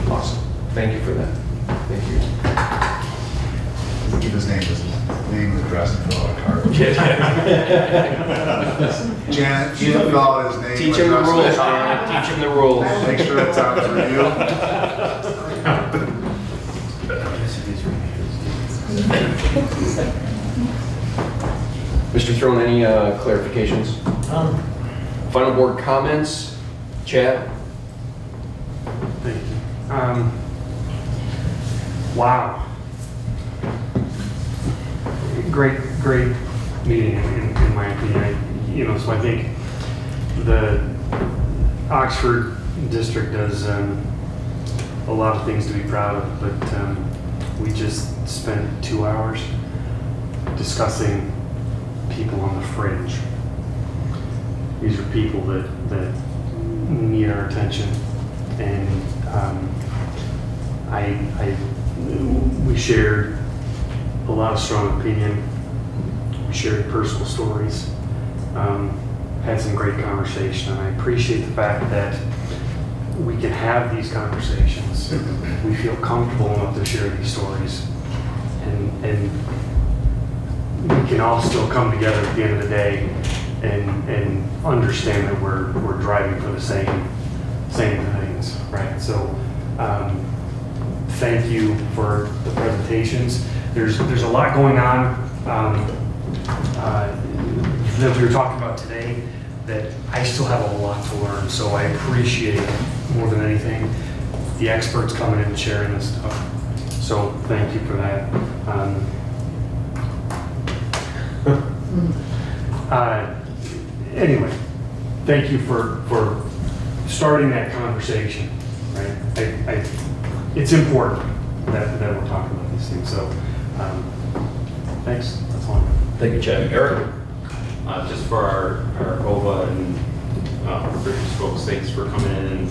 Awesome. Thank you for that. Thank you. Give his name, and address, and fill out a card. Janet, you fill out his name. Teach him the rules, Janet. Teach him the rules. Make sure it's on his review. Mr. Throne, any clarifications? Final board comments? Chad? Thank you. Wow. Great meeting in my opinion. So I think the Oxford district does a lot of things to be proud of, but we just spent 2 hours discussing people on the fringe. These are people that need our attention, and we shared a lot of strong opinion. We shared personal stories, had some great conversation, and I appreciate the fact that we can have these conversations. We feel comfortable enough to share these stories, and we can all still come together at the end of the day and understand that we're driving for the same things, right? So thank you for the presentations. There's a lot going on that we were talking about today that I still have a lot to learn. So I appreciate more than anything the experts coming in and sharing this stuff. So thank you for that. Anyway, thank you for starting that conversation, right? It's important that we're talking about these things. So thanks. That's all. Thank you, Chad. Eric? Just for our OVA and British folks, thanks for coming in. And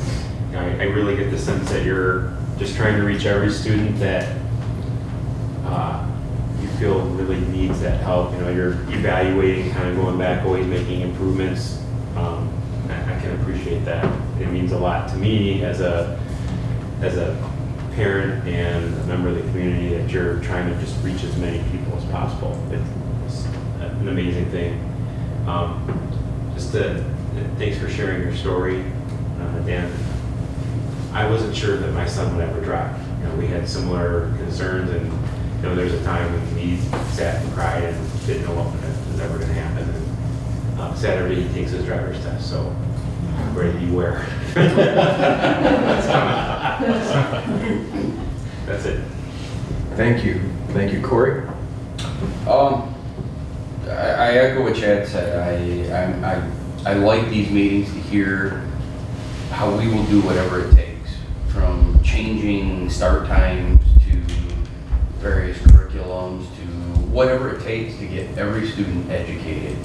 you know, I really get the sense that you're just trying to reach every student that you feel really needs that help. You know, you're evaluating, kind of going back, always making improvements. I can appreciate that. It means a lot to me as a parent and a member of the community that you're trying to just reach as many people as possible. It's an amazing thing. Thanks for sharing your story, Dan. I wasn't sure that my son would ever drive. You know, we had similar concerns, and you know, there's a time when we sat and cried and didn't know what was ever going to happen. And Saturday he takes his driver's test, so ready to beware. That's it. Thank you, Corey. I echo what Chad said. I like these meetings to hear how we will do whatever it takes, from changing start times to various curriculums to whatever it takes to get every student educated.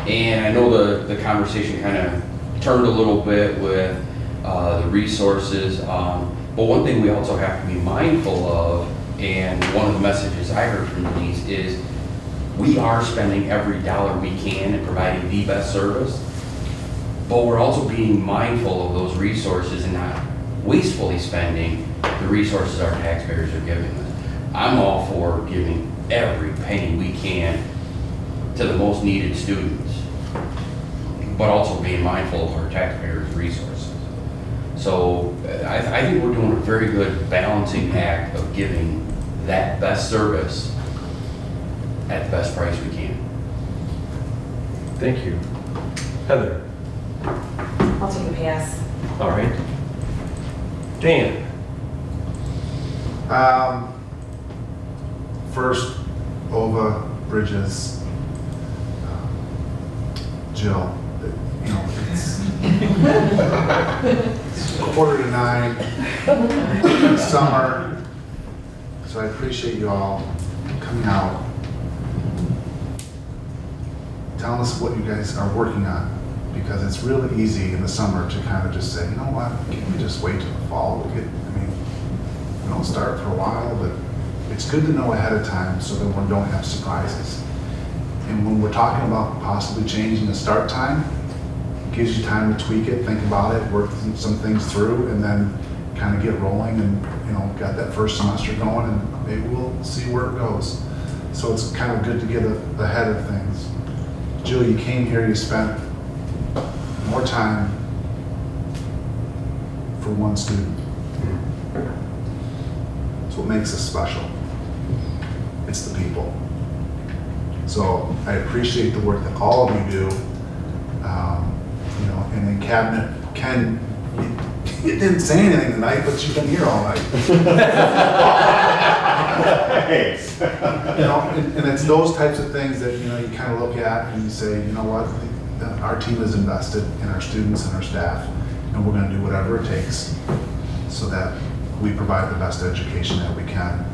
And I know the conversation kind of turned a little bit with the resources, but one thing we also have to be mindful of, and one of the messages I heard from Denise is, we are spending every dollar we can in providing the best service, but we're also being mindful of those resources and not wastefully spending the resources our taxpayers are giving us. I'm all for giving every penny we can to the most needed students, but also being mindful of our taxpayers' resources. So I think we're doing a very good balancing act of giving that best service at the best price we can. Thank you. Heather? I'll take a pass. All right. Dan? First, Ova, Bridges, Jill, you know, it's 8:45, summer, so I appreciate you all coming out, telling us what you guys are working on, because it's really easy in the summer to kind of just say, you know what, can we just wait till the fall? We don't start for a while, but it's good to know ahead of time so that we don't have surprises. And when we're talking about possibly changing the start time, it gives you time to tweak it, think about it, work some things through, and then kind of get rolling and, you know, got that first semester going, and maybe we'll see where it goes. So it's kind of good to get ahead of things. Jill, you came here, you spent more time for one student. It's what makes us special. It's the people. So I appreciate the work that all of you do. You know, and in cabinet, Ken, you didn't say anything tonight, but you've been here all night. Thanks. You know, and it's those types of things that, you know, you kind of look at and you say, you know what, our team is invested in our students and our staff, and we're going to do whatever it takes so that we provide the best education that we can.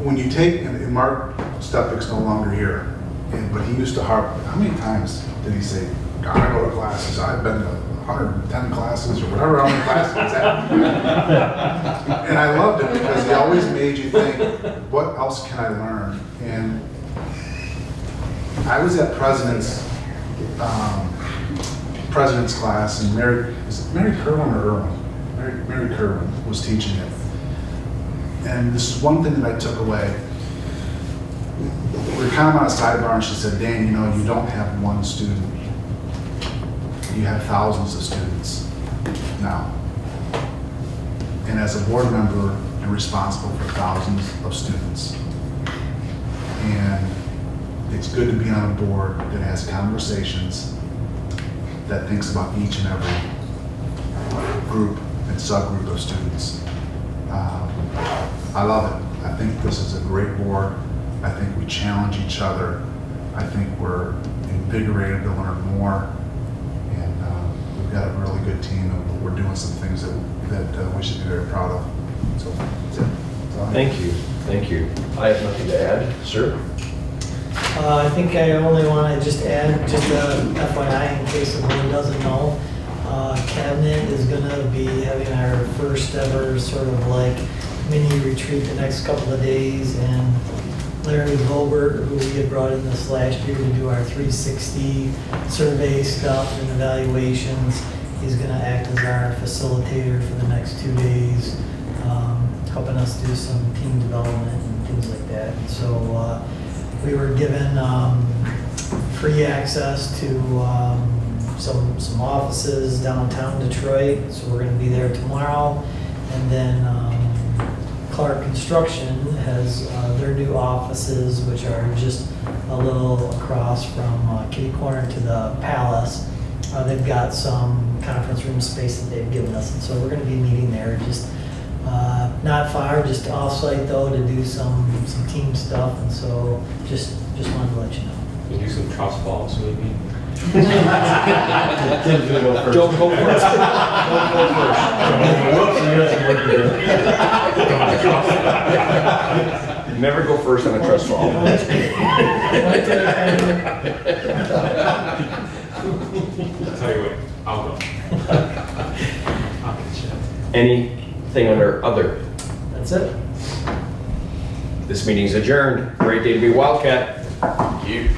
When you take, and Mark Stepik's no longer here, But he used to harp, how many times did he say, gotta go to classes? I've been to 110 classes or whatever, how many classes it's at. And I loved it because he always made you think, what else can I learn? And I was at president's class, and Mary Kerwin or Irwin? Mary Kerwin was teaching it. And this is one thing that I took away. We were kind of on a sidebar, and she said, Dan, you know, you don't have one student. You have thousands of students now. And as a board member, you're responsible for thousands of students. And it's good to be on a board that has conversations, that thinks about each and every group and subgroup of students. I love it. I think this is a great board. I think we challenge each other. I think we're invigorated to learn more. And we've got a really good team, and we're doing some things that we should be very proud of. So that's it. Thank you. Thank you. I have nothing to add, sir. I think I only want to just add, just FYI, in case anyone doesn't know, Cabinet is going to be having our first ever sort of like mini retreat the next couple of days, and Larry Goldberg, who we had brought in this last year to do our 360 survey stuff and evaluations, he's going to act as our facilitator for the next 2 days, helping us do some team development and things like that. And so we were given free access to some offices downtown Detroit, so we're going to be there tomorrow. And then Clark Construction has their new offices, which are just a little across from Kitty Corner to the Palace. They've got some conference room space that they've given us, and so we're going to be meeting there, just not far, just off-site though, to do some team stuff. And so just wanted to let you know. You do some trust falls maybe. Tim's gonna go first. Don't go first. Don't go first. Whoops, you got some work to do. Never go first on a trust fall. Tell you what, I'll go. I'll get you. Anything under other? That's it. This meeting's adjourned. Great day to be Wildcat. Thank you.